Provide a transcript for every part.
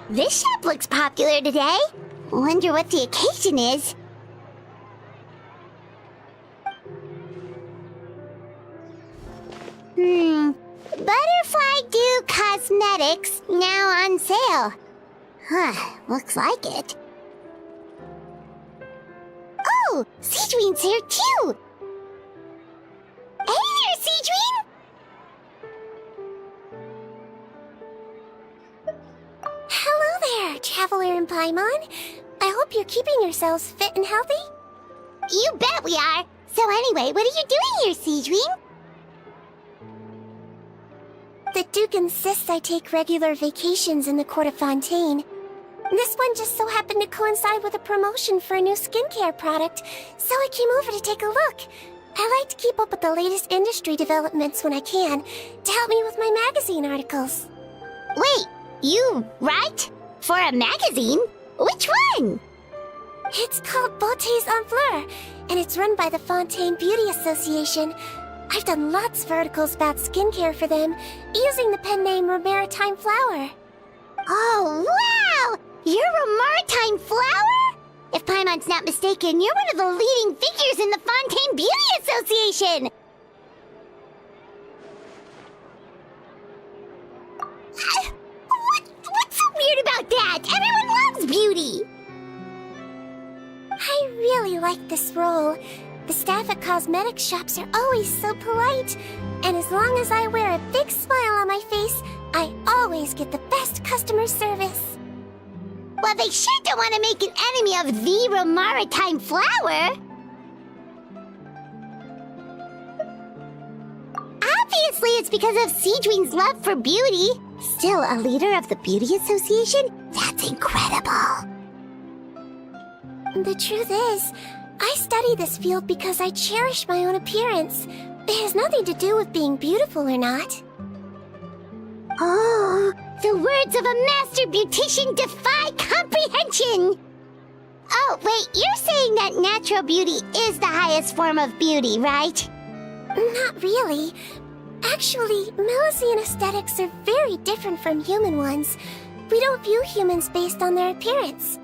This shop looks popular today. Wonder what the occasion is. Butterfly Dew Cosmetics now on sale. Huh, looks like it. Oh, Sigewinne's here too! Hey there, Sigewinne! Hello there, Traveler and Paimon. I hope you're keeping yourselves fit and healthy. You bet we are! So anyway, what are you doing here, Sigewinne? The Duke insists I take regular vacations in the Court of Fontaine. This one just so happened to coincide with a promotion for a new skincare product, so I came over to take a look. I like to keep up with the latest industry developments when I can, to help me with my magazine articles. Wait, you write? For a magazine? Which one? It's called Beautés en Fleur, and it's run by the Fontaine Beauty Association. I've done lots of articles about skincare for them, using the pen name Maritime Flower. Oh, wow! You're a Maritime Flower? If Paimon's not mistaken, you're one of the leading figures in the Fontaine Beauty Association! What's so weird about that? Everyone loves beauty! I really like this role. The staff at cosmetics shops are always so polite. And as long as I wear a big smile on my face, I always get the best customer service. Well, they sure don't want to make an enemy of the Maritime Flower. Obviously, it's because of Sigewinne's love for beauty. Still a leader of the Beauty Association? That's incredible. The truth is, I study this field because I cherish my own appearance. It has nothing to do with being beautiful or not. Oh, the words of a master beautician defy comprehension! Oh, wait, you're saying that natural beauty is the highest form of beauty, right? Not really. Actually, Melusine aesthetics are very different from human ones. We don't view humans based on their appearance.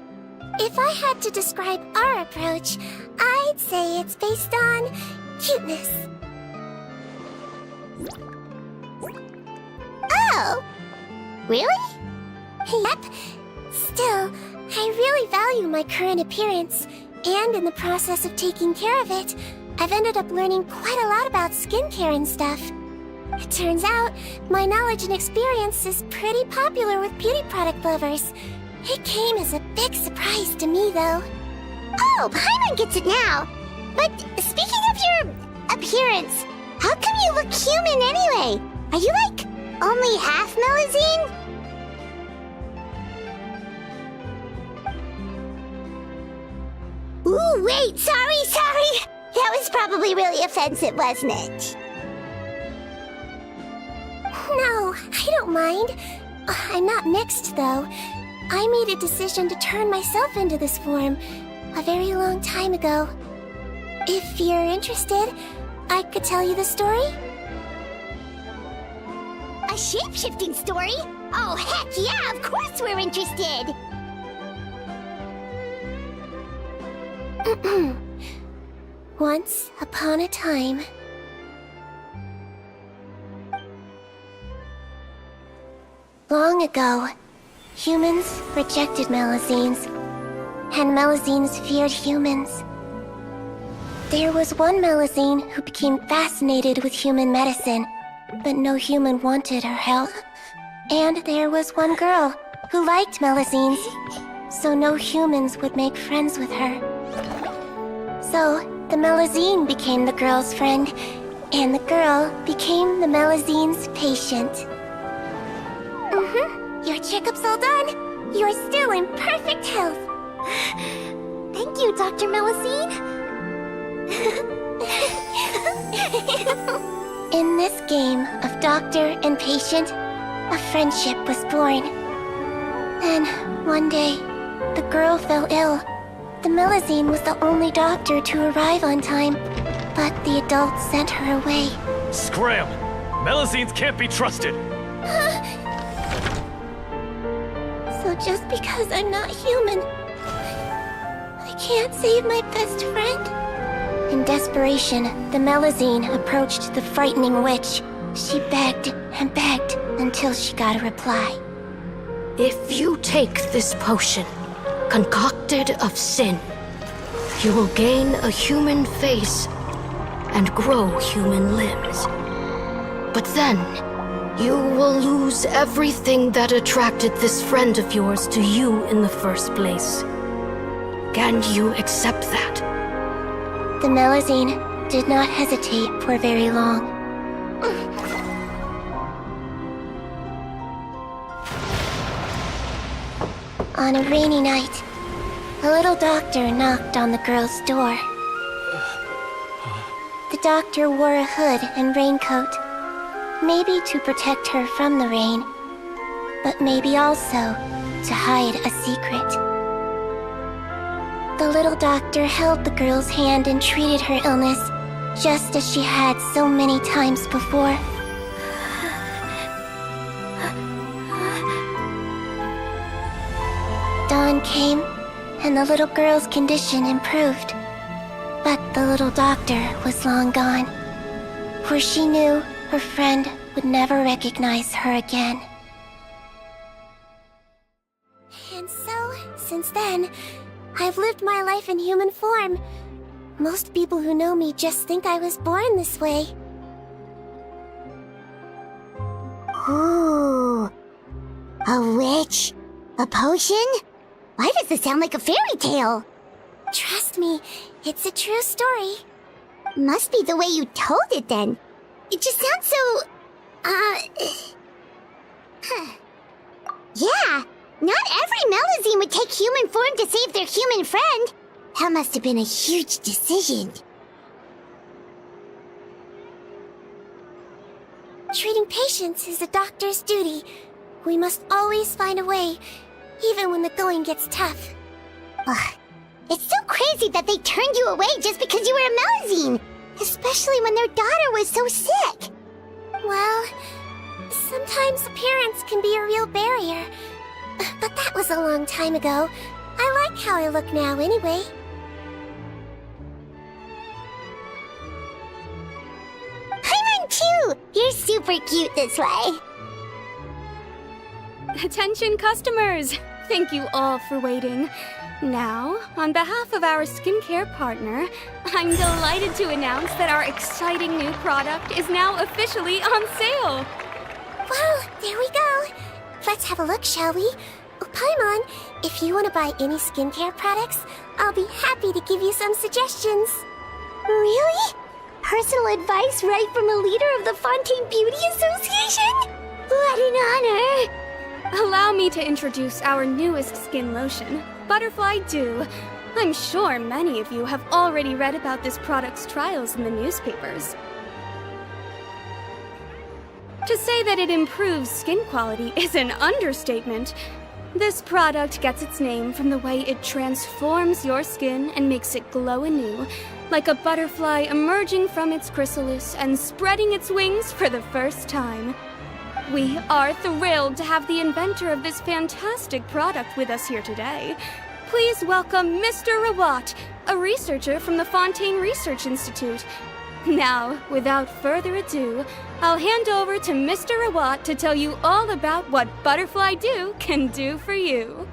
If I had to describe our approach, I'd say it's based on cuteness. Oh! Really? Yep. Still, I really value my current appearance, and in the process of taking care of it, I've ended up learning quite a lot about skincare and stuff. It turns out, my knowledge and experience is pretty popular with beauty product lovers. It came as a big surprise to me, though. Oh, Paimon gets it now. But speaking of your appearance, how come you look human anyway? Are you like only half Melusine? Ooh, wait, sorry. That was probably really offensive, wasn't it? No, I don't mind. I'm not mixed, though. I made a decision to turn myself into this form a very long time ago. If you're interested, I could tell you the story. A shape-shifting story? Oh, heck yeah, of course we're interested! Once upon a time... Long ago, humans rejected Melusines, and Melusines feared humans. There was one Melusine who became fascinated with human medicine, but no human wanted her help. And there was one girl who liked Melusines, so no humans would make friends with her. So, the Melusine became the girl's friend, and the girl became the Melusine's patient. Your checkup's all done. You're still in perfect health. Thank you, Dr. Melusine. In this game of doctor and patient, a friendship was born. Then, one day, the girl fell ill. The Melusine was the only doctor to arrive on time, but the adults sent her away. Scram! Melusines can't be trusted! So So just because I'm not human, I can't save my best friend? In desperation, the Melazine approached the frightening witch. She begged and begged until she got a reply. If you take this potion, concocted of sin, you will gain a human face and grow human limbs. But then, you will lose everything that attracted this friend of yours to you in the first place. Can you accept that? The Melazine did not hesitate for very long. On a rainy night, a little doctor knocked on the girl's door. The doctor wore a hood and raincoat, maybe to protect her from the rain, but maybe also to hide a secret. The little doctor held the girl's hand and treated her illness, just as she had so many times before. Dawn came, and the little girl's condition improved. But the little doctor was long gone, for she knew her friend would never recognize her again. And so, since then, I've lived my life in human form. Most people who know me just think I was born this way. Ooh. A witch? A potion? Why does this sound like a fairy tale? Trust me, it's a true story. Must be the way you told it then. It just sounds so... Yeah, not every Melazine would take human form to save their human friend. That must have been a huge decision. Treating patients is a doctor's duty. We must always find a way, even when the going gets tough. Ugh. It's so crazy that they turned you away just because you were a Melazine, especially when their daughter was so sick. Well, sometimes appearance can be a real barrier. But that was a long time ago. I like how I look now anyway. Paimon too! You're super cute this way. Attention customers! Thank you all for waiting. Now, on behalf of our skincare partner, I'm delighted to announce that our exciting new product is now officially on sale! Well, there we go. Let's have a look, shall we? Oh, Paimon, if you want to buy any skincare products, I'll be happy to give you some suggestions. Really? Personal advice right from a leader of the Fontaine Beauty Association? What an honor! Allow me to introduce our newest skin lotion, Butterfly Dew. I'm sure many of you have already read about this product's trials in the newspapers. To say that it improves skin quality is an understatement. This product gets its name from the way it transforms your skin and makes it glow anew, like a butterfly emerging from its chrysalis and spreading its wings for the first time. We are thrilled to have the inventor of this fantastic product with us here today. Please welcome Mr. Rawat, a researcher from the Fontaine Research Institute. Now, without further ado, I'll hand over to Mr. Rawat to tell you all about what Butterfly Dew can do for you.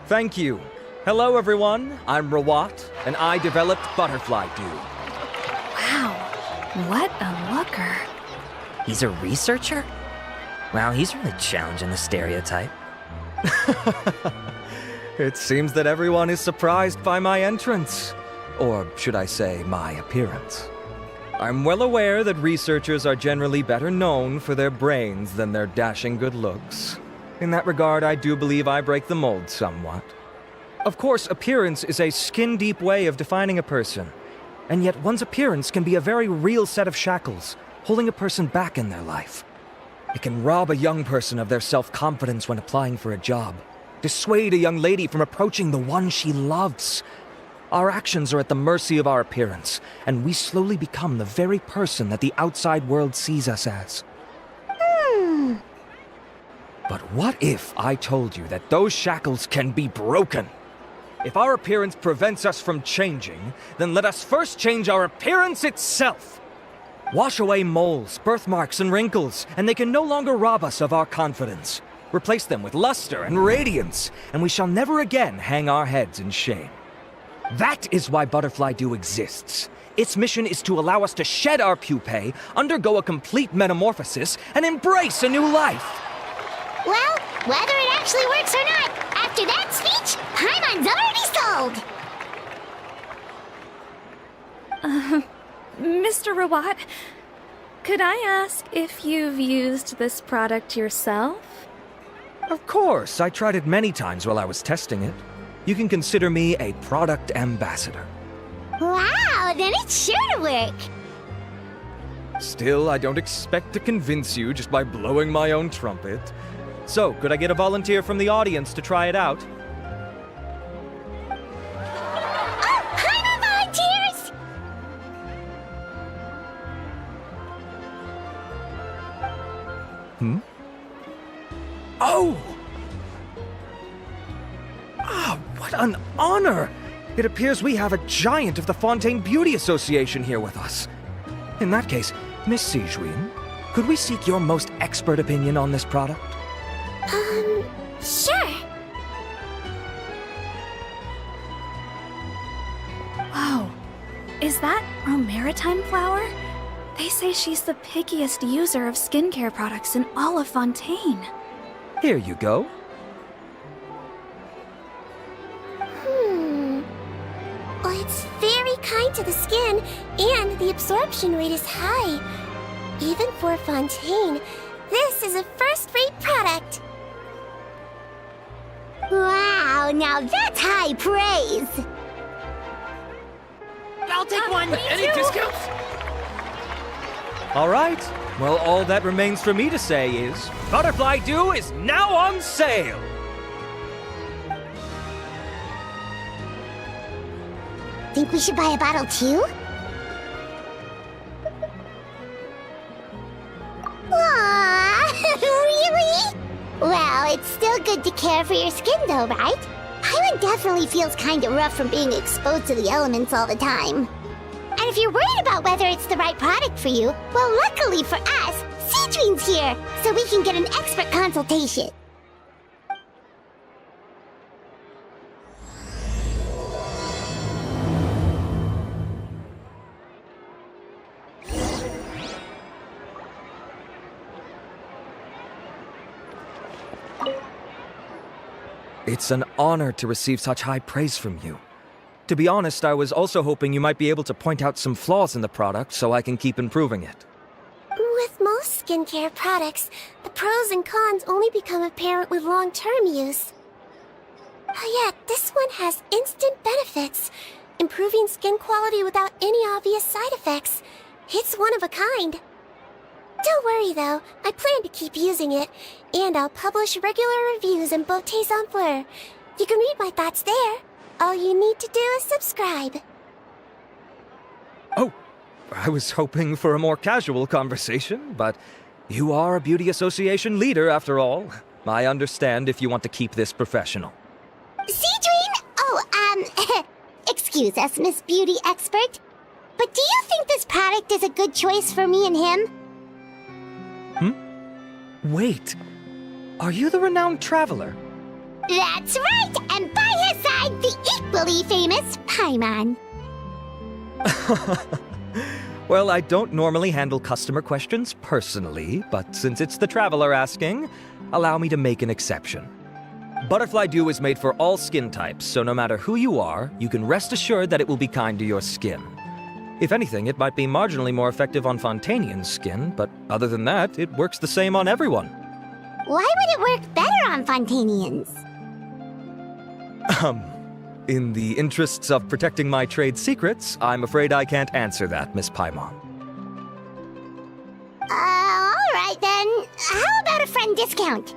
Thank you. Hello, everyone. I'm Rawat, and I developed Butterfly Dew. Wow, what a looker. He's a researcher? Wow, he's really challenging the stereotype. It seems that everyone is surprised by my entrance. Or should I say, my appearance. I'm well aware that researchers are generally better known for their brains than their dashing good looks. In that regard, I do believe I break the mold somewhat. Of course, appearance is a skin-deep way of defining a person. And yet one's appearance can be a very real set of shackles, holding a person back in their life. It can rob a young person of their self-confidence when applying for a job, dissuade a young lady from approaching the one she loves. Our actions are at the mercy of our appearance, and we slowly become the very person that the outside world sees us as. But What if I told you that those shackles can be broken? If our appearance prevents us from changing, then let us first change our appearance itself. Wash away moles, birthmarks, and wrinkles, and they can no longer rob us of our confidence. Replace them with luster and radiance, and we shall never again hang our heads in shame. That is why Butterfly Dew exists. Its mission is to allow us to shed our pupae, undergo a complete metamorphosis, and embrace a new life. Well, whether it actually works or not, after that speech, Paimon's already sold! Mr. Rawat, could I ask if you've used this product yourself? Of course, I tried it many times while I was testing it. You can consider me a product ambassador. Wow, then it's sure to work! Still, I don't expect to convince you just by blowing my own trumpet. So, could I get a volunteer from the audience to try it out? Oh, Paimon volunteers! Oh! Ah, what an honor! It appears we have a giant of the Fontaine Beauty Association here with us. In that case, Miss Sigewinne, could we seek your most expert opinion on this product? Sure. Whoa, is that Romaritime flower? They say she's the pickiest user of skincare products in all of Fontaine. Here you go. Well, it's very kind to the skin, and the absorption rate is high. Even for Fontaine, this is a first-rate product. Wow, now that's high praise! I'll take one. Any discounts? All right. Well, all that remains for me to say is, Butterfly Dew is now on sale! Think we should buy a bottle too? Aww, really? Well, it's still good to care for your skin though, right? Paimon definitely feels kinda rough from being exposed to the elements all the time. And if you're worried about whether it's the right product for you, well, luckily for us, Sigewinne's here, so we can get an expert consultation. It's an honor to receive such high praise from you. To be honest, I was also hoping you might be able to point out some flaws in the product so I can keep improving it. With most skincare products, the pros and cons only become apparent with long-term use. Yet, this one has instant benefits, improving skin quality without any obvious side effects. It's one of a kind. Don't worry though, I plan to keep using it, and I'll publish regular reviews in Beauté Sans Fleur. You can read my thoughts there. All you need to do is subscribe. Oh, I was hoping for a more casual conversation, but you are a beauty association leader after all. I understand if you want to keep this professional. Sigewinne? Oh, excuse us, Miss Beauty Expert. But do you think this product is a good choice for me and him? Wait, are you the renowned traveler? That's right, and by his side, the equally famous Paimon. Well, I don't normally handle customer questions personally, but since it's the traveler asking, allow me to make an exception. Butterfly Dew is made for all skin types, so no matter who you are, you can rest assured that it will be kind to your skin. If anything, it might be marginally more effective on Fontainian skin, but other than that, it works the same on everyone. Why would it work better on Fontainians? In the interests of protecting my trade secrets, I'm afraid I can't answer that, Miss Paimon. Alright then. How about a friend discount?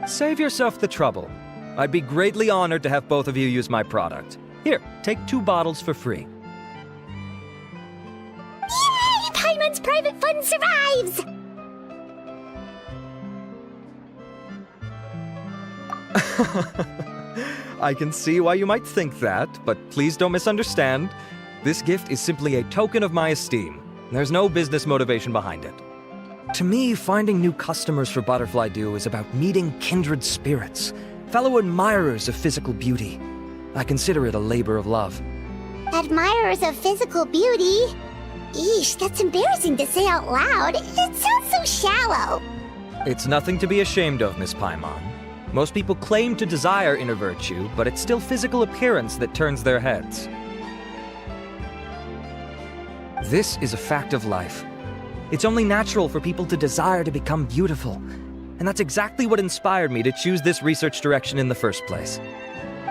Save yourself the trouble. I'd be greatly honored to have both of you use my product. Here, take 2 bottles for free. Yay! Paimon's private fund survives! I can see why you might think that, but please don't misunderstand. This gift is simply a token of my esteem. There's no business motivation behind it. To me, finding new customers for Butterfly Dew is about meeting kindred spirits, fellow admirers of physical beauty. I consider it a labor of love. Admirers of physical beauty? Eesh, that's embarrassing to say out loud. It sounds so shallow. It's nothing to be ashamed of, Miss Paimon. Most people claim to desire inner virtue, but it's still physical appearance that turns their heads. This is a fact of life. It's only natural for people to desire to become beautiful. And that's exactly what inspired me to choose this research direction in the first place.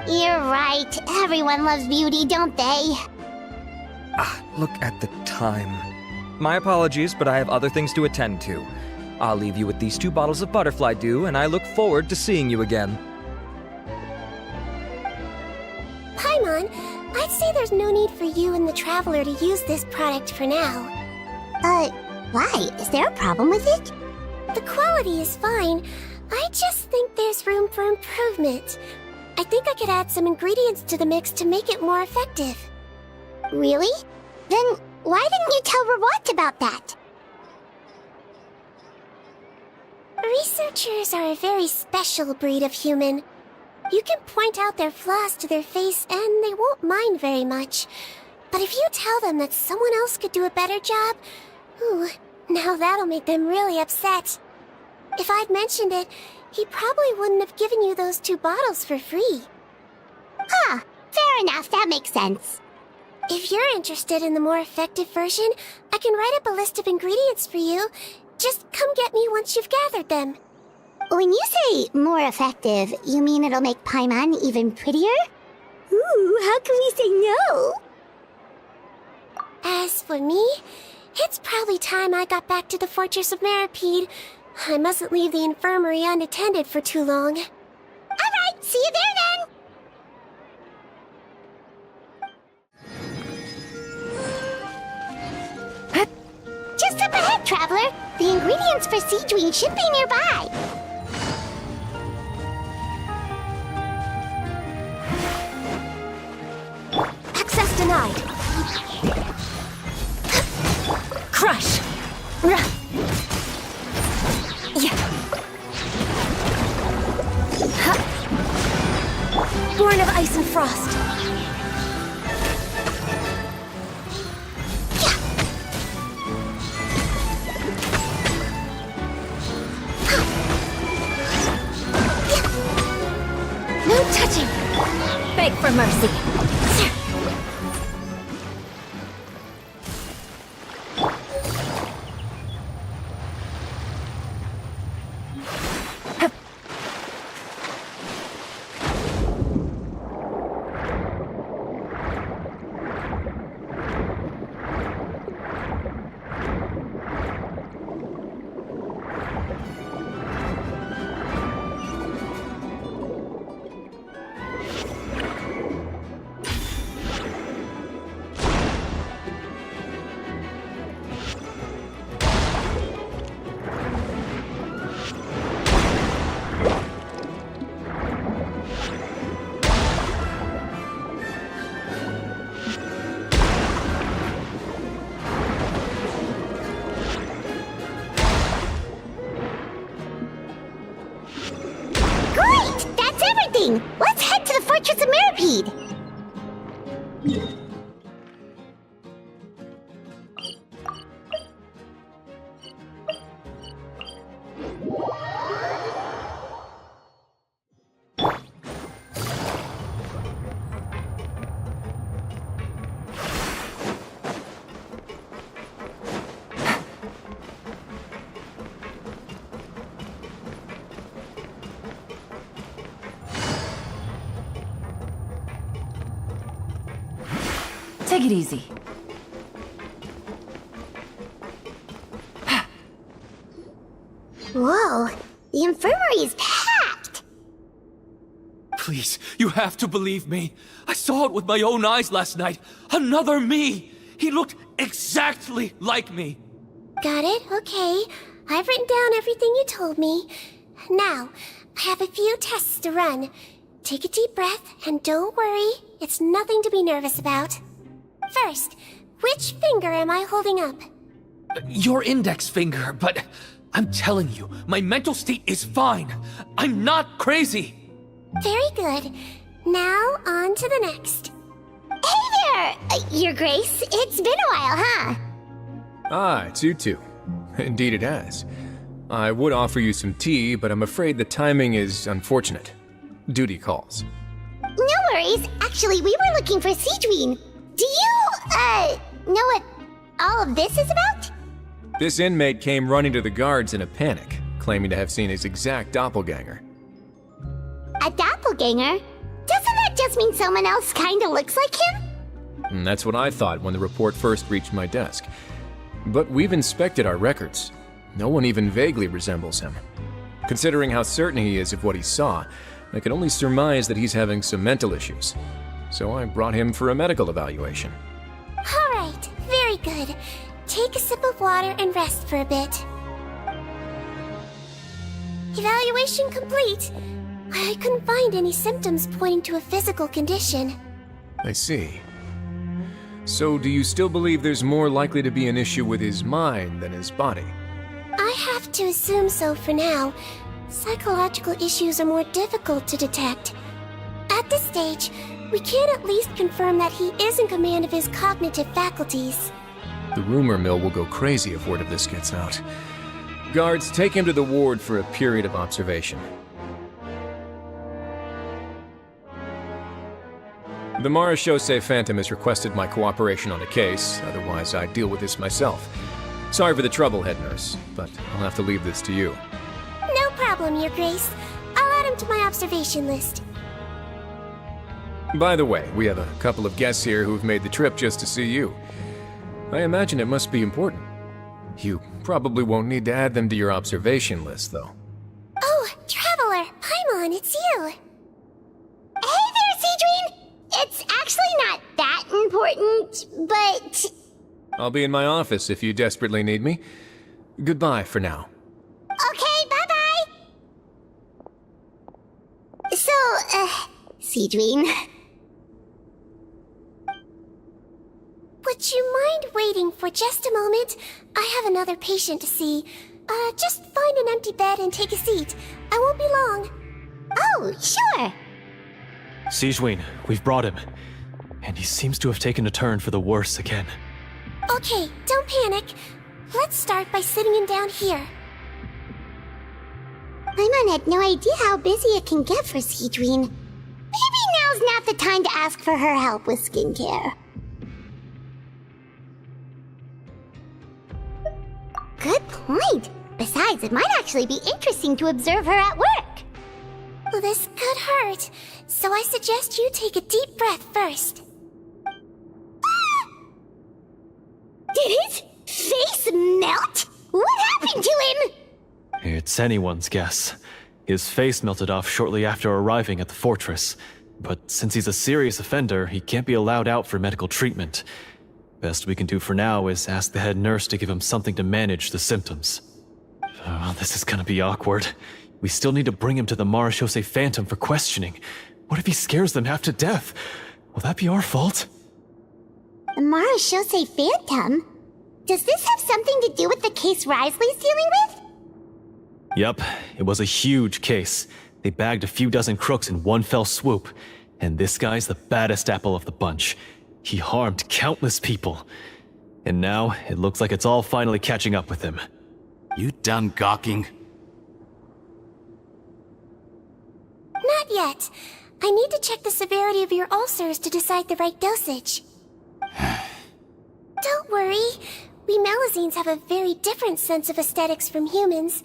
You're right. Everyone loves beauty, don't they? Look at the time. My apologies, but I have other things to attend to. I'll leave you with these 2 bottles of Butterfly Dew, and I look forward to seeing you again. Paimon, I'd say there's no need for you and the Traveler to use this product for now. Why? Is there a problem with it? The quality is fine. I just think there's room for improvement. I think I could add some ingredients to the mix to make it more effective. Really? Then why didn't you tell Rawat about that? Researchers are a very special breed of human. You can point out their flaws to their face and they won't mind very much. But if you tell them that someone else could do a better job, ooh, now that'll make them really upset. If I'd mentioned it, he probably wouldn't have given you those 2 bottles for free. Fair enough, that makes sense. If you're interested in the more effective version, I can write up a list of ingredients for you. Just come get me once you've gathered them. When you say more effective, you mean it'll make Paimon even prettier? Ooh, how can we say no? As for me, it's probably time I got back to the Fortress of Meripede. I mustn't leave the infirmary unattended for too long. Alright, see you there then! Just up ahead, Traveler. The ingredients for Sigewinne should be nearby. Access denied. Crush. Born of ice and frost. No touching. Beg for mercy. Let's head to the Fortress of Meripede! Take it easy. Whoa, the infirmary is packed! Please, you have to believe me. I saw it with my own eyes last night. Another me! He looked exactly like me. Got it? Okay. I've written down everything you told me. Now, I have a few tests to run. Take a deep breath, and don't worry, it's nothing to be nervous about. First, which finger am I holding up? Your index finger, but I'm telling you, my mental state is fine. I'm not crazy. Very good. Now, on to the next. Hey there, Your Grace. It's been a while, huh? Ah, it's you two. Indeed it has. I would offer you some tea, but I'm afraid the timing is unfortunate. Duty calls. No worries. Actually, we were looking for Sigewinne. Do you, know what all of this is about? This inmate came running to the guards in a panic, claiming to have seen his exact doppelganger. A doppelganger? Doesn't that just mean someone else kinda looks like him? And that's what I thought when the report first reached my desk. But we've inspected our records. No one even vaguely resembles him. Considering how certain he is of what he saw, I can only surmise that he's having some mental issues. So I brought him for a medical evaluation. Alright, very good. Take a sip of water and rest for a bit. Evaluation complete. I couldn't find any symptoms pointing to a physical condition. I see. So do you still believe there's more likely to be an issue with his mind than his body? I have to assume so for now. Psychological issues are more difficult to detect. At this stage, we can at least confirm that he is in command of his cognitive faculties. The rumor mill will go crazy if word of this gets out. Guards, take him to the ward for a period of observation. The Marechaussee Phantom has requested my cooperation on a case, otherwise I'd deal with this myself. Sorry for the trouble, head nurse, but I'll have to leave this to you. No problem, Your Grace. I'll add him to my observation list. By the way, we have a couple of guests here who've made the trip just to see you. I imagine it must be important. You probably won't need to add them to your observation list, though. Oh, Traveler! Paimon, it's you! Hey there, Sigewinne! It's actually not that important, but... I'll be in my office if you desperately need me. Goodbye for now. Okay, bye-bye! So, Sigewinne... Would you mind waiting for just a moment? I have another patient to see. Just find an empty bed and take a seat. I won't be long. Oh, sure! Sigewinne, we've brought him. And he seems to have taken a turn for the worse again. Okay, don't panic. Let's start by sitting him down here. Paimon had no idea how busy it can get for Sigewinne. Maybe now's not the time to ask for her help with skincare. Good point. Besides, it might actually be interesting to observe her at work. Well, this could hurt, so I suggest you take a deep breath first. Did his face melt? What happened to him? It's anyone's guess. His face melted off shortly after arriving at the fortress. But since he's a serious offender, he can't be allowed out for medical treatment. Best we can do for now is ask the head nurse to give him something to manage the symptoms. Oh, this is gonna be awkward. We still need to bring him to the Marechaussee Phantom for questioning. What if he scares them half to death? Will that be our fault? The Marechaussee Phantom? Does this have something to do with the case Risley's dealing with? Yep, it was a huge case. They bagged a few dozen crooks in one fell swoop. And this guy's the baddest apple of the bunch. He harmed countless people. And now, it looks like it's all finally catching up with him. You done gawking? Not yet. I need to check the severity of your ulcers to decide the right dosage. Don't worry. We Melazines have a very different sense of aesthetics from humans.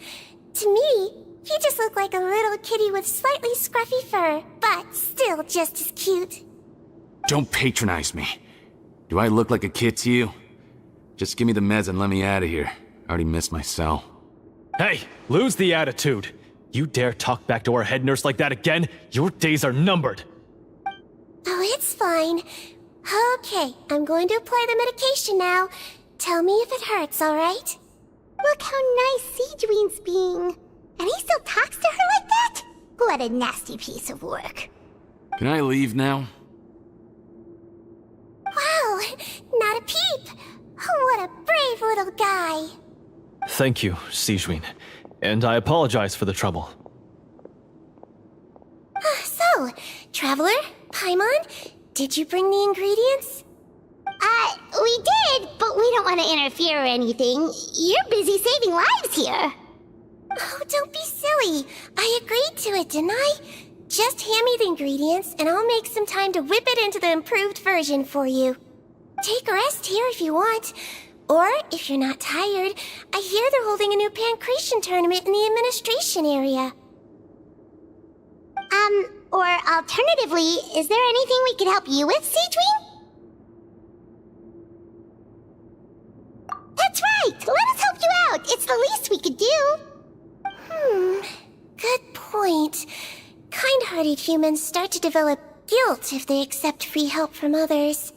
To me, he just looked like a little kitty with slightly scruffy fur, but still just as cute. Don't patronize me. Do I look like a kid to you? Just give me the meds and let me out of here. I already missed my cell. Hey, lose the attitude. You dare talk back to our head nurse like that again, your days are numbered. Oh, it's fine. Okay, I'm going to apply the medication now. Tell me if it hurts, alright? Look how nice Sigewinne's being. And he still talks to her like that? What a nasty piece of work. Can I leave now? Wow, not a peep. What a brave little guy. Thank you, Sigewinne. And I apologize for the trouble. So, Traveler, Paimon, did you bring the ingredients? We did, but we don't want to interfere or anything. You're busy saving lives here. Oh, don't be silly. I agreed to it, didn't I? Just hand me the ingredients, and I'll make some time to whip it into the improved version for you. Take a rest here if you want. Or, if you're not tired, I hear they're holding a new pancration tournament in the administration area. Or alternatively, is there anything we could help you with, Sigewinne? That's right! Let us help you out! It's the least we could do! Good point. Kind-hearted humans start to develop guilt if they accept free help from others.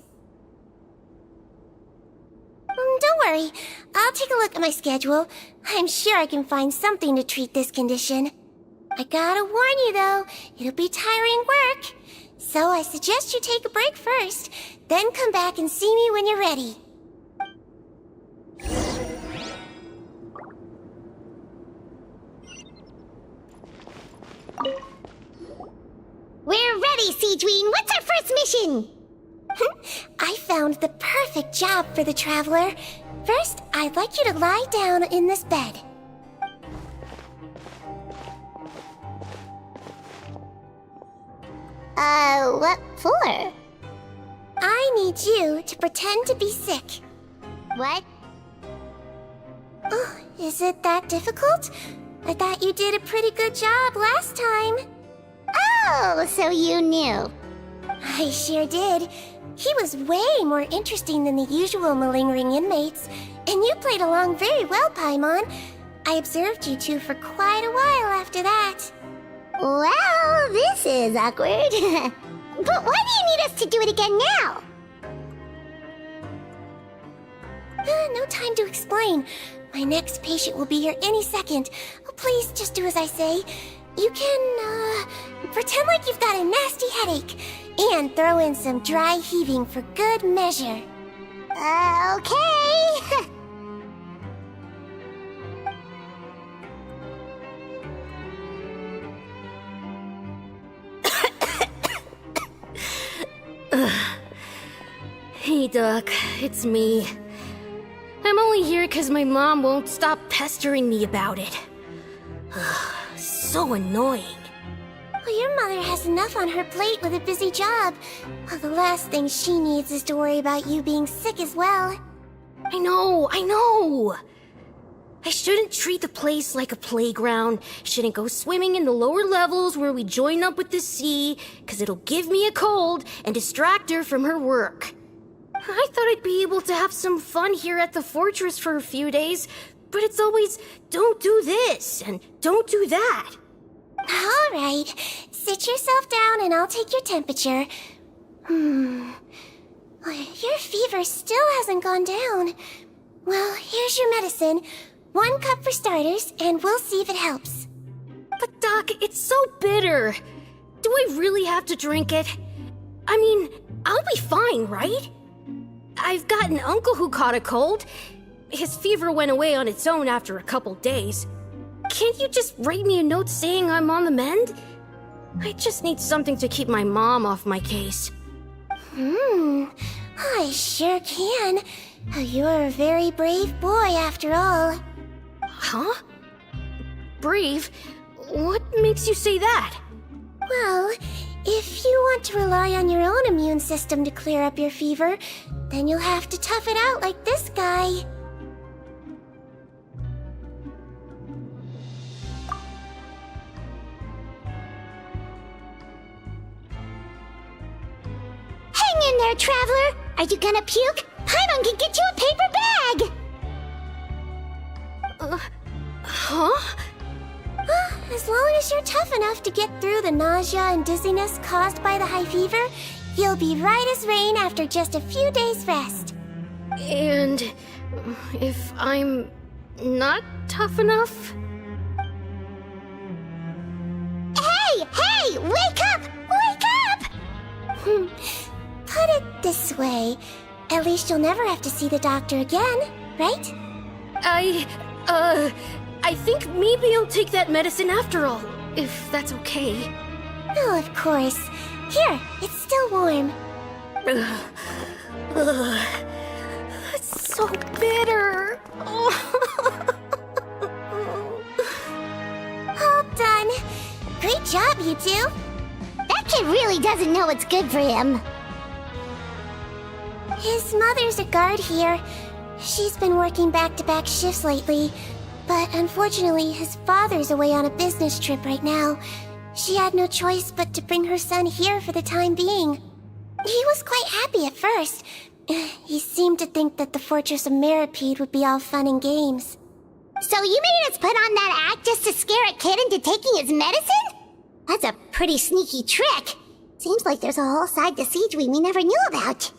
Don't worry. I'll take a look at my schedule. I'm sure I can find something to treat this condition. I gotta warn you, though, it'll be tiring work. So I suggest you take a break first, then come back and see me when you're ready. We're ready, Sigewinne! What's our first mission? I found the perfect job for the Traveler. First, I'd like you to lie down in this bed. What for? I need you to pretend to be sick. What? Oh, is it that difficult? I thought you did a pretty good job last time. Oh, so you knew. I sure did. He was way more interesting than the usual malingering inmates, and you played along very well, Paimon. I observed you two for quite a while after that. Well, this is awkward. But why do you need us to do it again now? No time to explain. My next patient will be here any second. Oh, please, just do as I say. You can, pretend like you've got a nasty headache, and throw in some dry heaving for good measure. Okay. Hey, Doc, it's me. I'm only here because my mom won't stop pestering me about it. So annoying. Well, your mother has enough on her plate with a busy job. Well, the last thing she needs is to worry about you being sick as well. I know! I shouldn't treat the place like a playground, shouldn't go swimming in the lower levels where we join up with the sea, because it'll give me a cold and distract her from her work. I thought I'd be able to have some fun here at the fortress for a few days, but it's always, don't do this and don't do that. All right, sit yourself down and I'll take your temperature. Your fever still hasn't gone down. Well, here's your medicine. 1 cup for starters, and we'll see if it helps. But Doc, it's so bitter. Do I really have to drink it? I mean, I'll be fine, right? I've got an uncle who caught a cold. His fever went away on its own after a couple days. Can't you just write me a note saying I'm on the mend? I just need something to keep my mom off my case. I sure can. You're a very brave boy after all. Huh? Brave? What makes you say that? Well, if you want to rely on your own immune system to clear up your fever, then you'll have to tough it out like this guy. Hang in there, Traveler! Are you gonna puke? Paimon can get you a paper bag! Huh? As long as you're tough enough to get through the nausea and dizziness caused by the high fever, you'll be right as rain after just a few days' rest. And if I'm not tough enough? Hey! Put it this way, at least you'll never have to see the doctor again, right? I think maybe I'll take that medicine after all, if that's okay. Oh, of course. Here, it's still warm. It's so bitter. All done. Great job, you two. That kid really doesn't know what's good for him. His mother's a guard here. She's been working back-to-back shifts lately, but unfortunately his father's away on a business trip right now. She had no choice but to bring her son here for the time being. He was quite happy at first. He seemed to think that the Fortress of Meripede would be all fun and games. So you made us put on that act just to scare a kid into taking his medicine? That's a pretty sneaky trick. Seems like there's a whole side to Sigewinne we never knew about.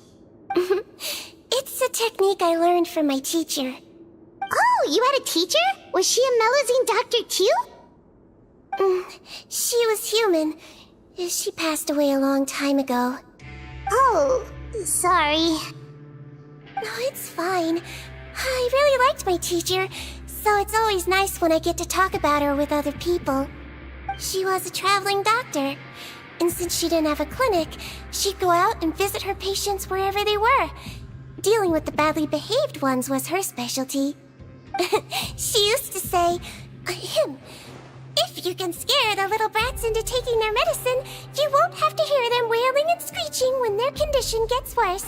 It's a technique I learned from my teacher. Oh, you had a teacher? Was she a Melusine doctor too? She was human. She passed away a long time ago. Oh, sorry. No, it's fine. I really liked my teacher, so it's always nice when I get to talk about her with other people. She was a traveling doctor, and since she didn't have a clinic, she'd go out and visit her patients wherever they were. Dealing with the badly behaved ones was her specialty. She used to say, if you can scare the little brats into taking their medicine, you won't have to hear them wailing and screeching when their condition gets worse.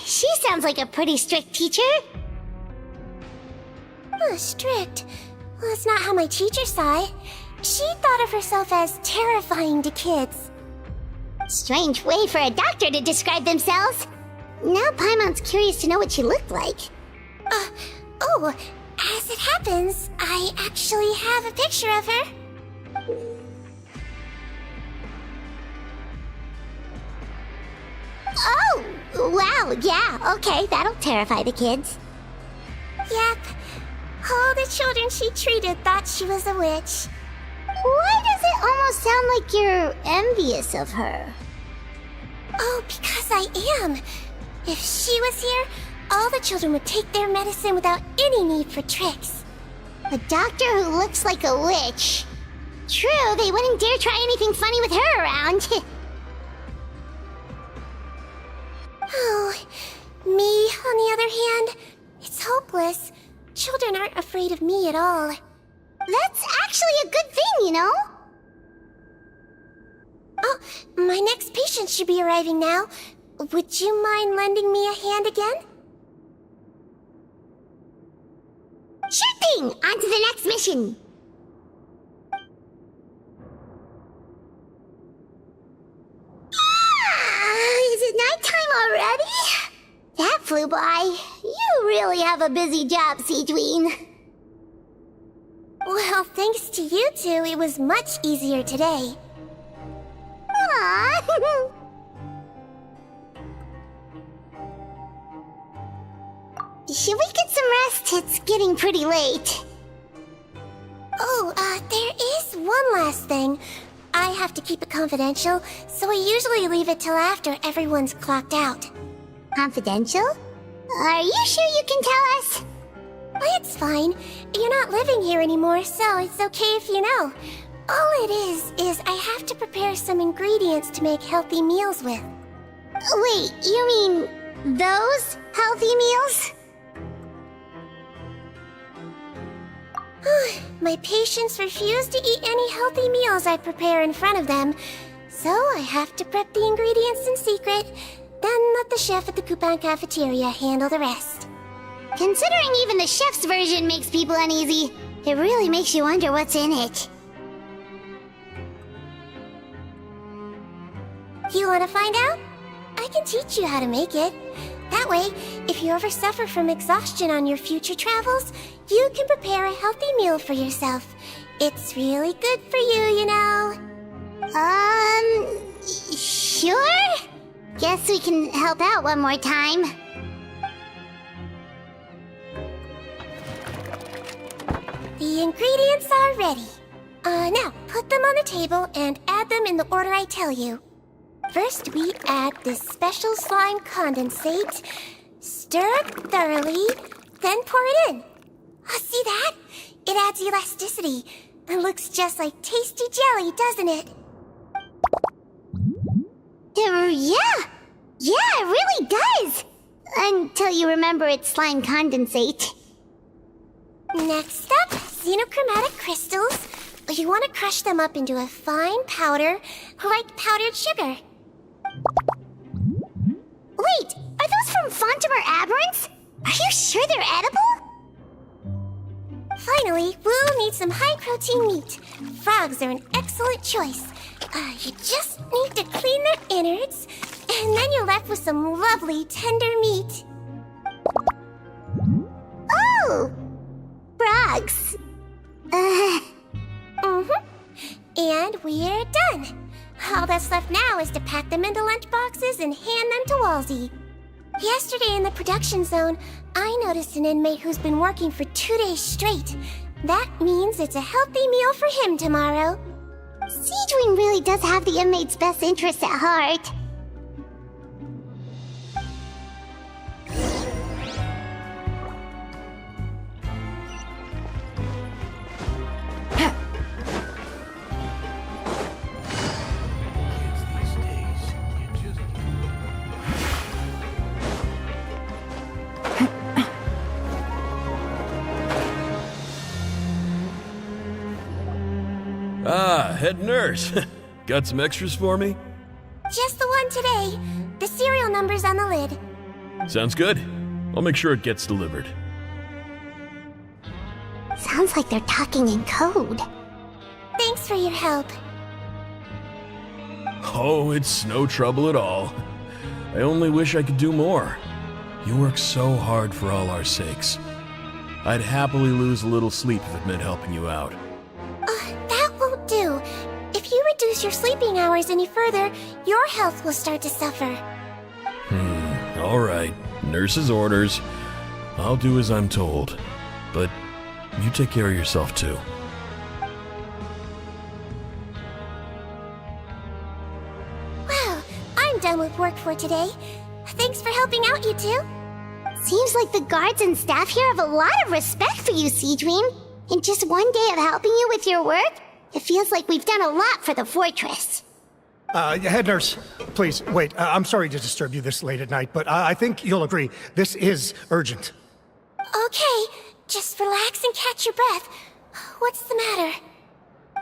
She sounds like a pretty strict teacher. Strict? Well, that's not how my teacher saw it. She thought of herself as terrifying to kids. Strange way for a doctor to describe themselves. Now Paimon's curious to know what she looked like. As it happens, I actually have a picture of her. Oh, wow, yeah, okay, that'll terrify the kids. Yep. All the children she treated thought she was a witch. Why does it almost sound like you're envious of her? Oh, because I am. If she was here, all the children would take their medicine without any need for tricks. A doctor who looks like a witch. True, they wouldn't dare try anything funny with her around. Oh, me, on the other hand, it's hopeless. Children aren't afraid of me at all. That's actually a good thing, you know? Oh, my next patient should be arriving now. Would you mind lending me a hand again? Sure thing! On to the next mission! Is it nighttime already? That flew by. You really have a busy job, Sigewinne. Well, thanks to you two, it was much easier today. Aww. Should we get some rest? It's getting pretty late. Oh, there is one last thing. I have to keep it confidential, so I usually leave it till after everyone's clocked out. Confidential? Are you sure you can tell us? It's fine. You're not living here anymore, so it's okay if you know. All it is I have to prepare some ingredients to make healthy meals with. Wait, you mean those healthy meals? My patients refuse to eat any healthy meals I prepare in front of them, so I have to prep the ingredients in secret, then let the chef at the Coupon cafeteria handle the rest. Considering even the chef's version makes people uneasy, it really makes you wonder what's in it. You want to find out? I can teach you how to make it. That way, if you ever suffer from exhaustion on your future travels, you can prepare a healthy meal for yourself. It's really good for you, you know. Sure? Guess we can help out one more time. The ingredients are ready. Now, put them on the table and add them in the order I tell you. First, we add this special slime condensate, stir it thoroughly, then pour it in. See that? It adds elasticity and looks just like tasty jelly, doesn't it? Yeah! Yeah, it really does! Until you remember it's slime condensate. Next up, xenochromatic crystals. You want to crush them up into a fine powder, like powdered sugar. Wait, are those from Fontimer aberrants? Are you sure they're edible? Finally, we'll need some high-protein meat. Frogs are an excellent choice. You just need to clean their innards, and then you're left with some lovely, tender meat. Oh! Frogs. And we're done. All that's left now is to pack them into lunchboxes and hand them to Walsey. Yesterday in the production zone, I noticed an inmate who's been working for 2 days straight. That means it's a healthy meal for him tomorrow. Sigewinne really does have the inmate's best interests at heart. Ah, head nurse. Got some extras for me? Just the one today. The serial number's on the lid. Sounds good. I'll make sure it gets delivered. Sounds like they're talking in code. Thanks for your help. Oh, it's no trouble at all. I only wish I could do more. You work so hard for all our sakes. I'd happily lose a little sleep if it meant helping you out. That won't do. If you reduce your sleeping hours any further, your health will start to suffer. All right. Nurse's orders. I'll do as I'm told. But you take care of yourself too. Well, I'm done with work for today. Thanks for helping out, you two. Seems like the guards and staff here have a lot of respect for you, Sigewinne. In just one day of helping you with your work, it feels like we've done a lot for the fortress. Head nurse, please, wait. I'm sorry to disturb you this late at night, but I think you'll agree, this is urgent. Okay, just relax and catch your breath. What's the matter?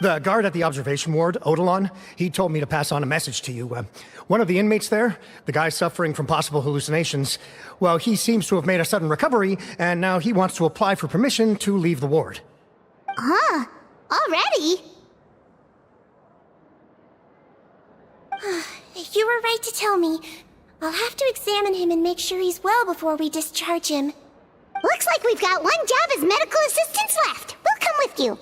The guard at the observation ward, Odilon, he told me to pass on a message to you. One of the inmates there, the guy suffering from possible hallucinations, well, he seems to have made a sudden recovery, and now he wants to apply for permission to leave the ward. Huh? Already? You were right to tell me. I'll have to examine him and make sure he's well before we discharge him. Looks like we've got one job as medical assistants left. We'll come with you.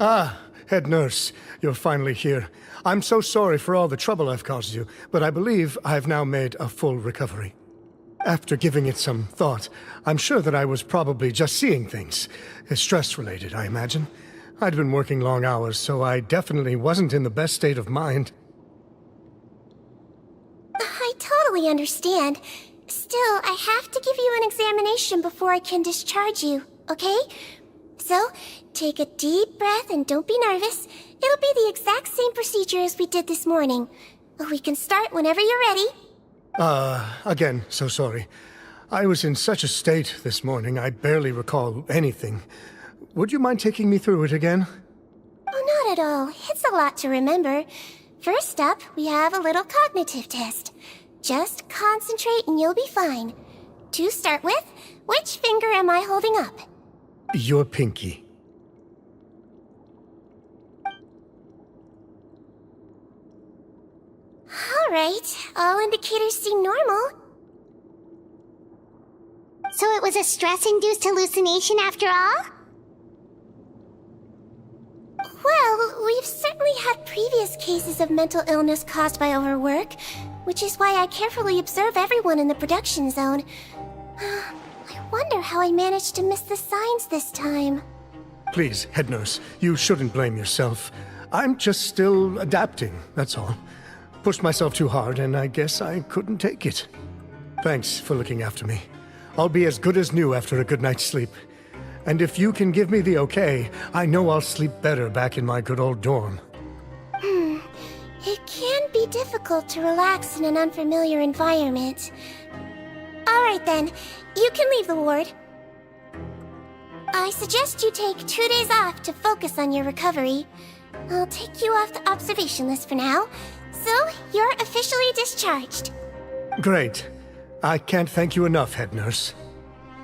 Ah, head nurse, you're finally here. I'm so sorry for all the trouble I've caused you, but I believe I've now made a full recovery. After giving it some thought, I'm sure that I was probably just seeing things. Stress-related, I imagine. I'd been working long hours, so I definitely wasn't in the best state of mind. I totally understand. Still, I have to give you an examination before I can discharge you, okay? So, take a deep breath and don't be nervous. It'll be the exact same procedure as we did this morning. We can start whenever you're ready. Again, so sorry. I was in such a state this morning, I barely recall anything. Would you mind taking me through it again? Oh, not at all. It's a lot to remember. First up, we have a little cognitive test. Just concentrate and you'll be fine. To start with, which finger am I holding up? Your pinky. Alright, all indicators seem normal. So it was a stress-induced hallucination after all? Well, we've certainly had previous cases of mental illness caused by overwork, which is why I carefully observe everyone in the production zone. I wonder how I managed to miss the signs this time. Please, head nurse, you shouldn't blame yourself. I'm just still adapting, that's all. Pushed myself too hard, and I guess I couldn't take it. Thanks for looking after me. I'll be as good as new after a good night's sleep. And if you can give me the okay, I know I'll sleep better back in my good old dorm. It can be difficult to relax in an unfamiliar environment. Alright then, you can leave the ward. I suggest you take 2 days off to focus on your recovery. I'll take you off the observation list for now, so you're officially discharged. Great. I can't thank you enough, head nurse.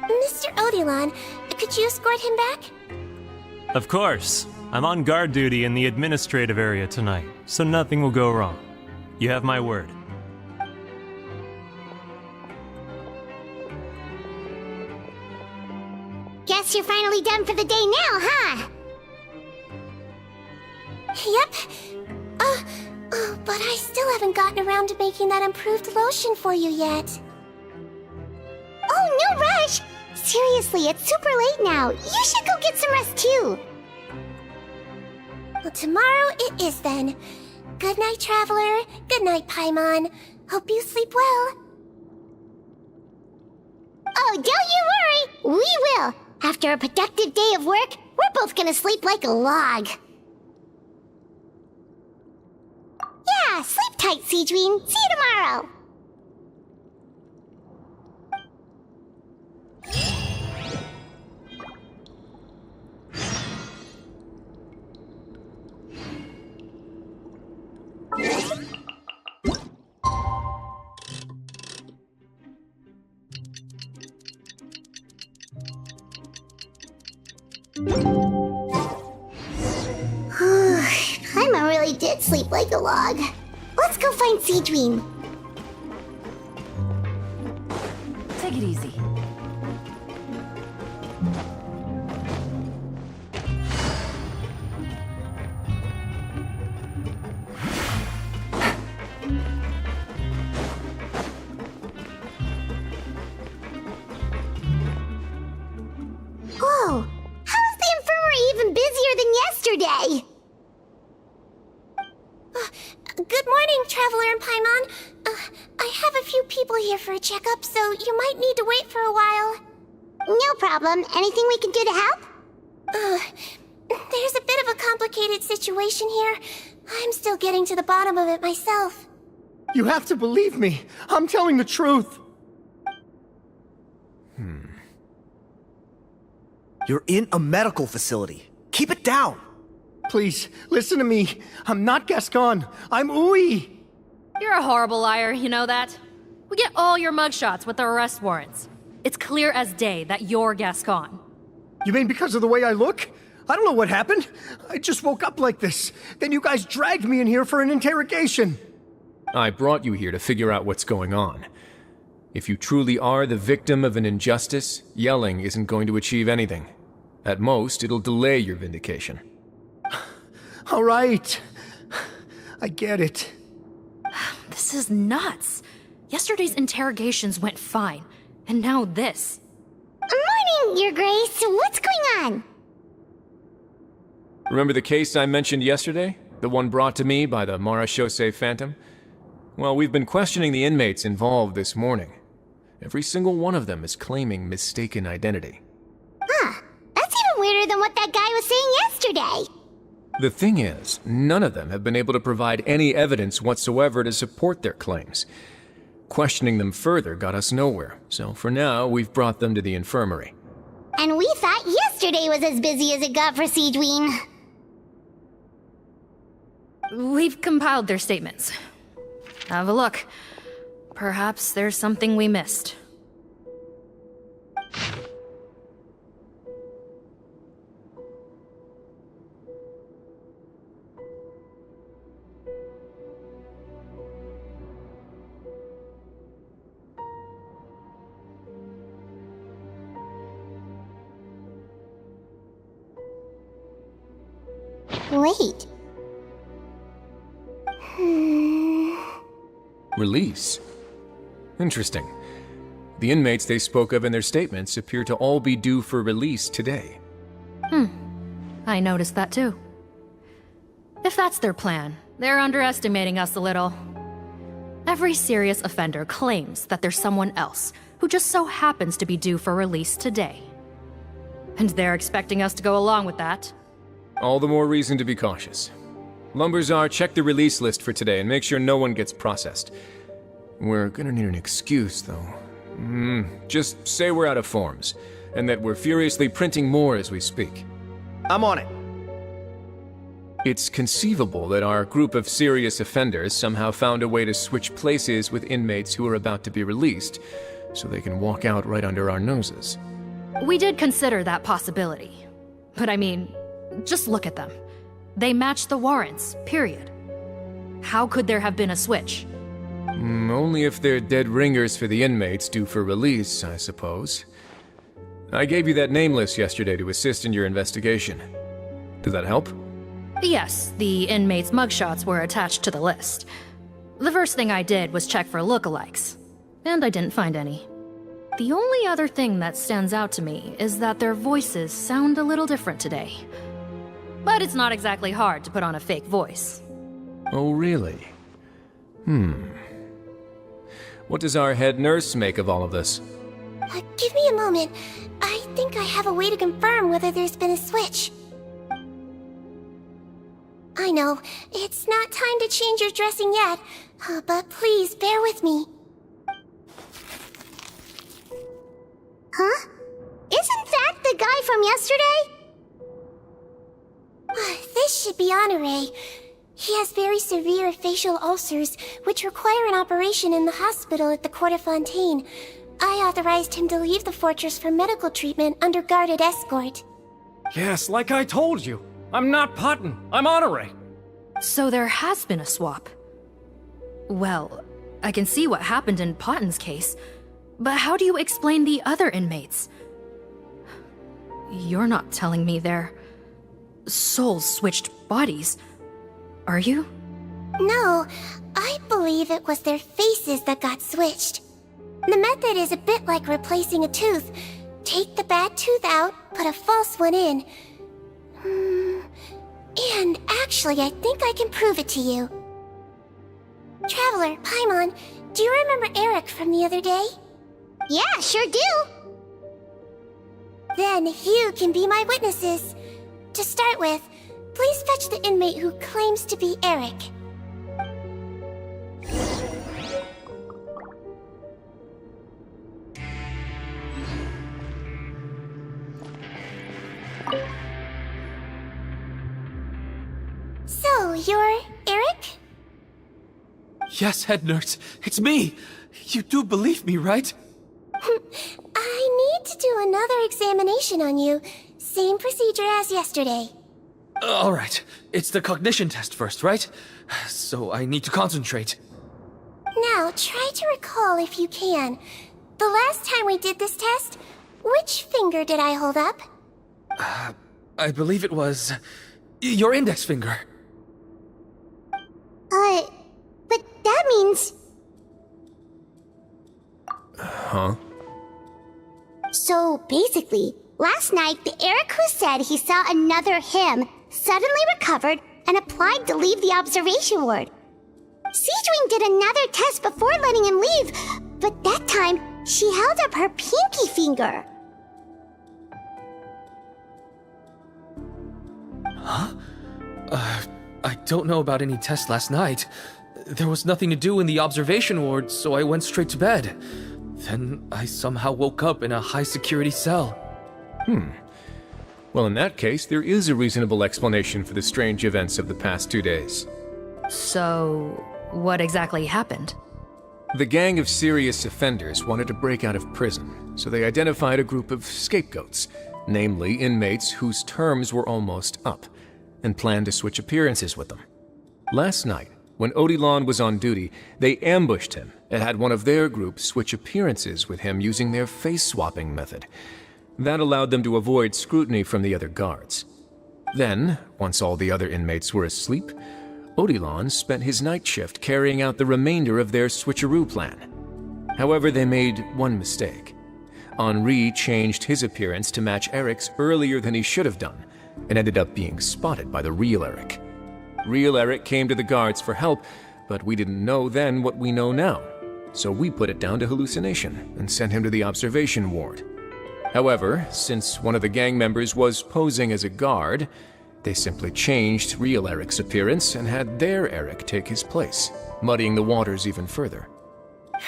Mr. Odilon, could you escort him back? Of course. I'm on guard duty in the administrative area tonight, so nothing will go wrong. You have my word. Guess you're finally done for the day now, huh? Yep. But I still haven't gotten around to making that improved lotion for you yet. Oh, no rush! Seriously, it's super late now. You should go get some rest too. Well, tomorrow it is then. Good night, Traveler. Good night, Paimon. Hope you sleep well. Oh, don't you worry! We will! After a productive day of work, we're both gonna sleep like a log. Yeah, sleep tight, Sigewinne. See you tomorrow! Paimon really did sleep like a log. Let's go find Sigewinne. Take it easy. Whoa! How is the infirmary even busier than yesterday? Good morning, Traveler and Paimon. I have a few people here for a checkup, so you might need to wait for a while. No problem. Anything we can do to help? There's a bit of a complicated situation here. I'm still getting to the bottom of it myself. You have to believe me. I'm telling the truth. You're in a medical facility. Keep it down. Please, listen to me. I'm not Gascon. I'm Uy. You're a horrible liar, you know that? We get all your mugshots with the arrest warrants. It's clear as day that you're Gascon. You mean because of the way I look? I don't know what happened. I just woke up like this. Then you guys dragged me in here for an interrogation. I brought you here to figure out what's going on. If you truly are the victim of an injustice, yelling isn't going to achieve anything. At most, it'll delay your vindication. All right. I get it. This is nuts. Yesterday's interrogations went fine, and now this. Morning, Your Grace. What's going on? Remember the case I mentioned yesterday? The one brought to me by the Marechaussee Phantom? Well, we've been questioning the inmates involved this morning. Every single one of them is claiming mistaken identity. Huh. That's even weirder than what that guy was saying yesterday. The thing is, none of them have been able to provide any evidence whatsoever to support their claims. Questioning them further got us nowhere, so for now, we've brought them to the infirmary. And we thought yesterday was as busy as it got for Sigewinne. We've compiled their statements. Have a look. Perhaps there's something we missed. Wait. Release? Interesting. The inmates they spoke of in their statements appear to all be due for release today. I noticed that too. If that's their plan, they're underestimating us a little. Every serious offender claims that there's someone else who just so happens to be due for release today. And they're expecting us to go along with that. All the more reason to be cautious. Lumberzar, check the release list for today and make sure no one gets processed. We're gonna need an excuse, though. Just say we're out of forms, and that we're furiously printing more as we speak. I'm on it. It's conceivable that our group of serious offenders somehow found a way to switch places with inmates who are about to be released, so they can walk out right under our noses. We did consider that possibility. But I mean, just look at them. They match the warrants, period. How could there have been a switch? Only if they're dead ringers for the inmates due for release, I suppose. I gave you that name list yesterday to assist in your investigation. Did that help? Yes, the inmates' mugshots were attached to the list. The first thing I did was check for lookalikes, and I didn't find any. The only other thing that stands out to me is that their voices sound a little different today. But it's not exactly hard to put on a fake voice. Oh, really? What does our head nurse make of all of this? Give me a moment. I think I have a way to confirm whether there's been a switch. I know, it's not time to change your dressing yet, but please bear with me. Huh? Isn't that the guy from yesterday? This should be Honore. He has very severe facial ulcers, which require an operation in the hospital at the Court of Fontaine. I authorized him to leave the fortress for medical treatment under guarded escort. Yes, like I told you. I'm not Putton. I'm Honore. So there has been a swap. Well, I can see what happened in Potton's case, but how do you explain the other inmates? You're not telling me their souls switched bodies, are you? No, I believe it was their faces that got switched. The method is a bit like replacing a tooth. Take the bad tooth out, put a false one in. And actually, I think I can prove it to you. Traveler, Paimon, do you remember Eric from the other day? Yeah, sure do. Then you can be my witnesses. To start with, please fetch the inmate who claims to be Eric. So, you're Eric? Yes, head nurse. It's me. You do believe me, right? I need to do another examination on you. Same procedure as yesterday. All right. It's the cognition test first, right? So I need to concentrate. Now, try to recall if you can. The last time we did this test, which finger did I hold up? I believe it was your index finger. But that means... Huh? So basically, last night the Eric who said he saw another him suddenly recovered and applied to leave the observation ward. Sigewinne did another test before letting him leave, but that time she held up her pinky finger. Huh? I don't know about any test last night. There was nothing to do in the observation ward, so I went straight to bed. Then I somehow woke up in a high-security cell. Well, in that case, there is a reasonable explanation for the strange events of the past 2 days. So, what exactly happened? The gang of serious offenders wanted to break out of prison, so they identified a group of scapegoats, namely inmates whose terms were almost up, and planned to switch appearances with them. Last night, when Odilon was on duty, they ambushed him and had one of their group switch appearances with him using their face-swapping method. That allowed them to avoid scrutiny from the other guards. Then, once all the other inmates were asleep, Odilon spent his night shift carrying out the remainder of their switcheroo plan. However, they made one mistake. Henri changed his appearance to match Eric's earlier than he should have done, and ended up being spotted by the real Eric. Real Eric came to the guards for help, but we didn't know then what we know now, so we put it down to hallucination and sent him to the observation ward. However, since one of the gang members was posing as a guard, they simply changed real Eric's appearance and had their Eric take his place, muddying the waters even further.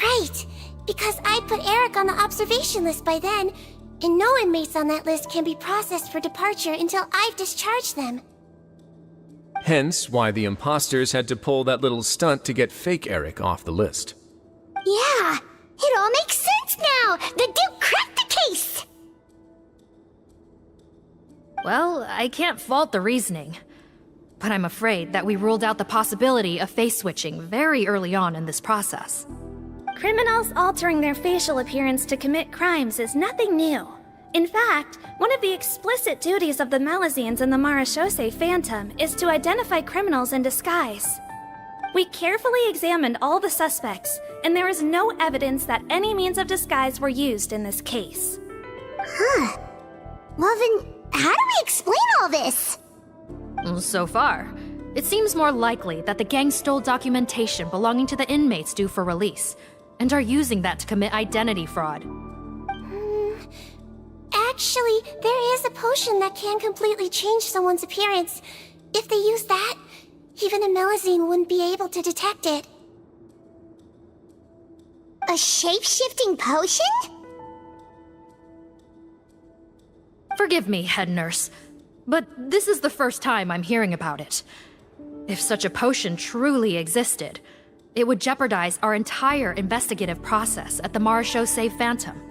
Right, because I put Eric on the observation list by then, and no inmates on that list can be processed for departure until I've discharged them. Hence why the imposters had to pull that little stunt to get fake Eric off the list. Yeah, it all makes sense now. The Duke cracked the case. Well, I can't fault the reasoning. But I'm afraid that we ruled out the possibility of face switching very early on in this process. Criminals altering their facial appearance to commit crimes is nothing new. In fact, one of the explicit duties of the Melazines in the Marechaussee Phantom is to identify criminals in disguise. We carefully examined all the suspects, and there is no evidence that any means of disguise were used in this case. Huh. Well then, how do we explain all this? So far, it seems more likely that the gang stole documentation belonging to the inmates due for release, and are using that to commit identity fraud. Actually, there is a potion that can completely change someone's appearance. If they use that, even a Melazine wouldn't be able to detect it. A shape-shifting potion? Forgive me, head nurse, but this is the first time I'm hearing about it. If such a potion truly existed, it would jeopardize our entire investigative process at the Marechaussee Phantom.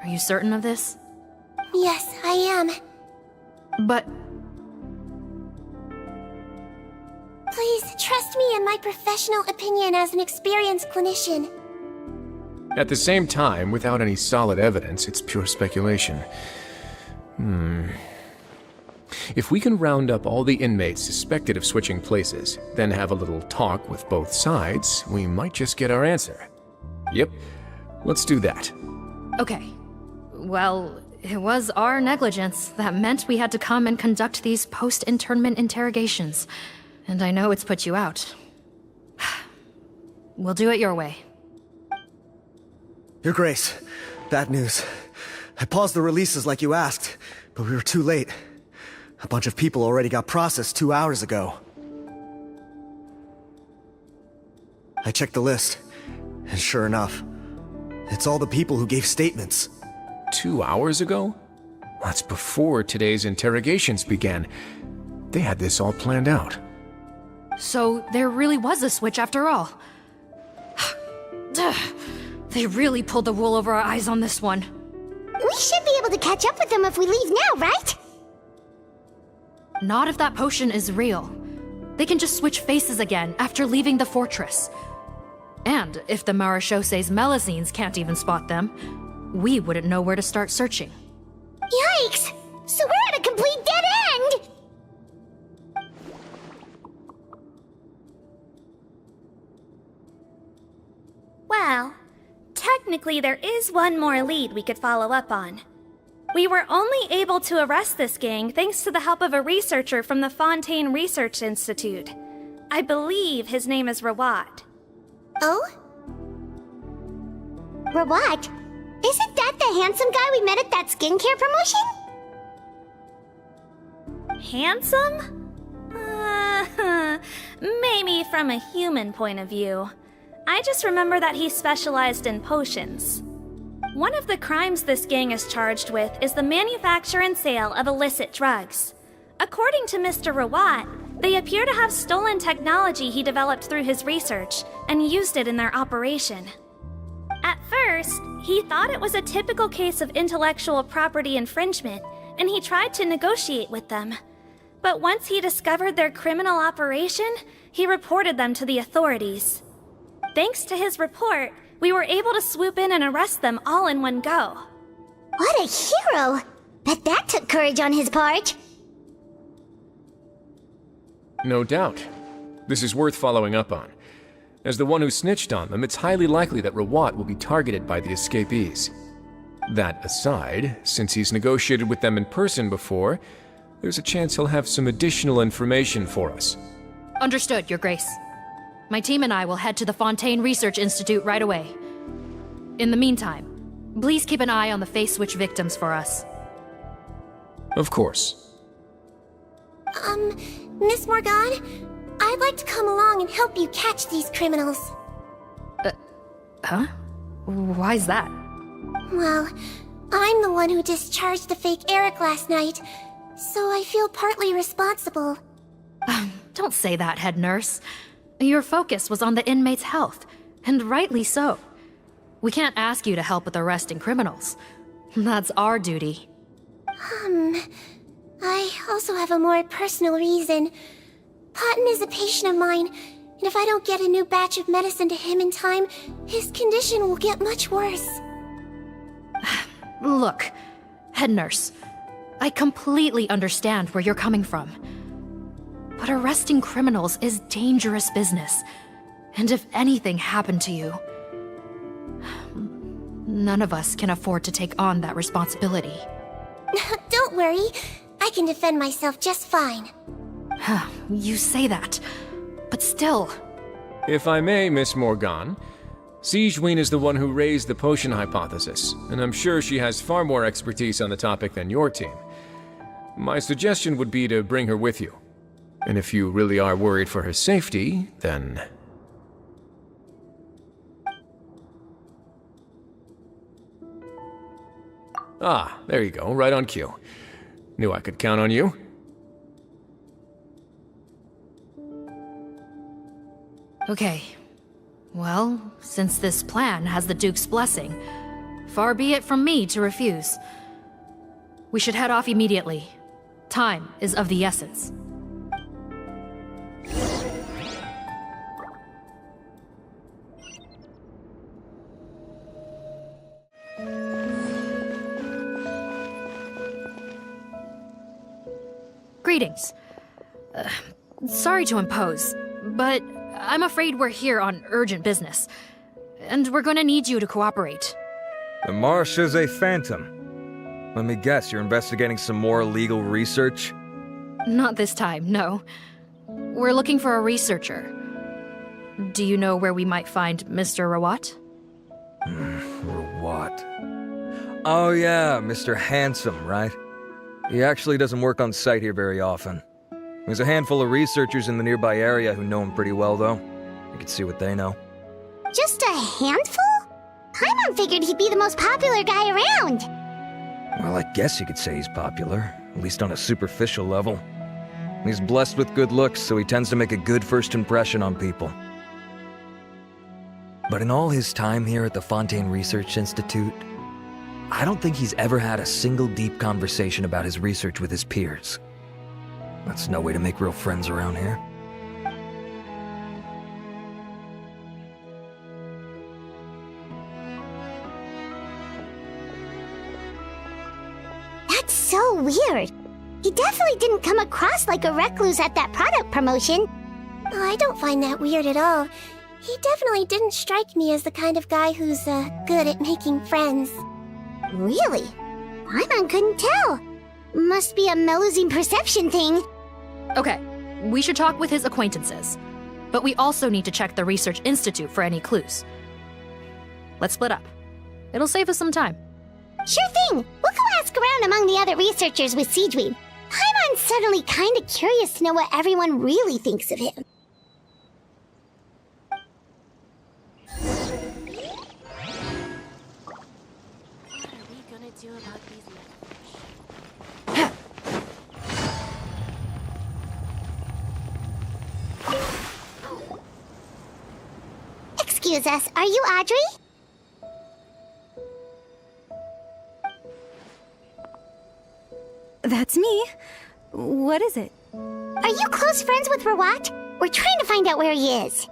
Are you certain of this? Yes, I am. But... Please, trust me in my professional opinion as an experienced clinician. At the same time, without any solid evidence, it's pure speculation. If we can round up all the inmates suspected of switching places, then have a little talk with both sides, we might just get our answer. Yep, let's do that. Okay. Well, it was our negligence that meant we had to come and conduct these post-internment interrogations. And I know it's put you out. We'll do it your way. Your Grace, bad news. I paused the releases like you asked, but we were too late. A bunch of people already got processed 2 hours ago. I checked the list, and sure enough, it's all the people who gave statements. 2 hours ago? That's before today's interrogations began. They had this all planned out. So there really was a switch after all. They really pulled the wool over our eyes on this one. We should be able to catch up with them if we leave now, right? Not if that potion is real. They can just switch faces again after leaving the fortress. And if the Marechaussee's Melazines can't even spot them, we wouldn't know where to start searching. Yikes! So we're at a complete dead end! Well, technically there is one more lead we could follow up on. We were only able to arrest this gang thanks to the help of a researcher from the Fontaine Research Institute. I believe his name is Rawat. Oh? Rawat? Isn't that the handsome guy we met at that skincare promotion? Handsome? Maybe from a human point of view. I just remember that he specialized in potions. One of the crimes this gang is charged with is the manufacture and sale of illicit drugs. According to Mr. Rawat, They appear to have stolen technology he developed through his research and used it in their operation. At first, he thought it was a typical case of intellectual property infringement, and he tried to negotiate with them. But once he discovered their criminal operation, he reported them to the authorities. Thanks to his report, we were able to swoop in and arrest them all in one go. What a hero! Bet that took courage on his part. No doubt. This is worth following up on. As the one who snitched on them, it's highly likely that Rawat will be targeted by the escapees. That aside, since he's negotiated with them in person before, there's a chance he'll have some additional information for us. Understood, Your Grace. My team and I will head to the Fontaine Research Institute right away. In the meantime, please keep an eye on the face switch victims for us. Of course. Miss Morgan, I'd like to come along and help you catch these criminals. Huh? Why's that? Well, I'm the one who discharged the fake Eric last night, so I feel partly responsible. Don't say that, head nurse. Your focus was on the inmate's health, and rightly so. We can't ask you to help with arresting criminals. That's our duty. I also have a more personal reason. Cotton is a patient of mine, and if I don't get a new batch of medicine to him in time, his condition will get much worse. Look, head nurse, I completely understand where you're coming from. But arresting criminals is dangerous business. And if anything happened to you, none of us can afford to take on that responsibility. Don't worry, I can defend myself just fine. You say that, but still. If I may, Miss Morgan, Sigewinne is the one who raised the potion hypothesis, and I'm sure she has far more expertise on the topic than your team. My suggestion would be to bring her with you. And if you really are worried for her safety, then... Ah, there you go, right on cue. Knew I could count on you. Okay. Well, since this plan has the Duke's blessing, far be it from me to refuse. We should head off immediately. Time is of the essence. Greetings. Sorry to impose, but I'm afraid we're here on urgent business, and we're gonna need you to cooperate. The Marechaussee Phantom. Let me guess, you're investigating some more illegal research? Not this time, no. We're looking for a researcher. Do you know where we might find Mr. Rawat? Rawat. Oh yeah, Mr. Handsome, right? He actually doesn't work on site here very often. There's a handful of researchers in the nearby area who know him pretty well, though. You can see what they know. Just a handful? Paimon figured he'd be the most popular guy around. Well, I guess you could say he's popular, at least on a superficial level. He's blessed with good looks, so he tends to make a good first impression on people. But in all his time here at the Fontaine Research Institute, I don't think he's ever had a single deep conversation about his research with his peers. That's no way to make real friends around here. That's so weird. He definitely didn't come across like a recluse at that product promotion. I don't find that weird at all. He definitely didn't strike me as the kind of guy who's, good at making friends. Really? Paimon couldn't tell. Must be a Melusine perception thing. Okay, we should talk with his acquaintances. But we also need to check the Research Institute for any clues. Let's split up. It'll save us some time. Sure thing. We'll go ask around among the other researchers with Sigewinne. Paimon's suddenly kinda curious to know what everyone really thinks of him. excuse us. Are you Audrey? That's me. What is it? Are you close friends with Rawat? We're trying to find out where he is.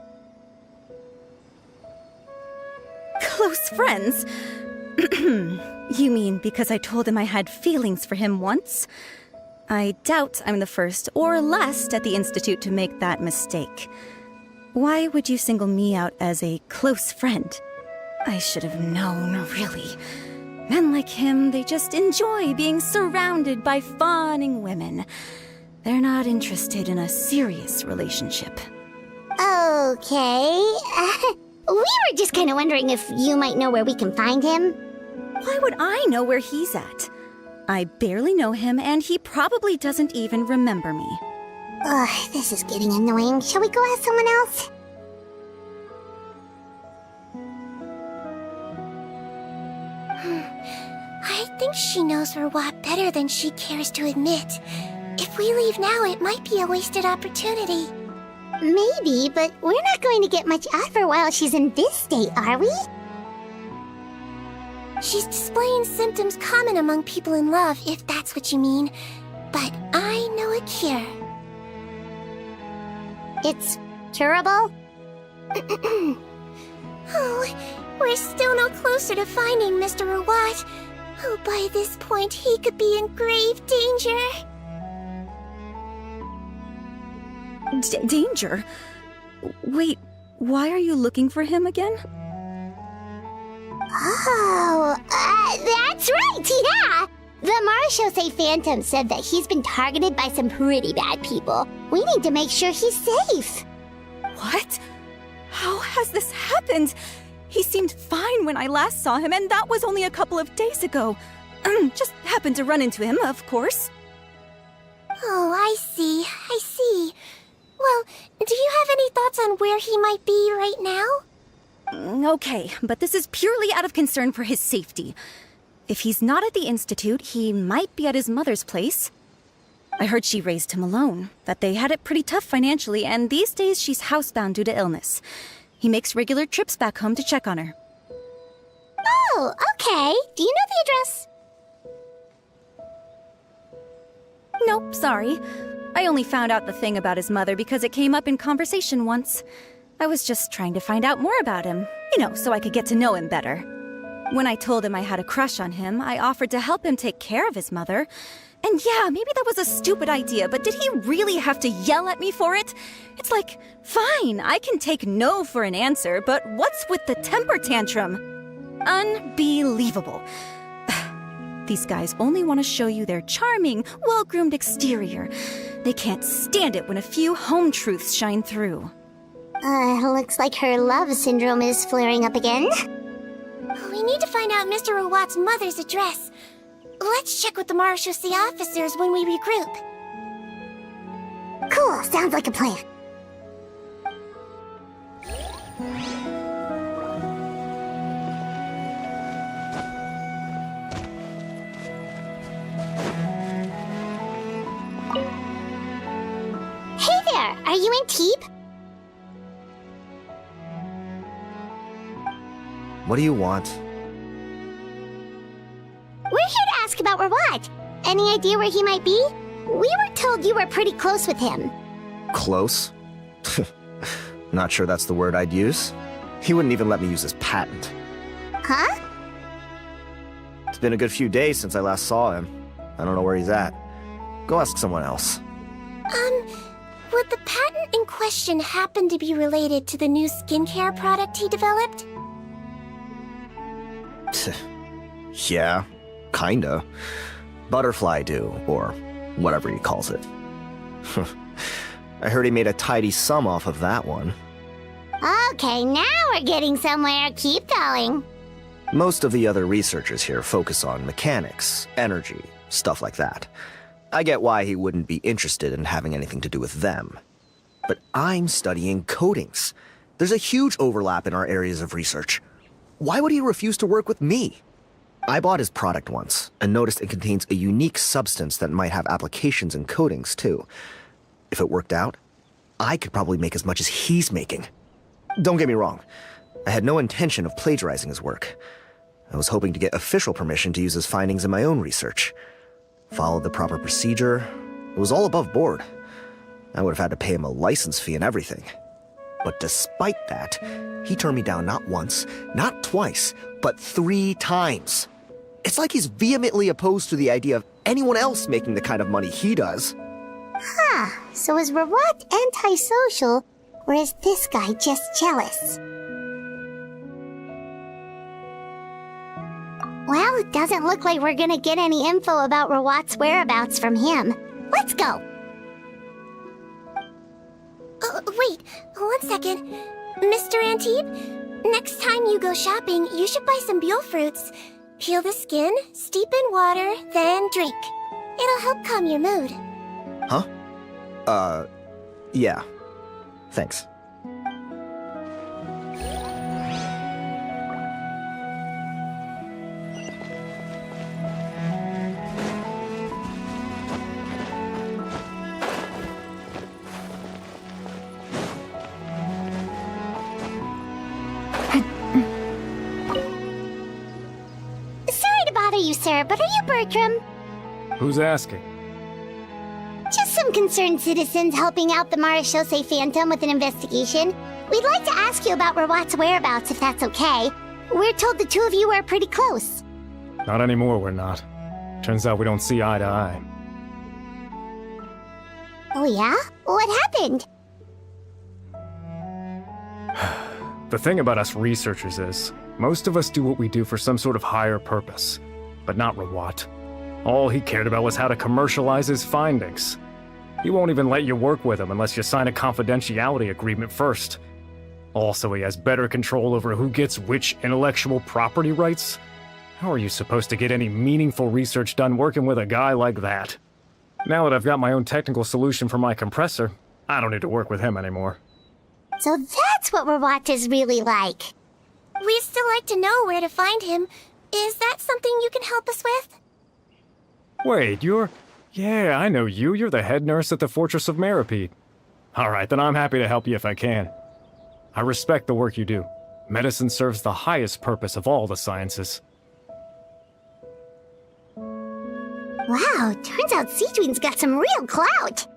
Close friends? You mean because I told him I had feelings for him once? I doubt I'm the first or last at the Institute to make that mistake. Why would you single me out as a close friend? I should have known, really. Men like him, they just enjoy being surrounded by fawning women. They're not interested in a serious relationship. Okay. We were just kind of wondering if you might know where we can find him. Why would I know where he's at? I barely know him, and he probably doesn't even remember me. Ugh, this is getting annoying. Shall we go ask someone else? I think she knows Rawat better than she cares to admit. If we leave now, it might be a wasted opportunity. Maybe, but we're not going to get much out of her while she's in this state, are we? She's displaying symptoms common among people in love, if that's what you mean. But I know a cure. It's curable? Oh, we're still no closer to finding Mr. Rawat. Oh, by this point, he could be in grave danger. Danger? Wait, why are you looking for him again? Oh, that's right, yeah! The Marechaussee Phantom said that he's been targeted by some pretty bad people. We need to make sure he's safe. What? How has this happened? He seemed fine when I last saw him, and that was only a couple of days ago. Just happened to run into him, of course. Oh, I see. Well, do you have any thoughts on where he might be right now? Okay, but this is purely out of concern for his safety. If he's not at the Institute, he might be at his mother's place. I heard she raised him alone, that they had it pretty tough financially, and these days she's housebound due to illness. He makes regular trips back home to check on her. Oh, okay. Do you know the address? Nope, sorry. I only found out the thing about his mother because it came up in conversation once. I was just trying to find out more about him, so I could get to know him better. When I told him I had a crush on him, I offered to help him take care of his mother. And yeah, maybe that was a stupid idea, but did he really have to yell at me for it? It's like, fine, I can take no for an answer, but what's with the temper tantrum? Unbelievable. These guys only want to show you their charming, well-groomed exterior. They can't stand it when a few home truths shine through. Looks like her love syndrome is flaring up again. We need to find out Mr. Rawat's mother's address. Let's check with the Marechaussee officers when we regroup. Cool, sounds like a plan. Hey there, are you in Teep? What do you want? We're here to ask about Rawat. Any idea where he might be? We were told you were pretty close with him. Close? Not sure that's the word I'd use. He wouldn't even let me use his patent. Huh? It's been a good few days since I last saw him. I don't know where he's at. Go ask someone else. Would the patent in question happen to be related to the new skincare product he developed? Yeah, kinda. Butterfly dew, or whatever he calls it. I heard he made a tidy sum off of that one. Okay, now we're getting somewhere. Keep going. Most of the other researchers here focus on mechanics, energy, stuff like that. I get why he wouldn't be interested in having anything to do with them. But I'm studying coatings. There's a huge overlap in our areas of research. Why would he refuse to work with me? I bought his product once, and noticed it contains a unique substance that might have applications in coatings, too. If it worked out, I could probably make as much as he's making. Don't get me wrong. I had no intention of plagiarizing his work. I was hoping to get official permission to use his findings in my own research. Followed the proper procedure. It was all above board. I would have had to pay him a license fee and everything. But despite that, he turned me down not once, not twice, but 3 times. It's like he's vehemently opposed to the idea of anyone else making the kind of money he does. Huh, so is Rawat antisocial, or is this guy just jealous? Well, it doesn't look like we're gonna get any info about Rawat's whereabouts from him. Let's go! Wait, 1 second. Mr. Antibes, next time you go shopping, you should buy some Buell fruits. Peel the skin, steep in water, then drink. It'll help calm your mood. Huh? Yeah. Thanks. Sorry to bother you, sir, but are you Bertram? Who's asking? Just some concerned citizens helping out the Marechaussee Phantom with an investigation. We'd like to ask you about Rawat's whereabouts, if that's okay. We're told the two of you are pretty close. Not anymore, we're not. Turns out we don't see eye to eye. Oh yeah? What happened? The thing about us researchers is, most of us do what we do for some sort of higher purpose. But not Rawat. All he cared about was how to commercialize his findings. He won't even let you work with him unless you sign a confidentiality agreement first. Also, he has better control over who gets which intellectual property rights. How are you supposed to get any meaningful research done working with a guy like that? Now that I've got my own technical solution for my compressor, I don't need to work with him anymore. So that's what Rawat is really like. We'd still like to know where to find him. Is that something you can help us with? Wait, Yeah, I know you. You're the head nurse at the Fortress of Meripede. Alright, then I'm happy to help you if I can. I respect the work you do. Medicine serves the highest purpose of all the sciences. Wow, turns out Sigewinne's got some real clout.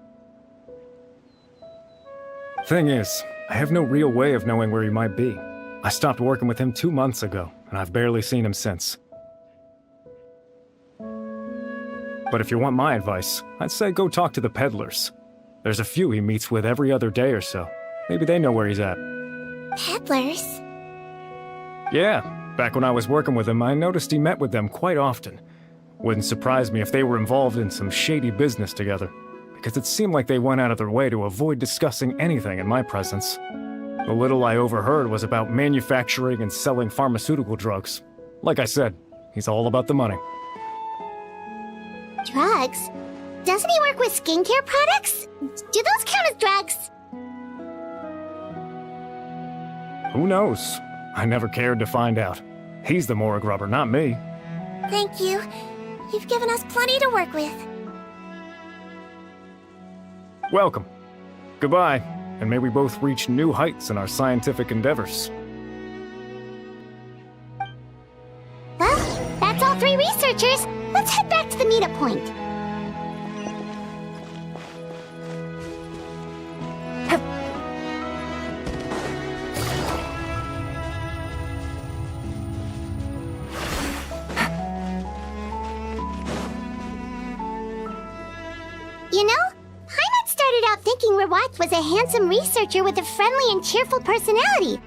Thing is, I have no real way of knowing where he might be. I stopped working with him 2 months ago, and I've barely seen him since. But if you want my advice, I'd say go talk to the peddlers. There's a few he meets with every other day or so. Maybe they know where he's at. Peddlers? Yeah, back when I was working with him, I noticed he met with them quite often. Wouldn't surprise me if they were involved in some shady business together, because it seemed like they went out of their way to avoid discussing anything in my presence. The little I overheard was about manufacturing and selling pharmaceutical drugs. Like I said, he's all about the money. Drugs? Doesn't he work with skincare products? Do those count as drugs? Who knows? I never cared to find out. He's the morgue rubber, not me. Thank you. You've given us plenty to work with. Welcome. Goodbye, and may we both reach new heights in our scientific endeavors. Well, that's all 3 researchers. Let's head back to the meetup point. You know, Paimon started out thinking Rawat was a handsome researcher with a friendly and cheerful personality.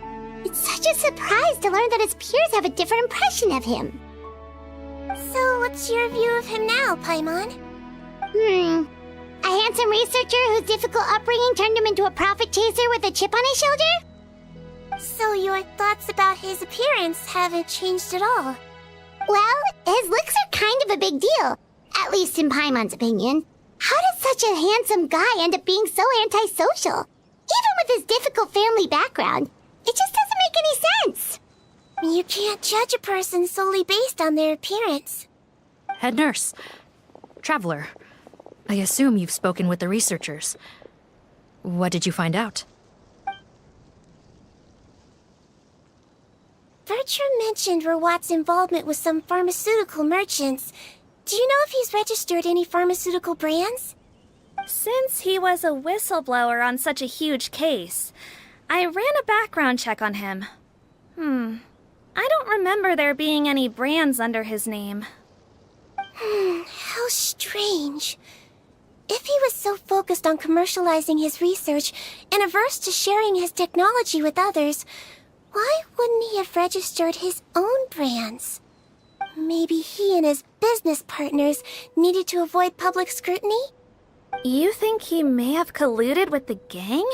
It's such a surprise to learn that his peers have a different impression of him. So, what's your view of him now, Paimon? A handsome researcher whose difficult upbringing turned him into a profit chaser with a chip on his shoulder? So your thoughts about his appearance haven't changed at all? Well, his looks are kind of a big deal. At least in Paimon's opinion. How does such a handsome guy end up being so antisocial? Even with his difficult family background, it just doesn't make any sense. You can't judge a person solely based on their appearance. Head nurse. Traveler. I assume you've spoken with the researchers. What did you find out? teacher mentioned Rawat's involvement with some pharmaceutical merchants. Do you know if he's registered any pharmaceutical brands? Since he was a whistleblower on such a huge case, I ran a background check on him. I don't remember there being any brands under his name. How strange. If he was so focused on commercializing his research and averse to sharing his technology with others, why wouldn't he have registered his own brands? Maybe he and his business partners needed to avoid public scrutiny? You think he may have colluded with the gang?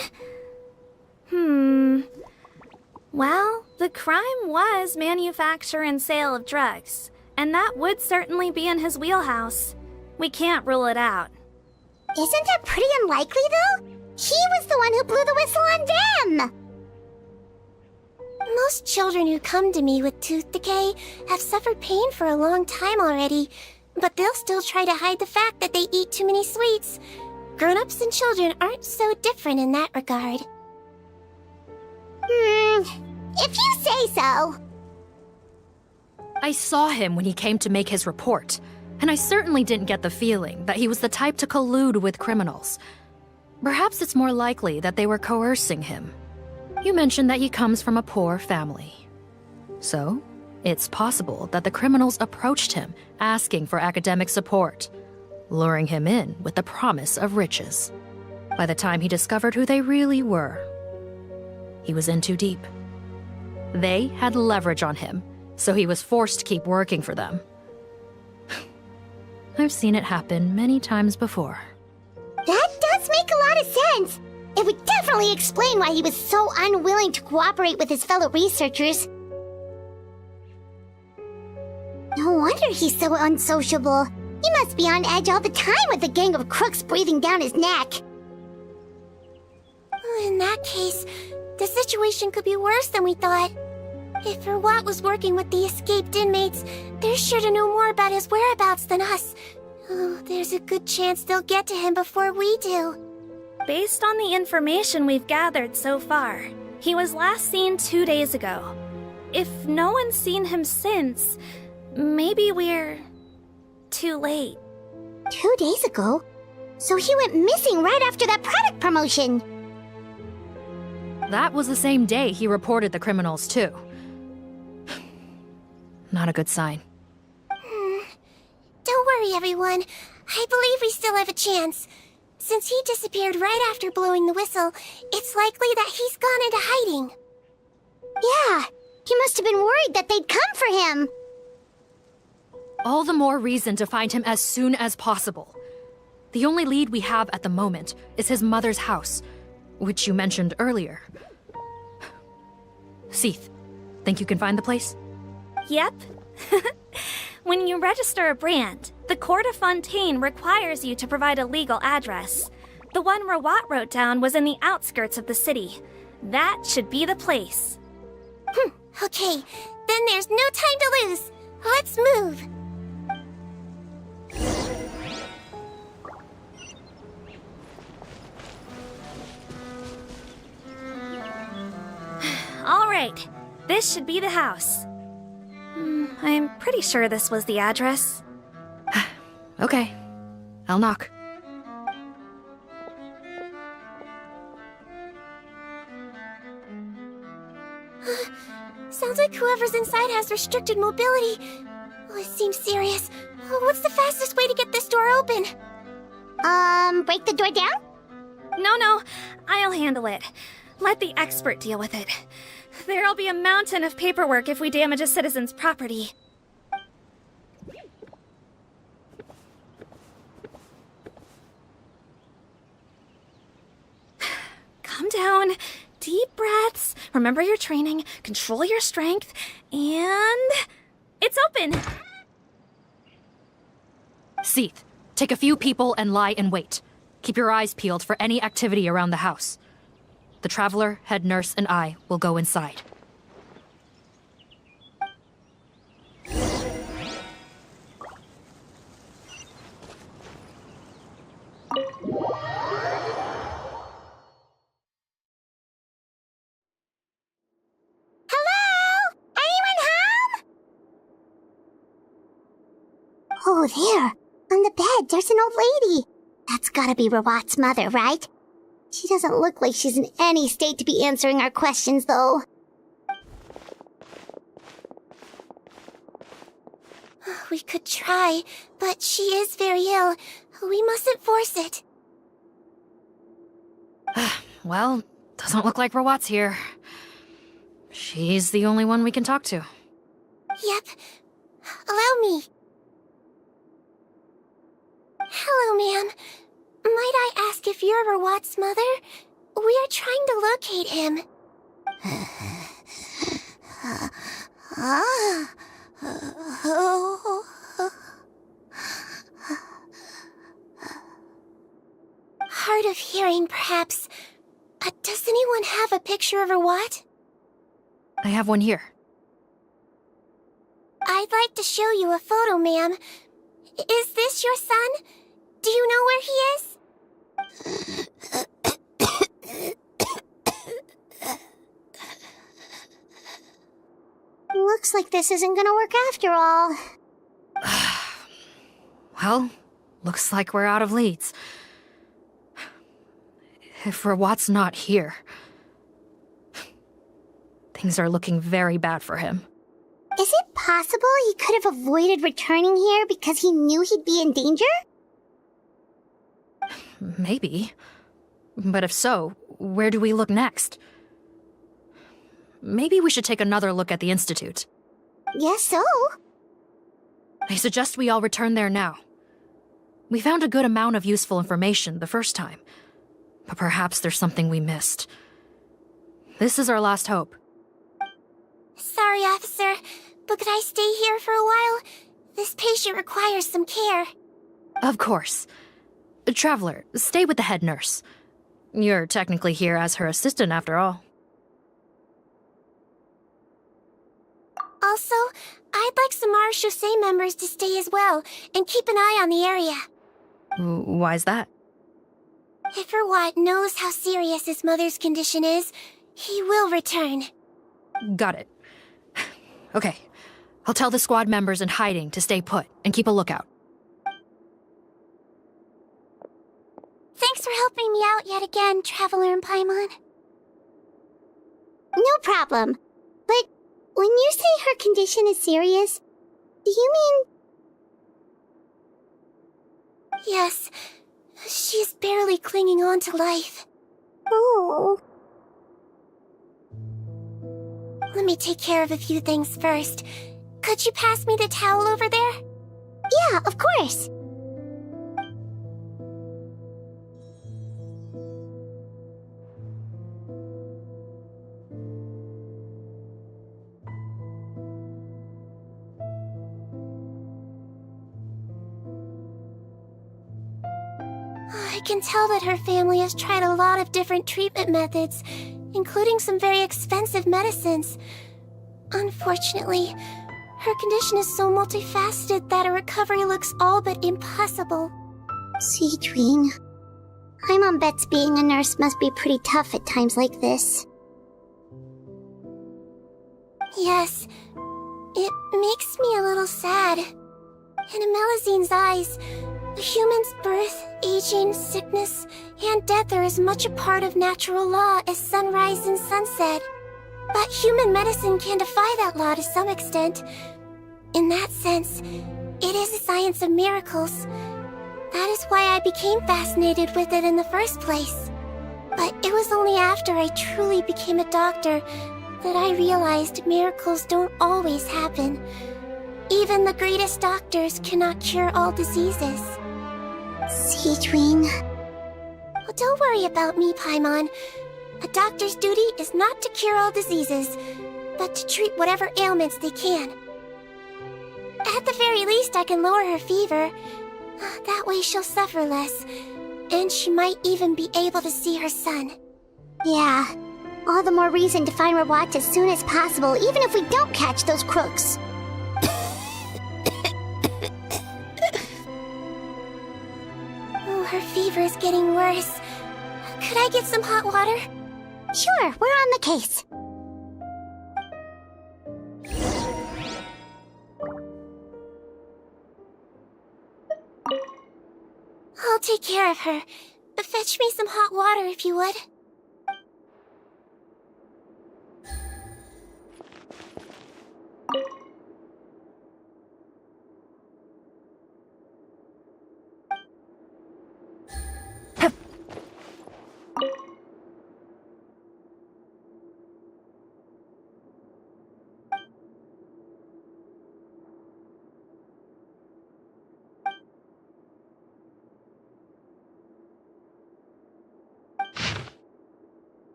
Well, the crime was manufacture and sale of drugs, and that would certainly be in his wheelhouse. We can't rule it out. Isn't that pretty unlikely, though? He was the one who blew the whistle on them! Most children who come to me with tooth decay have suffered pain for a long time already, but they'll still try to hide the fact that they eat too many sweets. Grown-ups and children aren't so different in that regard. If you say so. I saw him when he came to make his report, and I certainly didn't get the feeling that he was the type to collude with criminals. Perhaps it's more likely that they were coercing him. You mentioned that he comes from a poor family. So, it's possible that the criminals approached him asking for academic support, luring him in with the promise of riches. By the time he discovered who they really were, he was in too deep. They had leverage on him, so he was forced to keep working for them. I've seen it happen many times before. That does make a lot of sense. It would definitely explain why he was so unwilling to cooperate with his fellow researchers. No wonder he's so unsociable. He must be on edge all the time with a gang of crooks breathing down his neck. In that case, the situation could be worse than we thought. If Rawat was working with the escaped inmates, they're sure to know more about his whereabouts than us. Oh, there's a good chance they'll get to him before we do. Based on the information we've gathered so far, he was last seen 2 days ago. If no one's seen him since, maybe we're too late. 2 days ago? So he went missing right after that product promotion. That was the same day he reported the criminals, too. Not a good sign. Don't worry, everyone. I believe we still have a chance. Since he disappeared right after blowing the whistle, it's likely that he's gone into hiding. Yeah, he must have been worried that they'd come for him. All the more reason to find him as soon as possible. The only lead we have at the moment is his mother's house, which you mentioned earlier. Seath, think you can find the place? Yep. When you register a brand, the Court of Fontaine requires you to provide a legal address. The one Rawat wrote down was in the outskirts of the city. That should be the place. Okay, then there's no time to lose. Let's move. All right, this should be the house. I'm pretty sure this was the address. Okay, I'll knock. Sounds like whoever's inside has restricted mobility. Oh, it seems serious. What's the fastest way to get this door open? Break the door down? No, I'll handle it. Let the expert deal with it. There'll be a mountain of paperwork if we damage a citizen's property. Calm down. Deep breaths. Remember your training. Control your strength. And... it's open! Seath, take a few people and lie in wait. Keep your eyes peeled for any activity around the house. The Traveler, head nurse, and I will go inside. Hello? Anyone Oh, there. On the bed, there's an old lady. That's gotta be Rawat's mother, right? She doesn't look like she's in any state to be answering our questions, though. We could try, but she is very ill. We mustn't force it. Well, doesn't look like Rawat's here. She's the only one we can talk to. Yep. Allow me. Hello, ma'am. Might I ask if you're Rawat's mother? We are trying to locate him. Hard of hearing, perhaps. Does anyone have a picture of Rawat? I have one here. I'd like to show you a photo, ma'am. Is this your son? Do you know where he is? Looks like this isn't gonna work after all. Well, looks like we're out of leads. If Rawat's not here, things are looking very bad for him. Is it possible he could have avoided returning here because he knew he'd be in danger? Maybe. But if so, where do we look next? Maybe we should take another look at the Institute. Yes, so. I suggest we all return there now. We found a good amount of useful information the first time, but perhaps there's something we missed. This is our last hope. Sorry, officer, but could I stay here for a while? This patient requires some care. Of course. Traveler, stay with the head nurse. You're technically here as her assistant after all. Also, I'd like some Marechaussee members to stay as well, and keep an eye on the area. Why's that? If Rawat knows how serious his mother's condition is, he will return. Got it. Okay, I'll tell the squad members in hiding to stay put and keep a lookout. Thanks for helping me out yet again, Traveler and Paimon. No problem. But when you say her condition is serious, do you mean... Yes, she's barely clinging on to life. Oh. Let me take care of a few things first. Could you pass me the towel over there? Yeah, of course. I can tell that her family has tried a lot of different treatment methods, including some very expensive medicines. Unfortunately, her condition is so multifaceted that a recovery looks all but impossible. Sigewinne, Paimon bets being a nurse must be pretty tough at times like this. Yes, it makes me a little sad. In Melizine's eyes, a human's birth, aging, sickness, and death are as much a part of natural law as sunrise and sunset. But human medicine can defy that law to some extent. In that sense, it is a science of miracles. That is why I became fascinated with it in the first place. But it was only after I truly became a doctor that I realized miracles don't always happen. Even the greatest doctors cannot cure all diseases. Sigewinne... Oh, don't worry about me, Paimon. A doctor's duty is not to cure all diseases, but to treat whatever ailments they can. At the very least, I can lower her fever. That way she'll suffer less, and she might even be able to see her son. Yeah, all the more reason to find Rawat as soon as possible, even if we don't catch those crooks. Oh, her fever is getting worse. Could I get some hot water? Sure, we're on the case. take care of her. Fetch me some hot water if you would.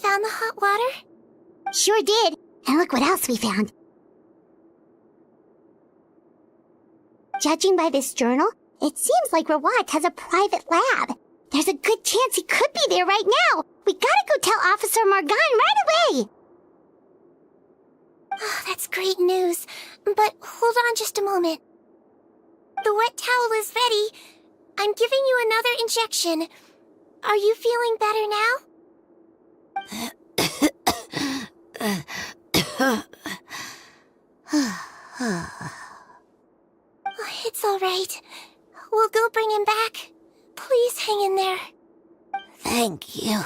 Found the hot water? Sure did. And look what else we found. Judging by this journal, it seems like Rawat has a private lab. There's a good chance he could be there right now. We gotta go tell Officer Morgan right away. Oh, that's great news. But hold on just a moment. The wet towel is ready. I'm giving you another injection. Are you feeling better now? It's all right. We'll go bring him back. Please hang in there. Thank you.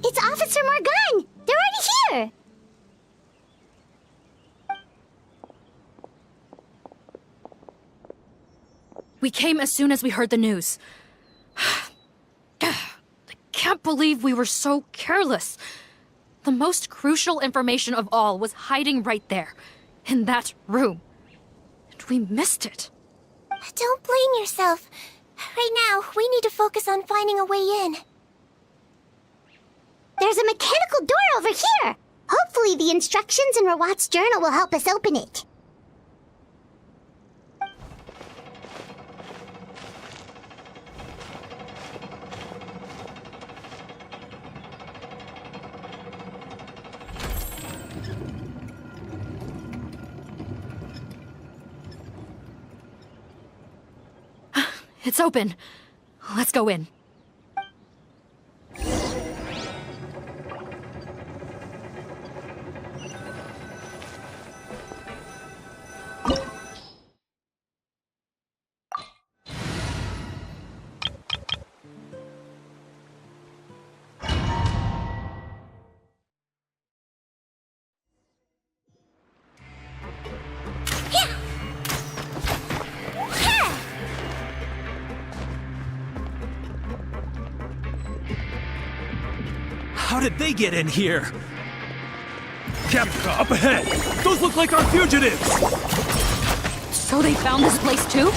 It's Officer Morgan! They're already here! We came as soon as we heard the news. I can't believe we were so careless. The most crucial information of all was hiding right there, in that room. And we missed it. Don't blame yourself. Right now, we need to focus on finding a way in. There's a mechanical door over here! Hopefully the instructions in Rawat's journal will help us open it. It's open. Let's go in. How did they get in here? Captain, up ahead! Those look like our fugitives! So they found this place too?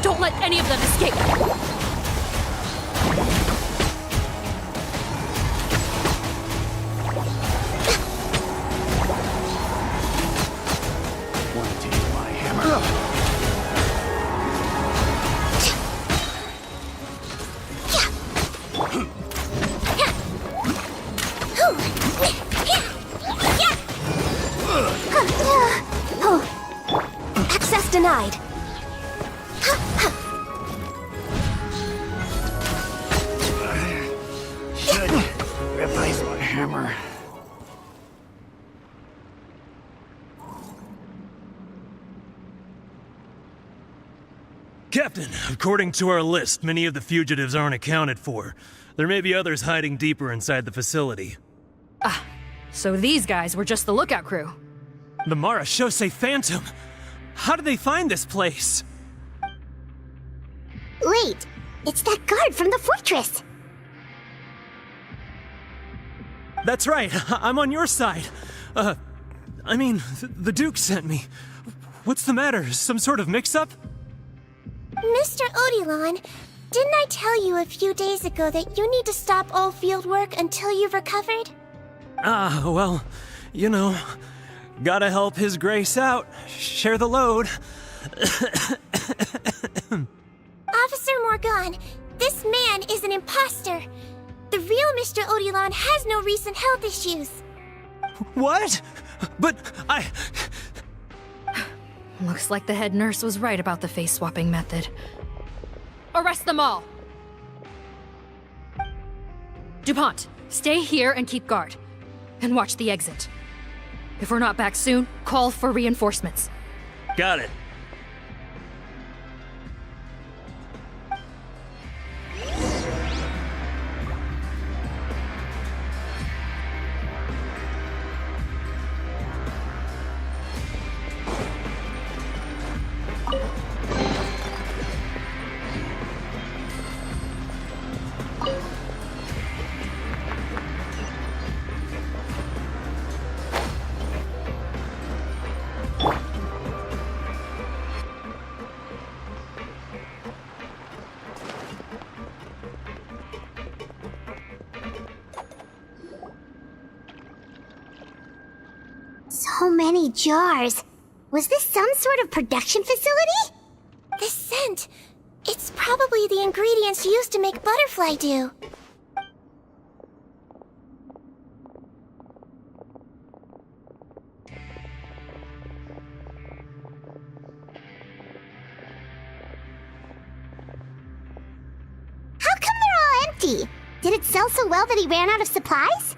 Don't let any of them escape! Want to use my hammer? Access denied. Should replace my hammer. Captain, according to our list, many of the fugitives aren't accounted for. There may be others hiding deeper inside the facility. So these guys were just the lookout crew. The Marashose Phantom! How did they find this place? Wait, it's that guard from the fortress. That's right, I'm on your side. The Duke sent me. What's the matter? Some sort of mix-up? Mr. Odilon, didn't I tell you a few days ago that you need to stop all field work until you've recovered? Well, you know, gotta help His Grace out. Share the load. Officer Morgan, this man is an imposter. The real Mr. Odilon has no recent health issues. What? But I... Looks like the head nurse was right about the face-swapping method. Arrest them all! DuPont, stay here and keep guard. And watch the exit. If we're not back soon, call for reinforcements. Got it. So many jars. Was this some sort of production facility? The scent. It's probably the ingredients used to make butterfly dew. How come they're all empty? Did it sell so well that he ran out of supplies?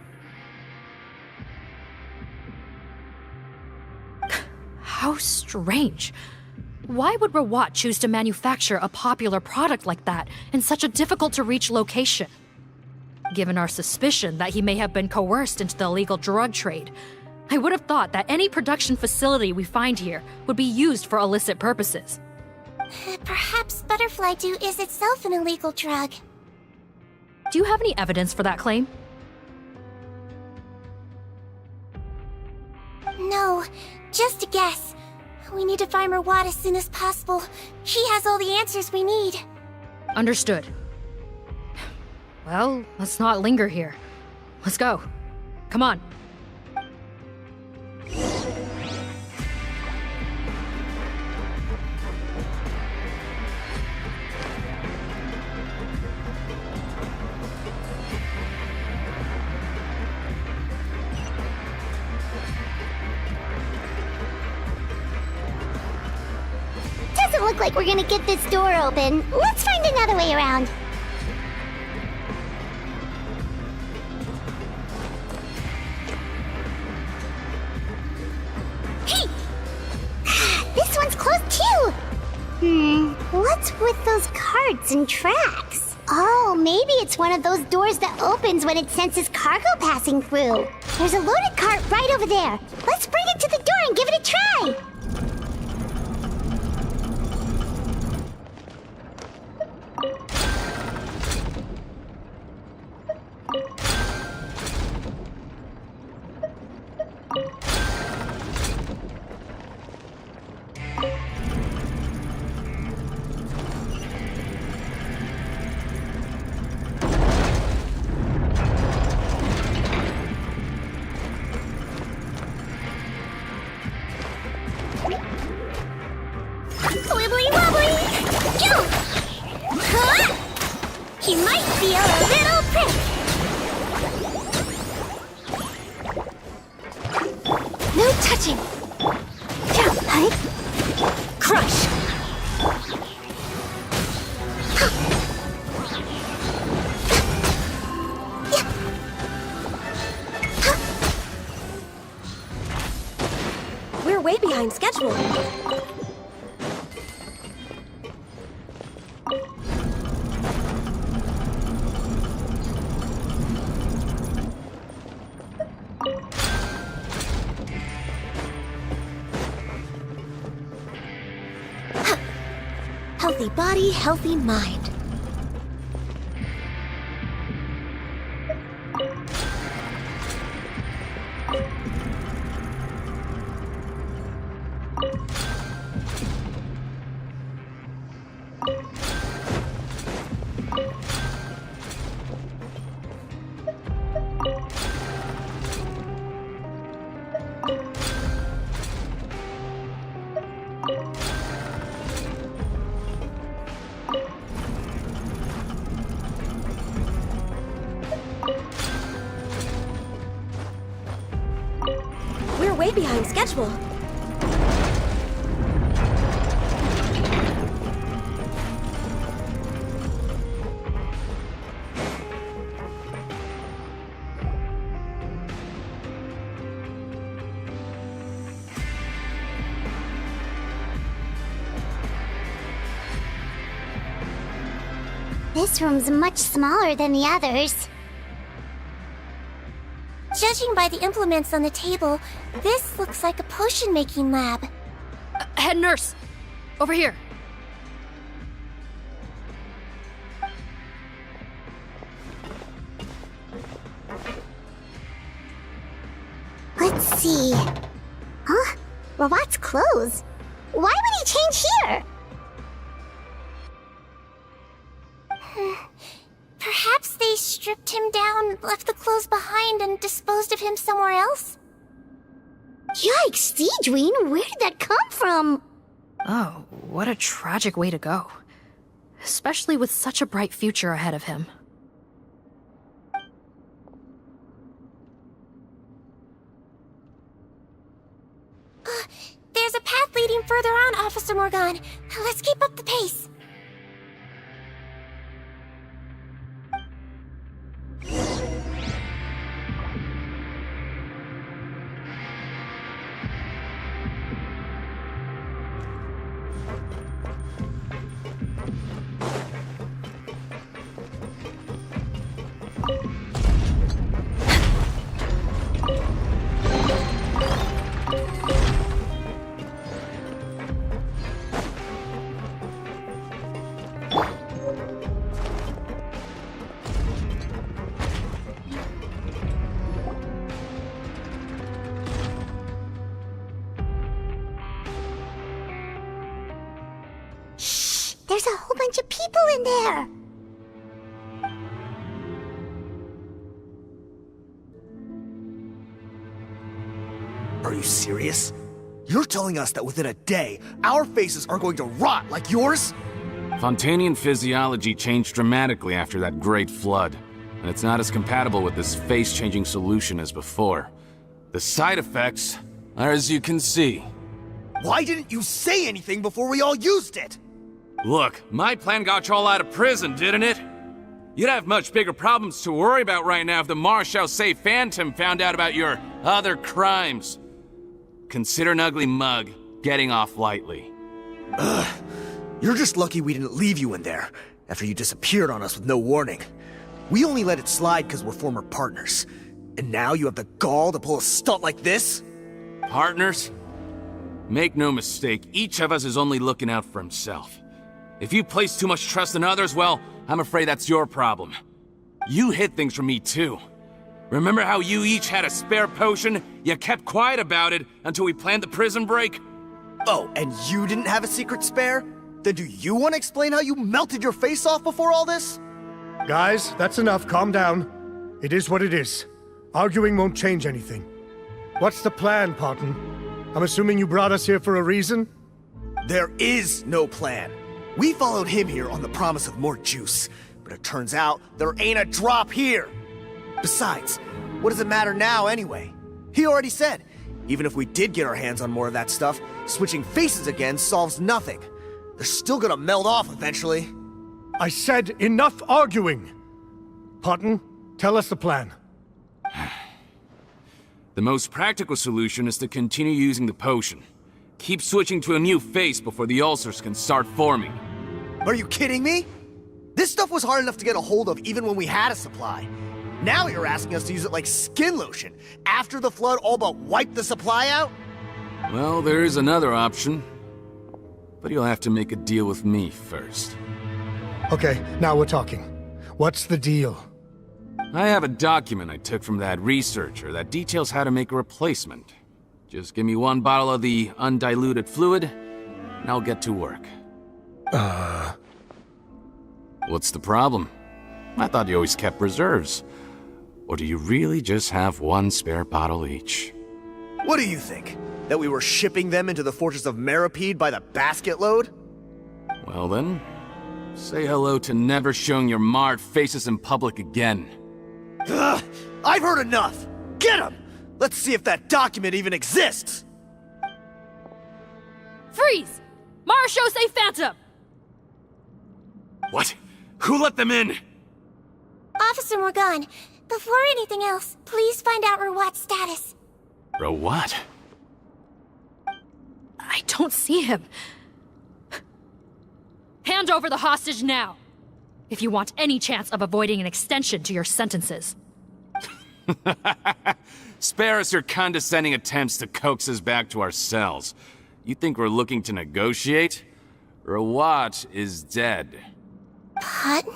How strange. Why would Rawat choose to manufacture a popular product like that in such a difficult-to-reach location? Given our suspicion that he may have been coerced into the illegal drug trade, I would have thought that any production facility we find here would be used for illicit purposes. Perhaps butterfly dew is itself an illegal drug. Do you have any evidence for that claim? No, just a guess. We need to find Rawat as soon as possible. He has all the answers we need. Understood. Well, let's not linger here. Let's go. Come on. Doesn't look like we're gonna get this door open. Let's find another way around. Hey! This one's closed too! What's with those carts and tracks? Oh, maybe it's one of those doors that opens when it senses cargo passing through. There's a loaded cart right over there. Let's bring it to the door and give it a try! Wibbly wobbly! Go! Huh? He might feel a little prick. No touching! Jump, huh? Crush! We're way behind schedule. Healthy body, healthy mind. We're way behind schedule. This room's much smaller than the others. Judging by the implements on the table, this looks like a potion-making lab. Head nurse! Over here! Let's see. Huh? Robot's clothes? Why would he change here? Perhaps they stripped him down, left the clothes behind, and disposed of him somewhere else? Yikes, Sigewinne, where did that come from? Oh, what a tragic way to go. Especially with such a bright future ahead of him. There's a path leading further on, Officer Morgan. Let's keep up the pace. There's a whole bunch of people in there. Are you serious? You're telling us that within a day, our faces are going to rot like yours? Fontanian physiology changed dramatically after that great flood, and it's not as compatible with this face-changing solution as before. The side effects are as you can see. Why didn't you say anything before we all used it? Look, my plan got you all out of prison, didn't it? You'd have much bigger problems to worry about right now if the Marshall-Say Phantom found out about your other crimes. Consider an ugly mug getting off lightly. Ugh. You're just lucky we didn't leave you in there after you disappeared on us with no warning. We only let it slide because we're former partners. And now you have the gall to pull a stunt like this? Partners? Make no mistake, each of us is only looking out for himself. If you place too much trust in others, well, I'm afraid that's your problem. You hid things from me too. Remember how you each had a spare potion? You kept quiet about it until we planned the prison break? Oh, and you didn't have a secret spare? Then do you want to explain how you melted your face off before all this? Guys, that's enough. Calm down. It is what it is. Arguing won't change anything. What's the plan, Parton? I'm assuming you brought us here for a reason? There is no plan. We followed him here on the promise of more juice, but it turns out there ain't a drop here. Besides, what does it matter now anyway? He already said, even if we did get our hands on more of that stuff, switching faces again solves nothing. They're still gonna melt off eventually. I said enough arguing! Parton, tell us the plan. The most practical solution is to continue using the potion. Keep switching to a new face before the ulcers can start forming. Are you kidding me? This stuff was hard enough to get a hold of even when we had a supply. Now you're asking us to use it like skin lotion, after the flood all but wiped the supply out? Well, there is another option. But you'll have to make a deal with me first. Okay, now we're talking. What's the deal? I have a document I took from that researcher that details how to make a replacement. Just give me 1 bottle of the undiluted fluid, and I'll get to work. What's the problem? I thought you always kept reserves. Or do you really just have 1 spare bottle each? What do you think? That we were shipping them into the fortress of Meripede by the basket load? Well then, say hello to never showing your marred faces in public again. Ugh, I've heard enough! Get him! Let's see if that document even exists! Freeze! Marechaussee Phantom! What? Who let them in? Officer Morgan, before anything else, please find out Rawat's status. Rawat? I don't see him. Hand over the hostage now, if you want any chance of avoiding an extension to your sentences. Spare us your condescending attempts to coax us back to our cells. You think we're looking to negotiate? Rawat is dead. Patton?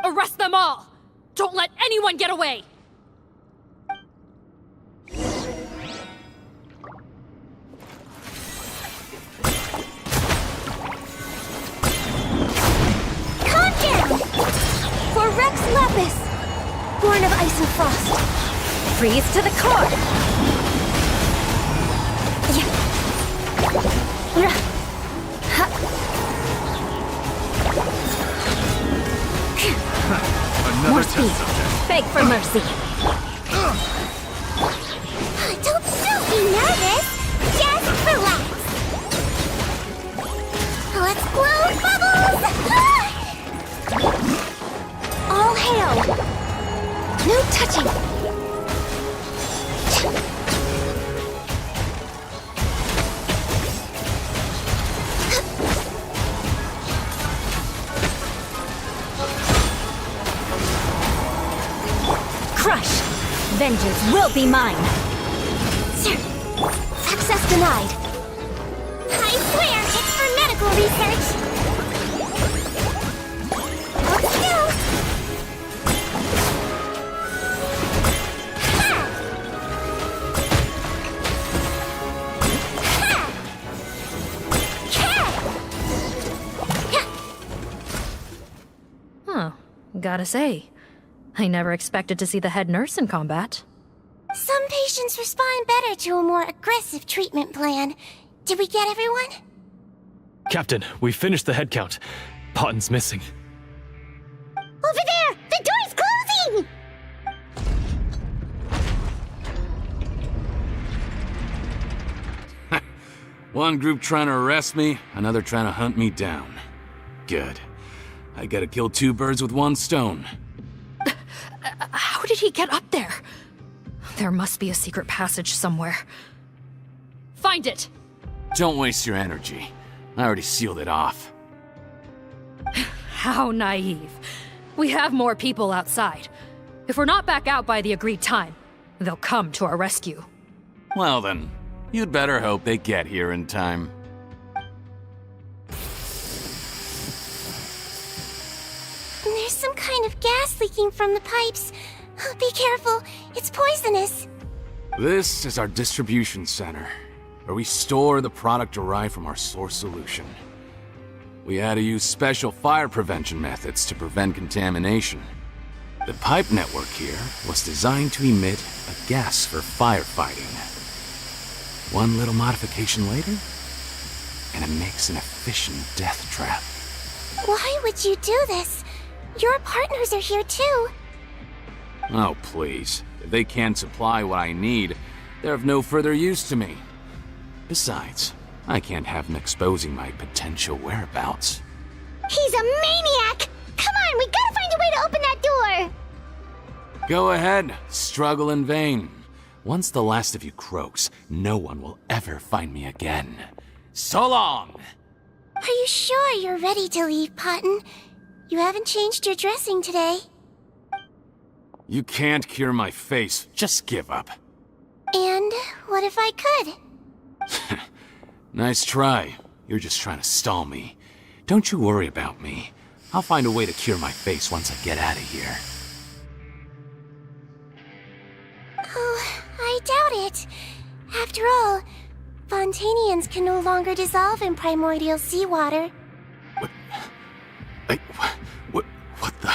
Arrest them all! Don't let anyone get away! Calm down! For Rex Lepus, born of ice and frost, freeze to the core! Another test subject. Beg for mercy. Don't be nervous. Just relax. Let's blow bubbles. All hail. No touching. Crush! Vengeance will be mine! Sir, access denied. I swear it's for medical research. Hold still. Ha! Ha! Huh. Gotta say, I never expected to see the head nurse in combat. Some patients respond better to a more aggressive treatment plan. Did we get everyone? Captain, we finished the head count. Potton's missing. Over there! The door's closing! One group trying to arrest me, another trying to hunt me down. Good. I gotta kill 2 birds with 1 stone. How did he get up there? There must be a secret passage somewhere. Find it! Don't waste your energy. I already sealed it off. How naive. We have more people outside. If we're not back out by the agreed time, they'll come to our rescue. Well then, you'd better hope they get here in time. There's some kind of gas leaking from the pipes. Be careful, it's poisonous. This is our distribution center, where we store the product derived from our source solution. We had to use special fire prevention methods to prevent contamination. The pipe network here was designed to emit a gas for firefighting. One little modification later, and it makes an efficient death trap. Why would you do this? Your partners are here too. Oh, please. If they can't supply what I need, they're of no further use to me. Besides, I can't have them exposing my potential whereabouts. He's a maniac! Come on, we gotta find a way to open that door! Go ahead, struggle in vain. Once the last of you croaks, no one will ever find me again. So long! Are you sure you're ready to leave, Potton? You haven't changed your dressing today. You can't cure my face, just give up. And what if I could? Nice try, You're just trying to stall me. Don't you worry about me. I'll find a way to cure my face once I get out of here. Oh, I doubt it. After all, Fontanians can no longer dissolve in primordial seawater. What the...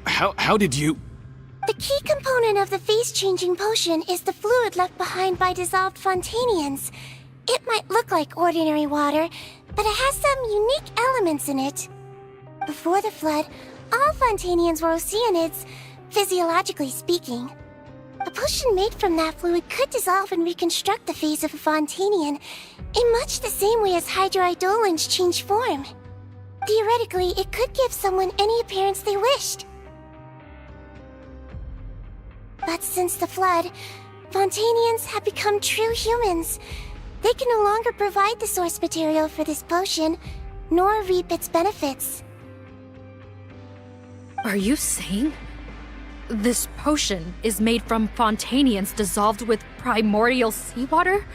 How did you... The key component of the face-changing potion is the fluid left behind by dissolved Fontanians. It might look like ordinary water, but it has some unique elements in it. Before the flood, all Fontanians were oceanids, physiologically speaking. A potion made from that fluid could dissolve and reconstruct the face of a Fontanian in much the same way as hydroidolins change form. Theoretically, it could give someone any appearance they wished. But since the flood, Fontanians have become true humans. They can no longer provide the source material for this potion, nor reap its benefits. Are you saying this potion is made from Fontanians dissolved with primordial seawater?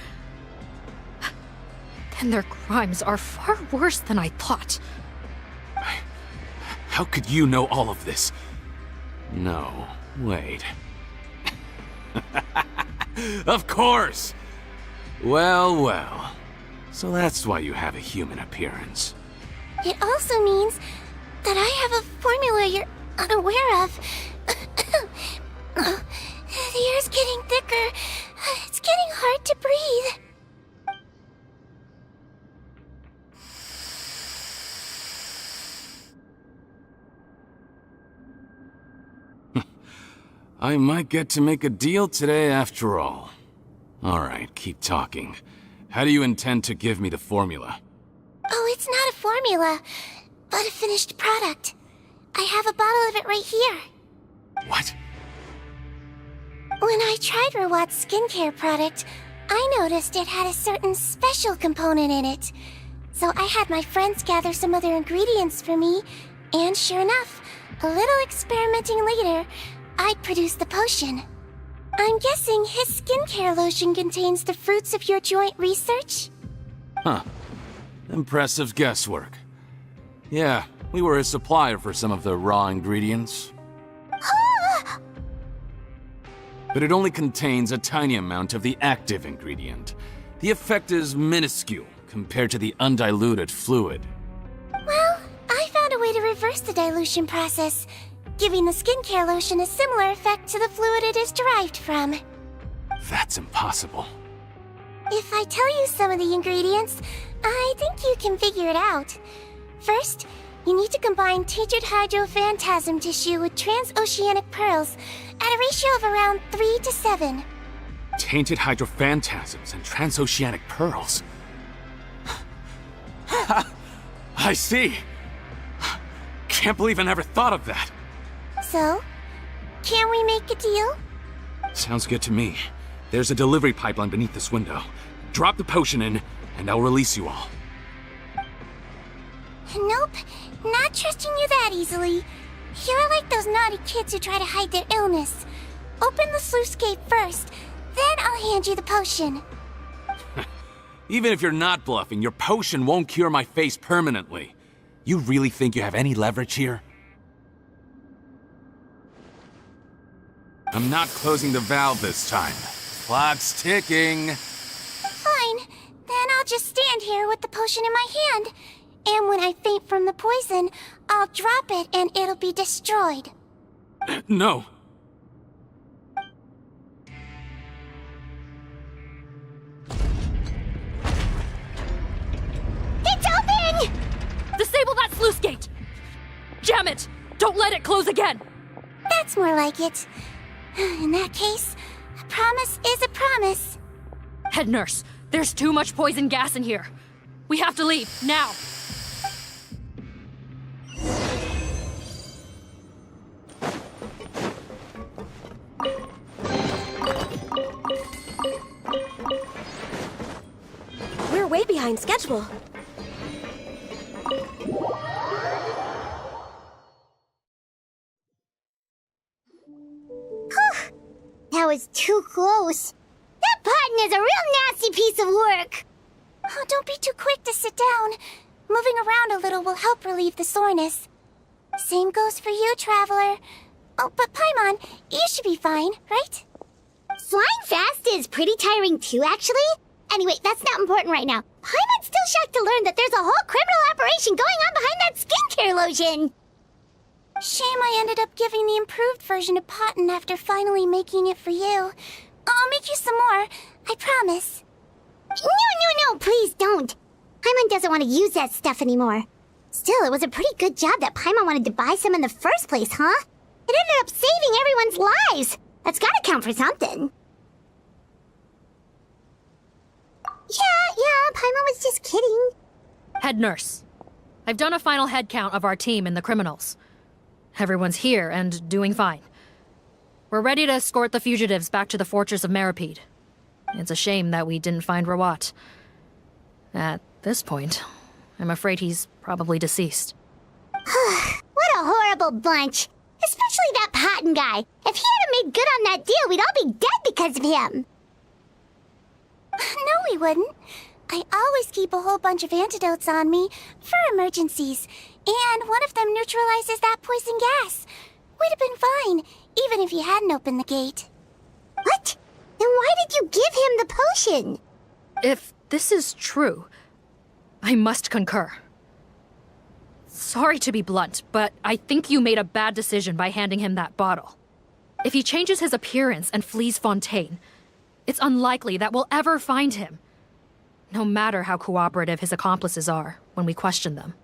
Then their crimes are far worse than I thought. How could you know all of this? No, wait. Of course! Well. So that's why you have a human appearance. It also means that I have a formula you're unaware of. The air's getting thicker. It's getting hard to breathe. I might get to make a deal today after all. Alright, keep talking. How do you intend to give me the formula? Oh, it's not a formula, but a finished product. I have a bottle of it right here. What? When I tried Rawat's skincare product, I noticed it had a certain special component in it. So I had my friends gather some other ingredients for me, and sure enough, a little experimenting later, I'd produced the potion. I'm guessing his skincare lotion contains the fruits of your joint research? Huh. Impressive guesswork. Yeah, we were a supplier for some of the raw ingredients. But it only contains a tiny amount of the active ingredient. The effect is minuscule compared to the undiluted fluid. Well, I found a way to reverse the dilution process, giving the skincare lotion a similar effect to the fluid it is derived from. That's impossible. If I tell you some of the ingredients, I think you can figure it out. First, you need to combine tainted hydrophantasm tissue with transoceanic pearls at a ratio of around 3 to 7. Tainted hydrophantasms and transoceanic pearls. I see. Can't believe I never thought of that. So, can we make a deal? Sounds good to me. There's a delivery pipeline beneath this window. Drop the potion in, and I'll release you all. Nope, not trusting you that easily. You're like those naughty kids who try to hide their illness. Open the sluice gate first, then I'll hand you the potion. Even if you're not bluffing, your potion won't cure my face permanently. You really think you have any leverage here? I'm not closing the valve this time. Clock's ticking. Fine, then I'll just stand here with the potion in my hand. And when I faint from the poison, I'll drop it and it'll be destroyed. No. It's open! Disable that sluice gate! Jam it! Don't let it close again! That's more like it. In that case, a promise is a promise. Head nurse, there's too much poison gas in here. We have to leave, now! We're way behind schedule. That was too close. That button is a real nasty piece of work. Oh, don't be too quick to sit down. Moving around a little will help relieve the soreness. Same goes for you, Traveler. Oh, but Paimon, you should be fine, right? Flying fast is pretty tiring too, actually. Anyway, that's not important right now. Paimon's still shocked to learn that there's a whole criminal operation going on behind that skincare lotion. Shame I ended up giving the improved version to Potten after finally making it for you. I'll make you some more, I promise. No, please don't. Paimon doesn't want to use that stuff anymore. Still, it was a pretty good job that Paimon wanted to buy some in the first place, huh? It ended up saving everyone's lives. That's gotta count for something. Yeah, Paimon was just kidding. Head nurse. I've done a final head count of our team and the criminals. Everyone's here and doing fine. We're ready to escort the fugitives back to the fortress of Meripede. It's a shame that we didn't find Rawat. At this point, I'm afraid he's probably deceased. What a horrible bunch. Especially that Potten guy. If he hadn't made good on that deal, we'd all be dead because of him. No, we wouldn't. I always keep a whole bunch of antidotes on me for emergencies, and one of them neutralizes that poison gas. We'd have been fine, even if you hadn't opened the gate. What? Then why did you give him the potion? If this is true, I must concur. Sorry to be blunt, but I think you made a bad decision by handing him that bottle. If he changes his appearance and flees Fontaine, it's unlikely that we'll ever find him. No matter how cooperative his accomplices are when we question them.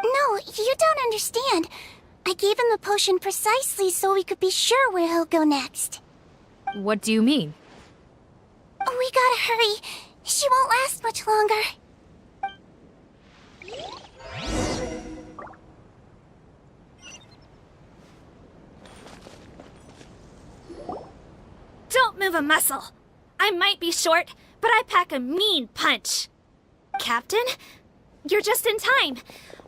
No, you don't understand. I gave him the potion precisely so we could be sure where he'll go next. What do you mean? We gotta hurry. She won't last much longer. Don't move a muscle. I might be short, but I pack a mean punch. Captain, you're just in time.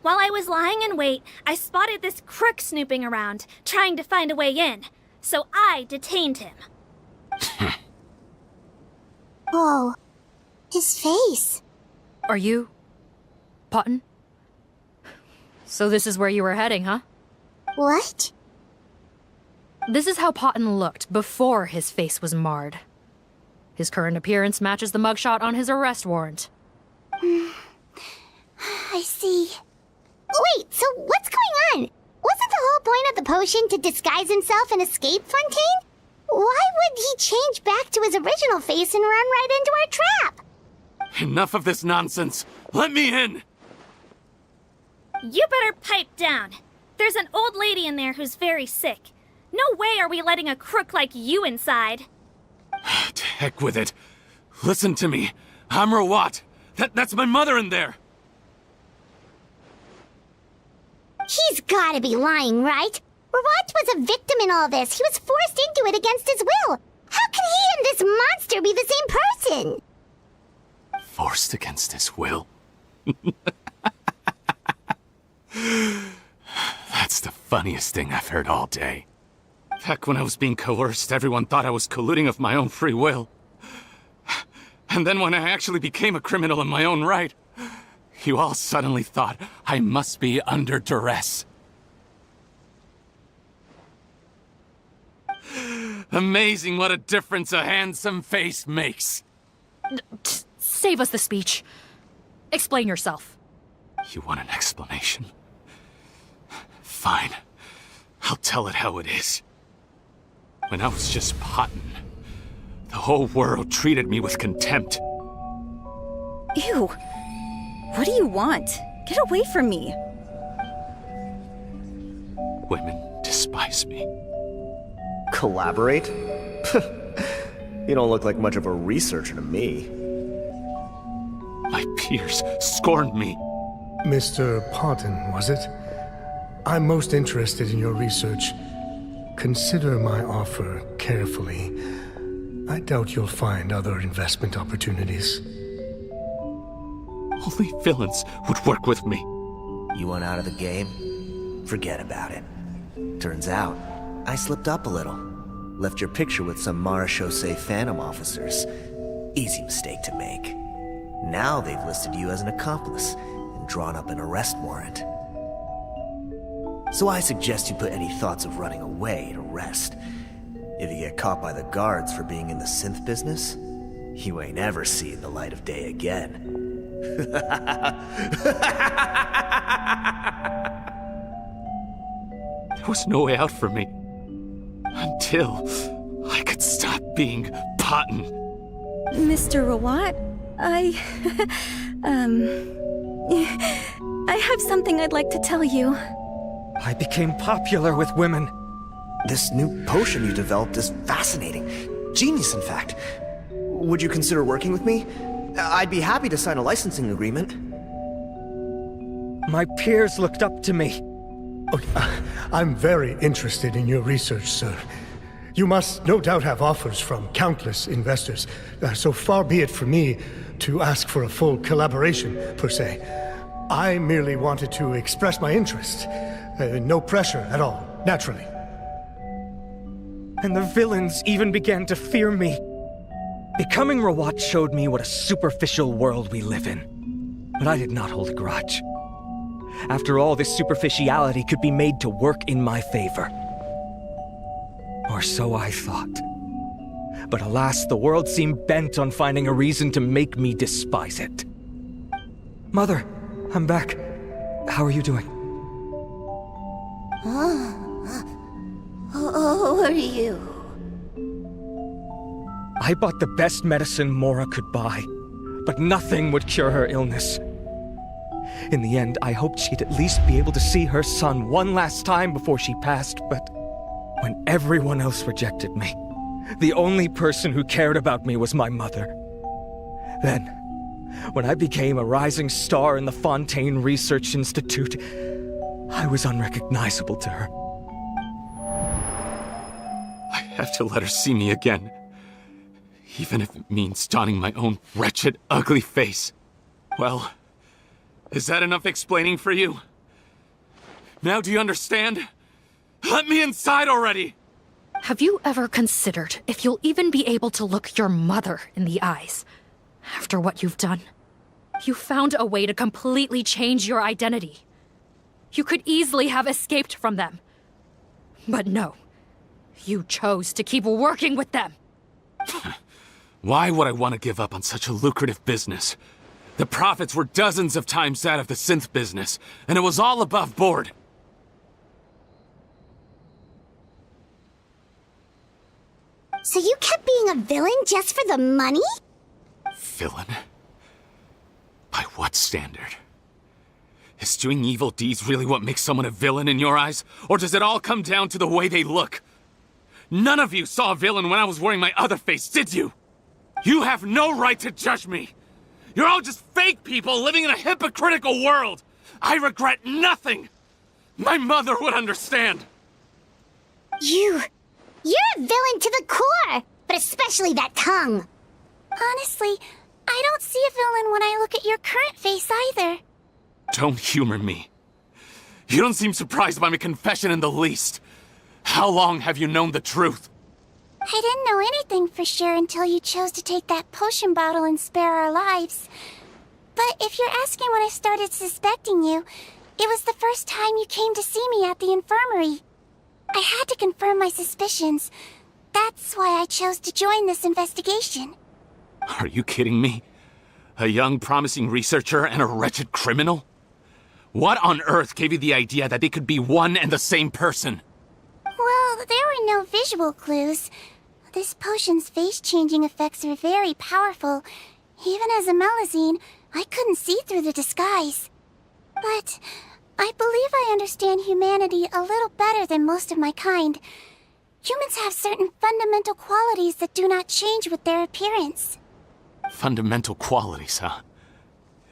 While I was lying in wait, I spotted this crook snooping around, trying to find a way in. So I detained him. Oh, his face. Are you... Potten? So this is where you were heading, huh? What? This is how Potten looked before his face was marred. His current appearance matches the mugshot on his arrest warrant. I see. Wait, so what's going on? Wasn't the whole point of the potion to disguise himself and escape Fontaine? Why would he change back to his original face and run right into our trap? Enough of this nonsense. Let me in! You better pipe down. There's an old lady in there who's very sick. No way are we letting a crook like you inside. To heck with it. Listen to me. I'm Rawat. That's my mother in there. He's gotta be lying, right? Rawat was a victim in all this. He was forced into it against his will. How can he and this monster be the same person? Forced against his will? That's the funniest thing I've heard all day. Back when I was being coerced, everyone thought I was colluding of my own free will. And then when I actually became a criminal in my own right, you all suddenly thought I must be under duress. Amazing what a difference a handsome face makes. Save us the speech. Explain yourself. You want an explanation? Fine. I'll tell it how it is. When I was just Potten, the whole world treated me with contempt. Ew. What do you want? Get away from me. Women despise me. Collaborate? You don't look like much of a researcher to me. My peers scorned me. Mr. Potten, was it? I'm most interested in your research. Consider my offer carefully. I doubt you'll find other investment opportunities. Only villains would work with me. You want out of the game? Forget about it. Turns out, I slipped up a little. Left your picture with some Marechaussee Phantom officers. Easy mistake to make. Now they've listed you as an accomplice and drawn up an arrest warrant. So I suggest you put any thoughts of running away to rest. If you get caught by the guards for being in the synth business, you ain't ever seen the light of day again. There was no way out for me. Until I could stop being Potton. Mr. Rawat, I have something I'd like to tell you. I became popular with women. This new potion you developed is fascinating. Genius, in fact. Would you consider working with me? I'd be happy to sign a licensing agreement. My peers looked up to me. I'm very interested in your research, sir. You must no doubt have offers from countless investors, so far be it for me to ask for a full collaboration, per se. I merely wanted to express my interest. No pressure at all, naturally. And the villains even began to fear me. Becoming Rawat showed me what a superficial world we live in. But I did not hold a grudge. After all, this superficiality could be made to work in my favor. Or so I thought. But alas, the world seemed bent on finding a reason to make me despise it. Mother, I'm back. How are you doing? Who are you? I bought the best medicine Mora could buy, but nothing would cure her illness. In the end, I hoped she'd at least be able to see her son one last time before she passed, but when everyone else rejected me, the only person who cared about me was my mother. Then, when I became a rising star in the Fontaine Research Institute, I was unrecognizable to her. I have to let her see me again. Even if it means donning my own wretched, ugly face. Well, is that enough explaining for you? Now do you understand? Let me inside already! Have you ever considered if you'll even be able to look your mother in the eyes after what you've done? You found a way to completely change your identity. You could easily have escaped from them. But no, you chose to keep working with them. Why would I want to give up on such a lucrative business? The profits were dozens of times that of the synth business, and it was all above board. So you kept being a villain just for the money? Villain? By what standard? Is doing evil deeds really what makes someone a villain in your eyes? Or does it all come down to the way they look? None of you saw a villain when I was wearing my other face, did you? You have no right to judge me! You're all just fake people living in a hypocritical world! I regret nothing! My mother would understand! You're a villain to the core! But especially that tongue! Honestly, I don't see a villain when I look at your current face either. Don't humor me. You don't seem surprised by my confession in the least. How long have you known the truth? I didn't know anything for sure until you chose to take that potion bottle and spare our lives. But if you're asking when I started suspecting you, it was the first time you came to see me at the infirmary. I had to confirm my suspicions. That's why I chose to join this investigation. Are you kidding me? A young, promising researcher and a wretched criminal? What on earth gave you the idea that they could be one and the same person? Well, there were no visual clues. This potion's face-changing effects are very powerful. Even as a Melazine, I couldn't see through the disguise. But I believe I understand humanity a little better than most of my kind. Humans have certain fundamental qualities that do not change with their appearance. Fundamental qualities, huh?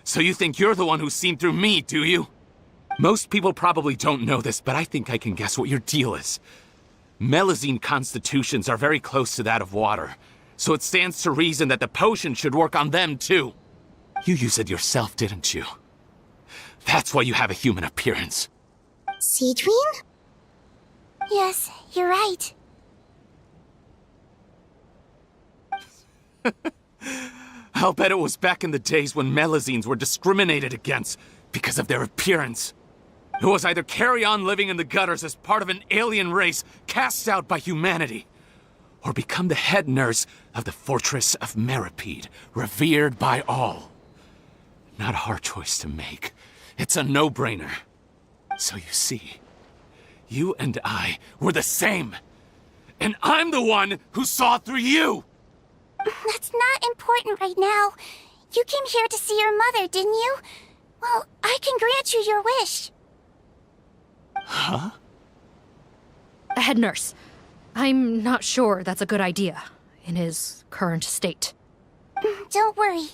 So you think you're the one who's seen through me, do you? Most people probably don't know this, but I think I can guess what your deal is. Melazine constitutions are very close to that of water, so it stands to reason that the potion should work on them too. You use it yourself, didn't you? That's why you have a human appearance. Sigewinne? Yes, you're right. I'll bet it was back in the days when Melazines were discriminated against because of their appearance. It was either carry on living in the gutters as part of an alien race cast out by humanity, or become the head nurse of the fortress of Meripede, revered by all. Not a hard choice to make. It's a no-brainer. So you see, you and I were the same. And I'm the one who saw through you! That's not important right now. You came here to see your mother, didn't you? Well, I can grant you your wish. Huh? Head nurse, I'm not sure that's a good idea in his current state. Don't worry.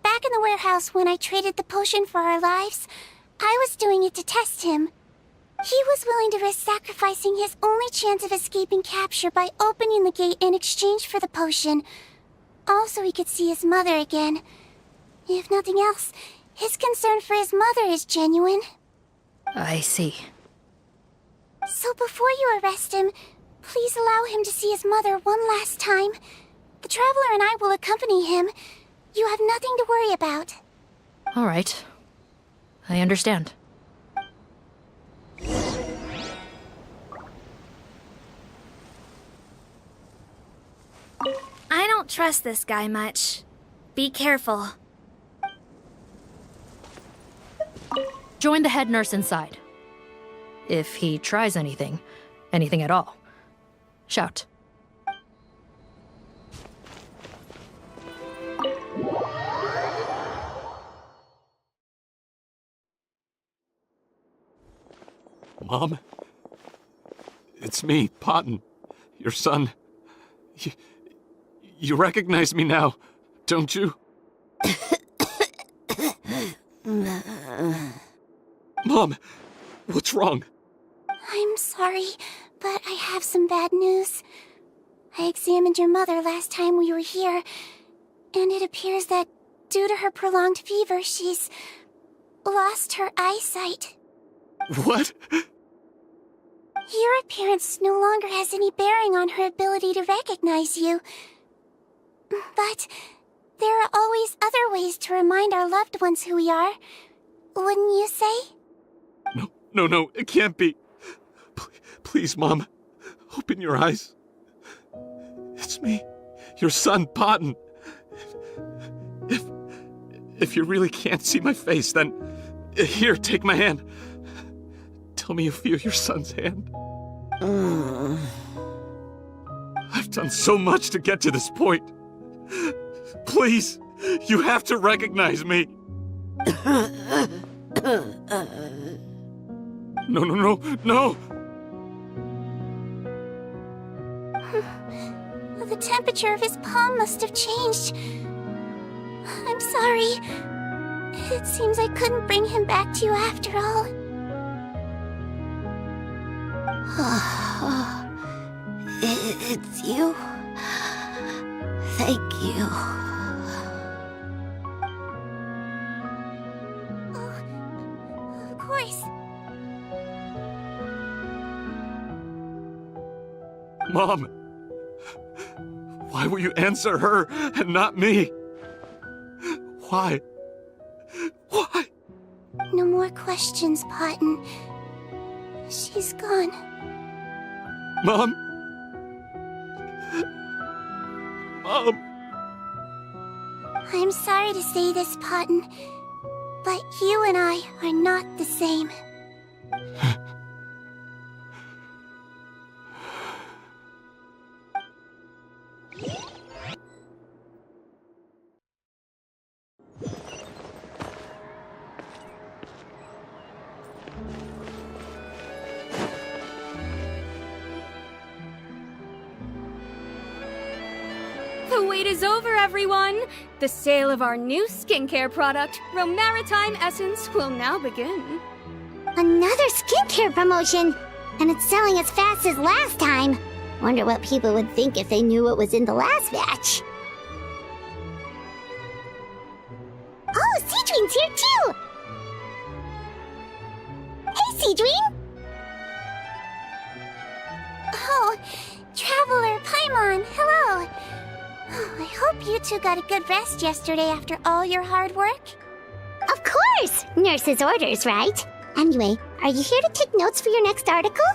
Back in the warehouse when I traded the potion for our lives, I was doing it to test him. He was willing to risk sacrificing his only chance of escaping capture by opening the gate in exchange for the potion. Also, he could see his mother again. If nothing else, his concern for his mother is genuine. I see. So before you arrest him, please allow him to see his mother one last time. The Traveler and I will accompany him. You have nothing to worry about. All right. I understand. I don't trust this guy much. Be careful. Join the head nurse inside. If he tries anything at all, shout. Mom? It's me, Potton, your son. You recognize me now, don't you? Mom, what's wrong? I'm sorry, but I have some bad news. I examined your mother last time we were here, and it appears that due to her prolonged fever, she's lost her eyesight. What? Your appearance no longer has any bearing on her ability to recognize you. But there are always other ways to remind our loved ones who we are. Wouldn't you say? No, it can't be. Please, Mom, open your eyes. It's me, your son, Potton. If you really can't see my face, then here, take my hand. Tell me you feel your son's hand. I've done so much to get to this point. Please, you have to recognize me. No. The temperature of his palm must have changed. I'm sorry. It seems I couldn't bring him back to you after all. It's you. Thank you. Oh, of course. Mom, why will you answer her and not me? Why? No more questions, Potton. She's gone. Mom? I'm sorry to say this, Potton, but you and I are not the same. The wait is over, everyone! The sale of our new skincare product, Romaritime Essence, will now begin. Another skincare promotion! And it's selling as fast as last time. Wonder what people would think if they knew what was in the last batch. Oh, Sigewinne's here too! Hey, Sigewinne! Oh, Traveler Paimon, hello! I hope you two got a good rest yesterday after all your hard work. Of course! Nurse's orders, right? Anyway, are you here to take notes for your next article?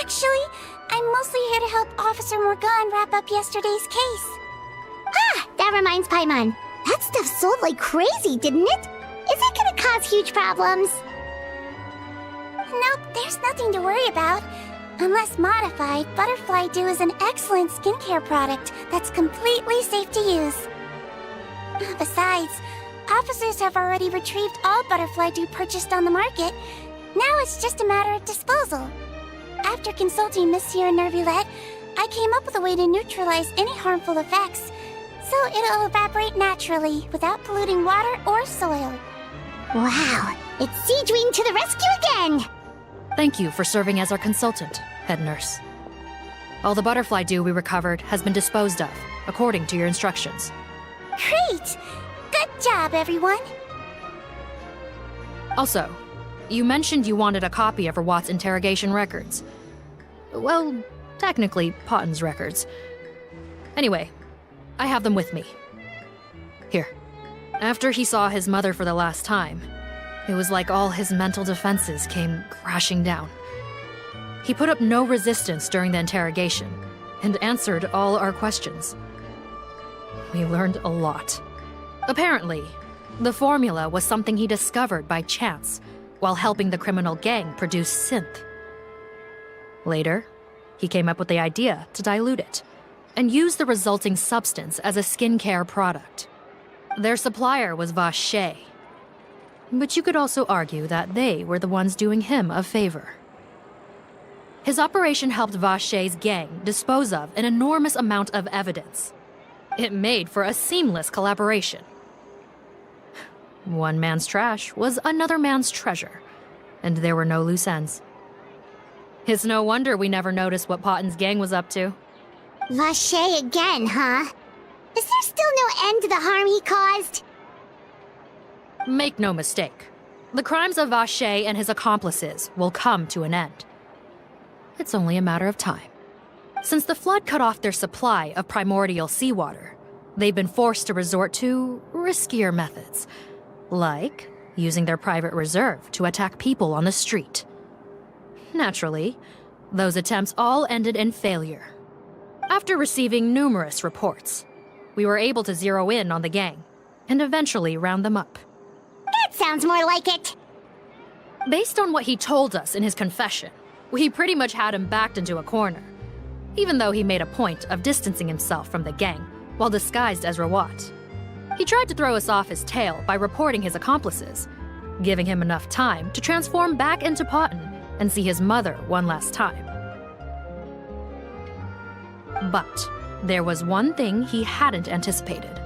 Actually, I'm mostly here to help Officer Morgan wrap up yesterday's case. Ah, that reminds Paimon. That stuff sold like crazy, didn't it? Is it gonna cause huge problems? Nope, there's nothing to worry about. Unless modified, Butterfly Dew is an excellent skincare product that's completely safe to use. Besides, officers have already retrieved all Butterfly Dew purchased on the market. Now it's just a matter of disposal. After consulting Monsieur Nervulette, I came up with a way to neutralize any harmful effects, so it'll evaporate naturally without polluting water or soil. Wow, it's Sigewinne to the rescue again! Thank you for serving as our consultant, head nurse. All the butterfly dew we recovered has been disposed of, according to your instructions. Great! Good job, everyone! Also, you mentioned you wanted a copy of Rawat's interrogation records. Well, technically, Potten's records. Anyway, I have them with me. Here. After he saw his mother for the last time, it was like all his mental defenses came crashing down. He put up no resistance during the interrogation, and answered all our questions. We learned a lot. Apparently, the formula was something he discovered by chance while helping the criminal gang produce synth. Later, he came up with the idea to dilute it, and use the resulting substance as a skincare product. Their supplier was Vache, but you could also argue that they were the ones doing him a favor. His operation helped Vache's gang dispose of an enormous amount of evidence. It made for a seamless collaboration. One man's trash was another man's treasure, and there were no loose ends. It's no wonder we never noticed what Potten's gang was up to. Vache again, huh? Is there still no end to the harm he caused? Make no mistake, the crimes of Vache and his accomplices will come to an end. It's only a matter of time. Since the flood cut off their supply of primordial seawater, they've been forced to resort to riskier methods, like using their private reserve to attack people on the street. Naturally, those attempts all ended in failure. After receiving numerous reports, we were able to zero in on the gang and eventually round them up. That sounds more like it. Based on what he told us in his confession, we pretty much had him backed into a corner, even though he made a point of distancing himself from the gang while disguised as Rawat. He tried to throw us off his tail by reporting his accomplices, giving him enough time to transform back into Potten and see his mother one last time. But there was one thing he hadn't anticipated.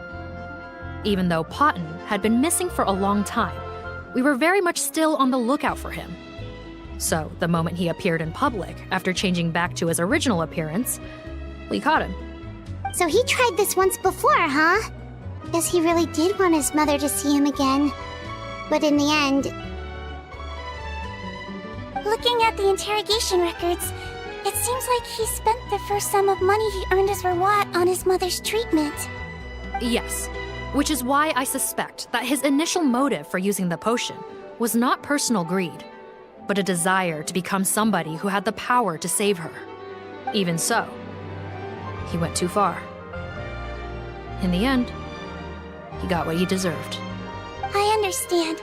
Even though Potten had been missing for a long time, we were very much still on the lookout for him. So the moment he appeared in public after changing back to his original appearance, we caught him. So he tried this once before, huh? Guess he really did want his mother to see him again. But in the end... Looking at the interrogation records, it seems like he spent the first sum of money he earned as Rawat on his mother's treatment. Yes, which is why I suspect that his initial motive for using the potion was not personal greed, but a desire to become somebody who had the power to save her. Even so, he went too far. In the end, he got what he deserved. I understand.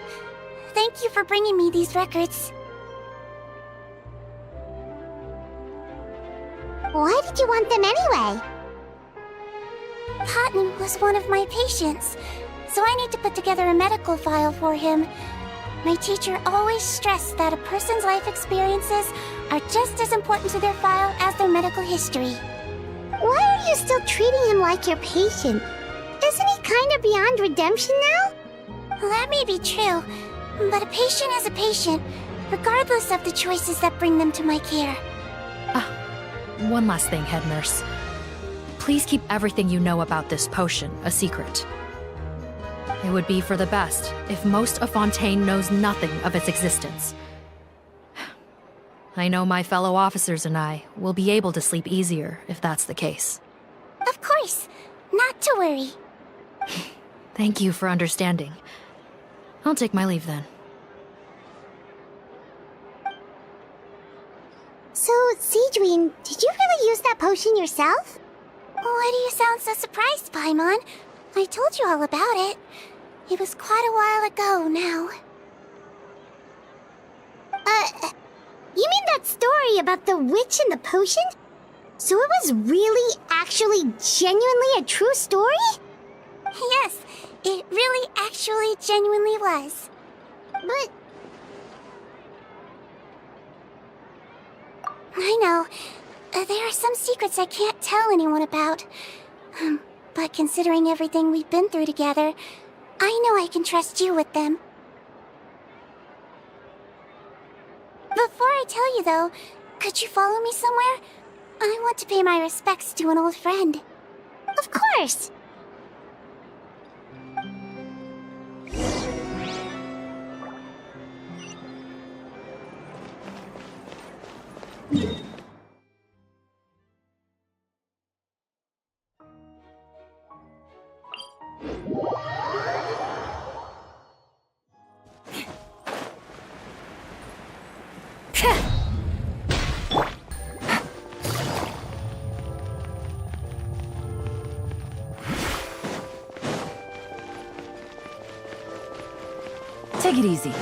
Thank you for bringing me these records. Why did you want them anyway? Potten was one of my patients, so I need to put together a medical file for him. My teacher always stressed that a person's life experiences are just as important to their file as their medical history. Why are you still treating him like your patient? Isn't he kind of beyond redemption now? Well, that may be true, but a patient is a patient, regardless of the choices that bring them to my care. One last thing, head nurse. Please keep everything you know about this potion a secret. It would be for the best if most of Fontaine knows nothing of its existence. I know my fellow officers and I will be able to sleep easier if that's the case. Of course. Not to worry. Thank you for understanding. I'll take my leave then. So, Sigewinne, did you really use that potion yourself? Why do you sound so surprised, Paimon? I told you all about it. It was quite a while ago now. You mean that story about the witch and the potion? So it was really, actually, genuinely a true story? Yes, it really actually genuinely was. But... I know. There are some secrets I can't tell anyone about. But considering everything we've been through together, I know I can trust you with them. Before I tell you, though, could you follow me somewhere? I want to pay my respects to an old friend. Of course! Take it easy.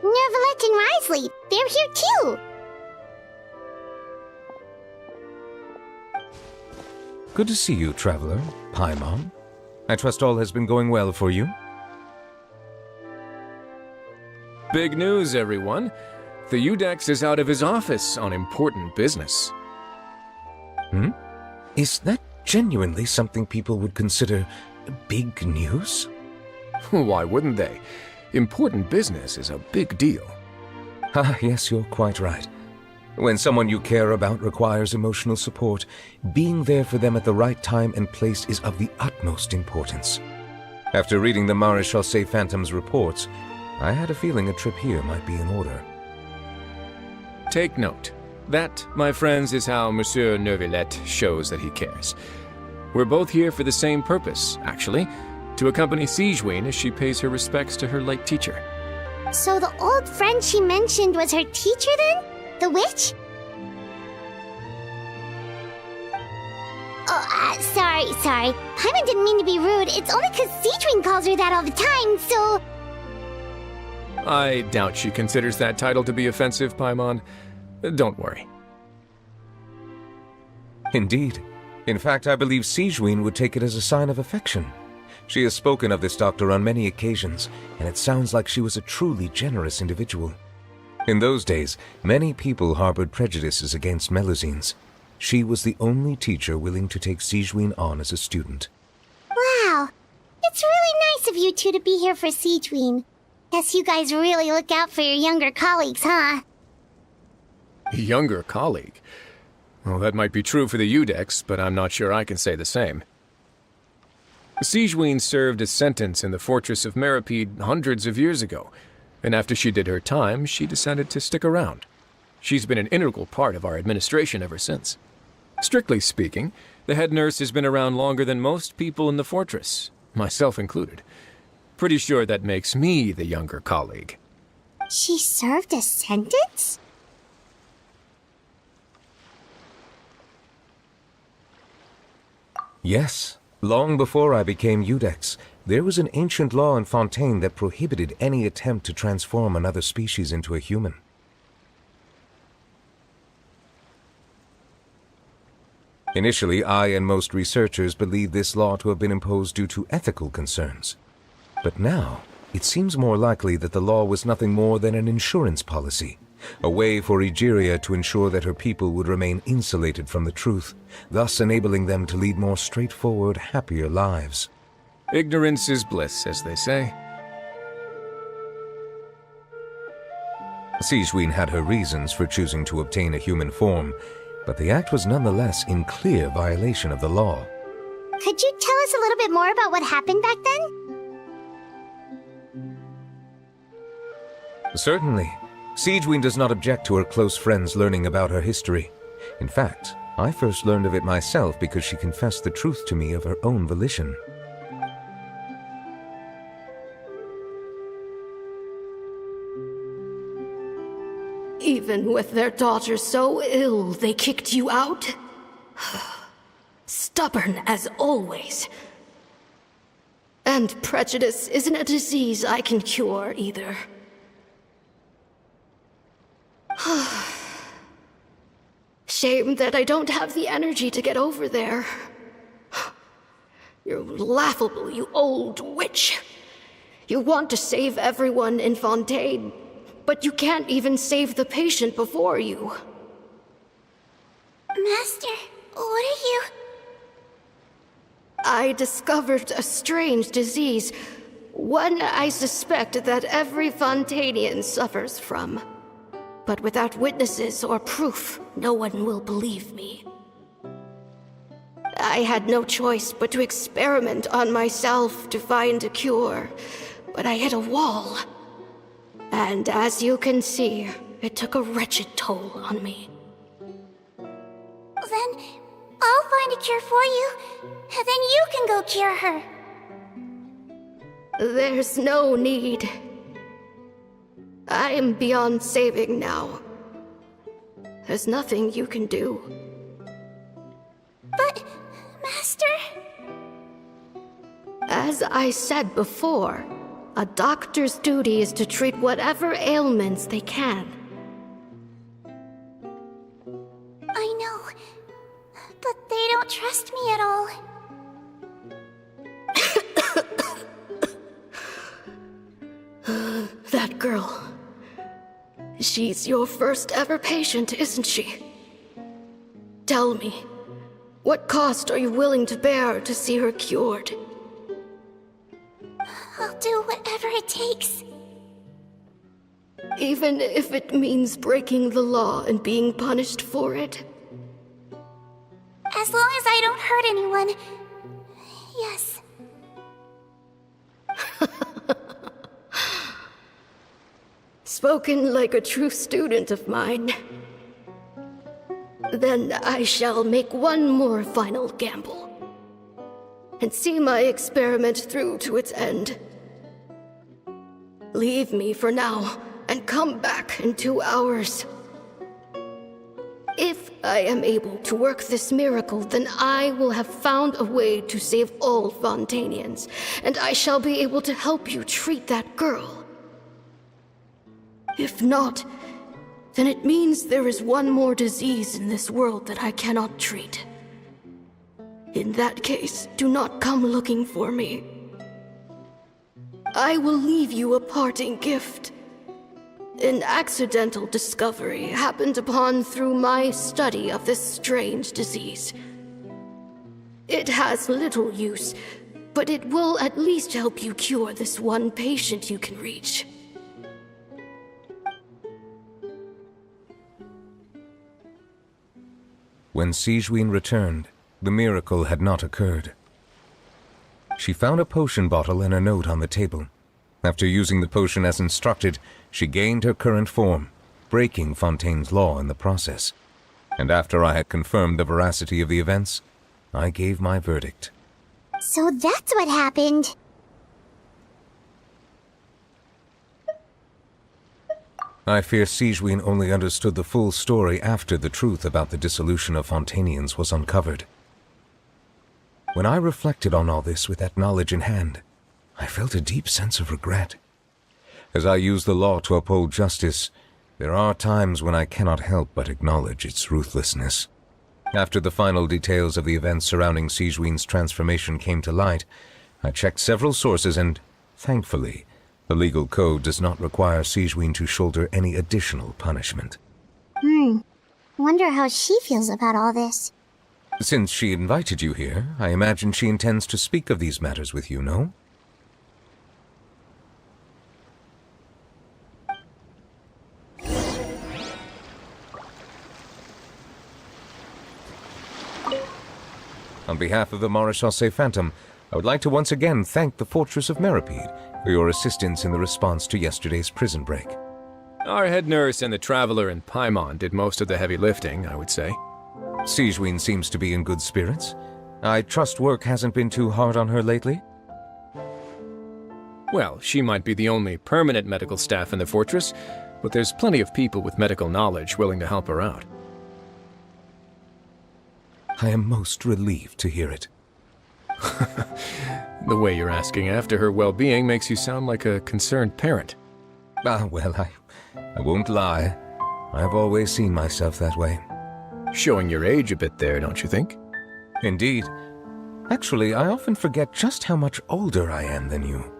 Nervalette and Risley, they're here too! Good to see you, traveler. Paimon. I trust all has been going well for you? Big news, everyone. The Udex is out of his office on important business. Is that genuinely something people would consider big news? Why wouldn't they? Important business is a big deal. Ah, yes, you're quite right. When someone you care about requires emotional support, being there for them at the right time and place is of the utmost importance. After reading the Maréchal Phantom's reports, I had a feeling a trip here might be in order. Take note. That, my friends, is how Monsieur Nervalette shows that he cares. We're both here for the same purpose, actually, to accompany Sigewinne as she pays her respects to her late teacher. So the old friend she mentioned was her teacher then? The witch? Oh, sorry. Paimon didn't mean to be rude. It's only because Sigewinne calls her that all the time, so... I doubt she considers that title to be offensive, Paimon. Don't worry. Indeed. In fact, I believe Sigewinne would take it as a sign of affection. She has spoken of this doctor on many occasions, and it sounds like she was a truly generous individual. In those days, many people harbored prejudices against Melusines. She was the only teacher willing to take Sigewinne on as a student. Wow. It's really nice of you two to be here for Sigewinne. Guess you guys really look out for your younger colleagues, huh? Younger colleague? Well, that might be true for the Udex, but I'm not sure I can say the same. Sigewinne served a sentence in the fortress of Meripede hundreds of years ago, and after she did her time, she decided to stick around. She's been an integral part of our administration ever since. Strictly speaking, the head nurse has been around longer than most people in the fortress, myself included. Pretty sure that makes me the younger colleague. She served a sentence? Yes. Long before I became Udex, there was an ancient law in Fontaine that prohibited any attempt to transform another species into a human. Initially, I and most researchers believed this law to have been imposed due to ethical concerns. But now, it seems more likely that the law was nothing more than an insurance policy, a way for Egeria to ensure that her people would remain insulated from the truth, thus enabling them to lead more straightforward, happier lives. Ignorance is bliss, as they say. Sigewinne had her reasons for choosing to obtain a human form, but the act was nonetheless in clear violation of the law. Could you tell us a little bit more about what happened back then? Certainly. Sigewinne does not object to her close friends learning about her history. In fact, I first learned of it myself because she confessed the truth to me of her own volition. Even with their daughter so ill, they kicked you out? Stubborn as always. And prejudice isn't a disease I can cure either. Shame that I don't have the energy to get over there. You're laughable, you old witch. You want to save everyone in Fontaine, but you can't even save the patient before you. Master, what are you... I discovered a strange disease, one I suspect that every Fontainian suffers from. But without witnesses or proof, no one will believe me. I had no choice but to experiment on myself to find a cure, but I hit a wall. And as you can see, it took a wretched toll on me. Then I'll find a cure for you, and then you can go cure her. There's no need. I am beyond saving now. There's nothing you can do. But, Master... As I said before, a doctor's duty is to treat whatever ailments they can. I know, but they don't trust me at all. That girl. She's your first ever patient, isn't she? Tell me, what cost are you willing to bear to see her cured? I'll do whatever it takes. Even if it means breaking the law and being punished for it? As long as I don't hurt anyone. Yes. Spoken like a true student of mine. Then I shall make one more final gamble. And see my experiment through to its end. Leave me for now, and come back in 2 hours. If I am able to work this miracle, then I will have found a way to save all Fontainians, and I shall be able to help you treat that girl. If not, then it means there is one more disease in this world that I cannot treat. In that case, do not come looking for me. I will leave you a parting gift. An accidental discovery happened upon through my study of this strange disease. It has little use, but it will at least help you cure this one patient you can reach. When Sigewinne returned, the miracle had not occurred. She found a potion bottle and a note on the table. After using the potion as instructed, she gained her current form, breaking Fontaine's law in the process. And after I had confirmed the veracity of the events, I gave my verdict. So that's what happened. I fear Sigewinne only understood the full story after the truth about the dissolution of Fontainians was uncovered. When I reflected on all this with that knowledge in hand, I felt a deep sense of regret. As I use the law to uphold justice, there are times when I cannot help but acknowledge its ruthlessness. After the final details of the events surrounding Sigewinne's transformation came to light, I checked several sources and, thankfully, the legal code does not require Sigewinne to shoulder any additional punishment. Wonder how she feels about all this. Since she invited you here, I imagine she intends to speak of these matters with you, no? On behalf of the Marechaussee Phantom, I would like to once again thank the Fortress of Meripede for your assistance in the response to yesterday's prison break. Our head nurse and the Traveler in Paimon did most of the heavy lifting, I would say. Sigewinne seems to be in good spirits. I trust work hasn't been too hard on her lately? Well, she might be the only permanent medical staff in the fortress, but there's plenty of people with medical knowledge willing to help her out. I am most relieved to hear it. The way you're asking after her well-being makes you sound like a concerned parent. Well, I won't lie. I've always seen myself that way. Showing your age a bit there, don't you think? Indeed. Actually, I often forget just how much older I am than you.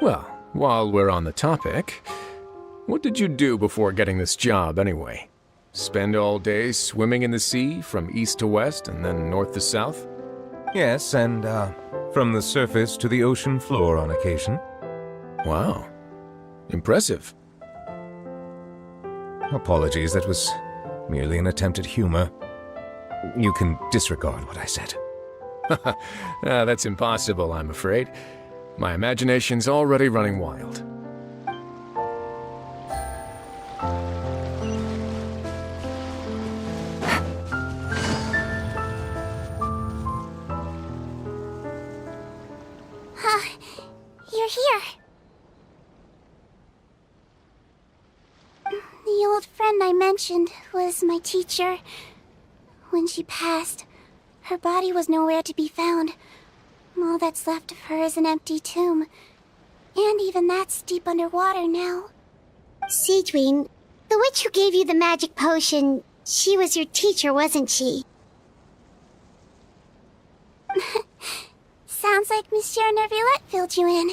Well, while we're on the topic, what did you do before getting this job anyway? Spend all day swimming in the sea from east to west and then north to south? Yes, and from the surface to the ocean floor on occasion. Wow. Impressive. Apologies, that was merely an attempt at humor. You can disregard what I said. That's impossible, I'm afraid. My imagination's already running wild. You're here. The old friend I mentioned was my teacher. When she passed, her body was nowhere to be found. All that's left of her is an empty tomb. And even that's deep underwater now. Sigewinne, the witch who gave you the magic potion, she was your teacher, wasn't she? Sounds like Monsieur Neuvillette filled you in.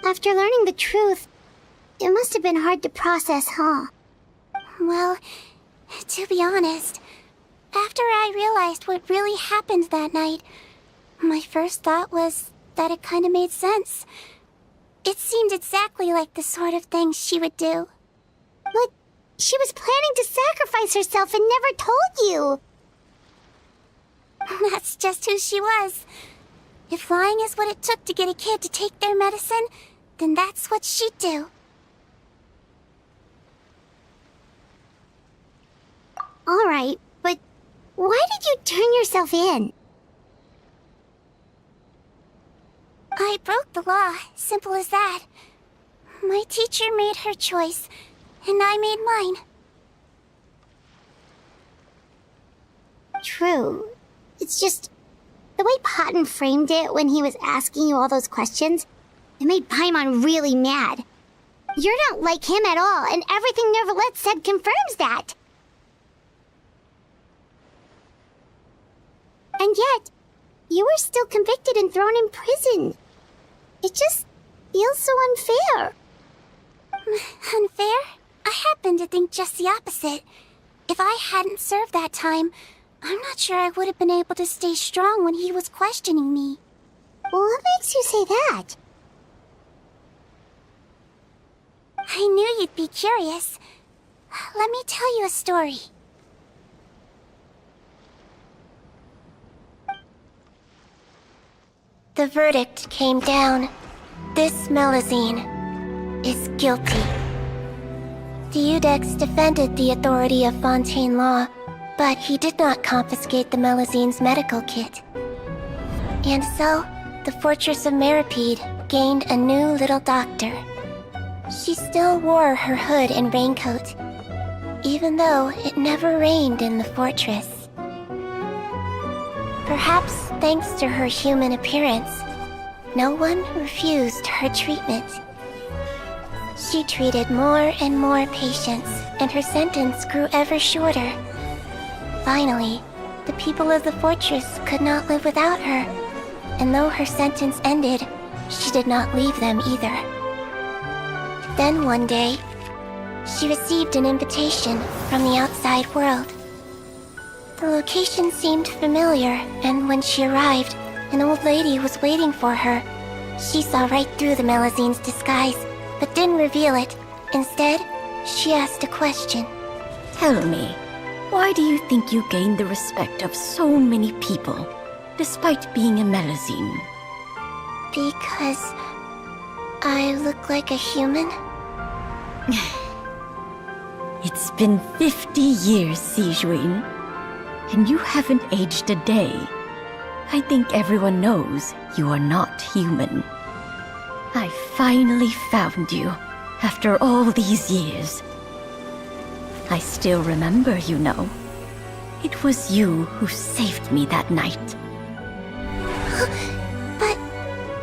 After learning the truth, it must have been hard to process, huh? Well, to be honest, after I realized what really happened that night, my first thought was that it kind of made sense. It seemed exactly like the sort of thing she would do. But she was planning to sacrifice herself and never told you. That's just who she was. If lying is what it took to get a kid to take their medicine, then that's what she'd do. Alright, but why did you turn yourself in? I broke the law, simple as that. My teacher made her choice, and I made mine. True. It's just, the way Potton framed it when he was asking you all those questions, it made Paimon really mad. You're not like him at all, and everything Neuvillette said confirms that. And yet, you were still convicted and thrown in prison. It just feels so unfair. Unfair? I happen to think just the opposite. If I hadn't served that time, I'm not sure I would have been able to stay strong when he was questioning me. What makes you say that? I knew you'd be curious. Let me tell you a story. The verdict came down. This Melusine is guilty. The Iudex defended the authority of Fontaine law, but he did not confiscate the Melusine's medical kit. And so, the Fortress of Meripede gained a new little doctor. She still wore her hood and raincoat, even though it never rained in the fortress. Perhaps thanks to her human appearance, no one refused her treatment. She treated more and more patients, and her sentence grew ever shorter. Finally, The people of the fortress could not live without her, and though her sentence ended, she did not leave them either. Then one day, she received an invitation from the outside world. The location seemed familiar, and when she arrived, an old lady was waiting for her. She saw right through the Melazine's disguise, but didn't reveal it. Instead, she asked a question. Tell me, why do you think you gained the respect of so many people, despite being a Melazine? Because I look like a human? It's been 50 years, Sigewinne, and you haven't aged a day. I think everyone knows you are not human. I finally found you, after all these years. I still remember, you know. It was you who saved me that night. But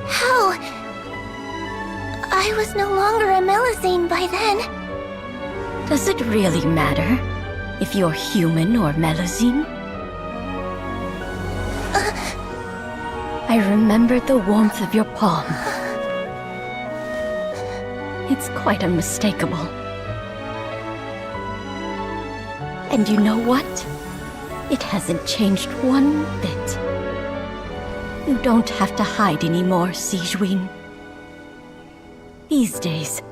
how? I was no longer a Melazine by then. Does it really matter if you're human or Melazine? I remember the warmth of your palm. It's quite unmistakable. And you know what? It hasn't changed one bit. You don't have to hide anymore, Sigewinne. These days,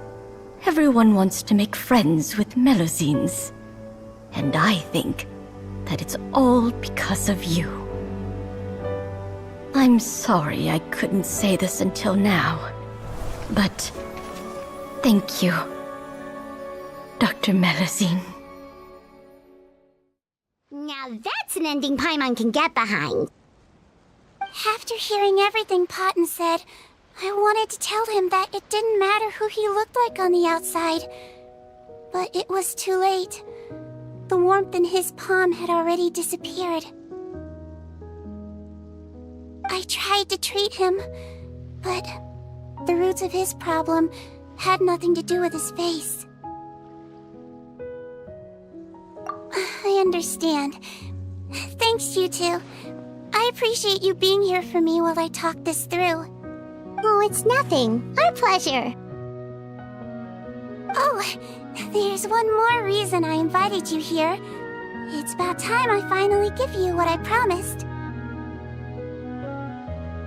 everyone wants to make friends with Melazines. And I think that it's all because of you. I'm sorry I couldn't say this until now, but thank you, Dr. Melazine. Now that's an ending Paimon can get behind. After hearing everything Paten said, I wanted to tell him that it didn't matter who he looked like on the outside. But it was too late. The warmth in his palm had already disappeared. I tried to treat him, but the roots of his problem had nothing to do with his face. I understand. Thanks, you two. I appreciate you being here for me while I talk this through. Oh, it's nothing. Our pleasure. Oh, there's one more reason I invited you here. It's about time I finally give you what I promised.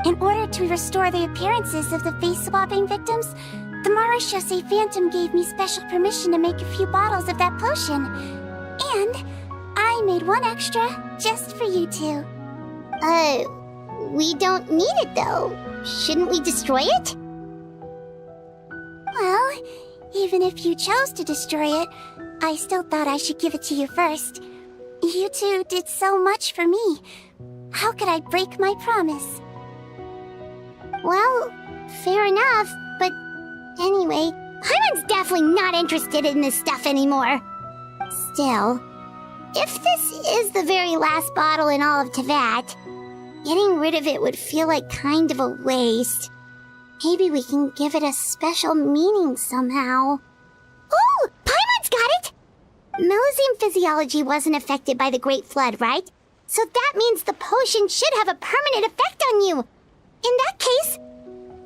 In order to restore the appearances of the face-swapping victims, the Marechaussee Phantom gave me special permission to make a few bottles of that potion. And I made one extra just for you two. We don't need it though. Shouldn't we destroy it? Well, even if you chose to destroy it, I still thought I should give it to you first. You two did so much for me. How could I break my promise? Well, fair enough, but anyway, Paimon's definitely not interested in this stuff anymore. Still, if this is the very last bottle in all of Teyvat, getting rid of it would feel like kind of a waste. Maybe we can give it a special meaning somehow. Oh, Paimon's got it! Melazine physiology wasn't affected by the Great Flood, right? So that means the potion should have a permanent effect on you. In that case,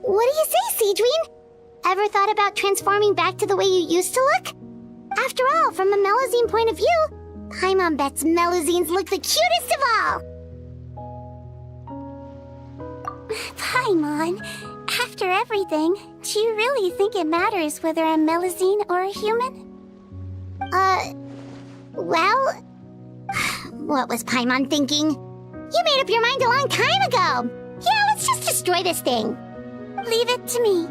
what do you say, Sigewinne? Ever thought about transforming back to the way you used to look? After all, from a Melazine point of view, Paimon bets Melazines look the cutest of all. Paimon, after everything, do you really think it matters whether I'm Melazine or a human? Well, what was Paimon thinking? You made up your mind a long time ago. Yeah, let's just destroy this thing. Leave it to me.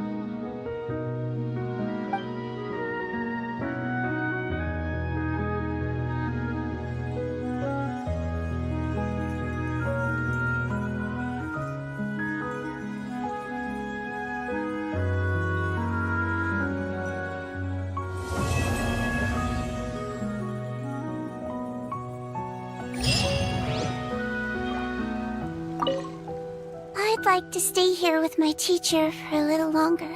I'd like to stay here with my teacher for a little longer.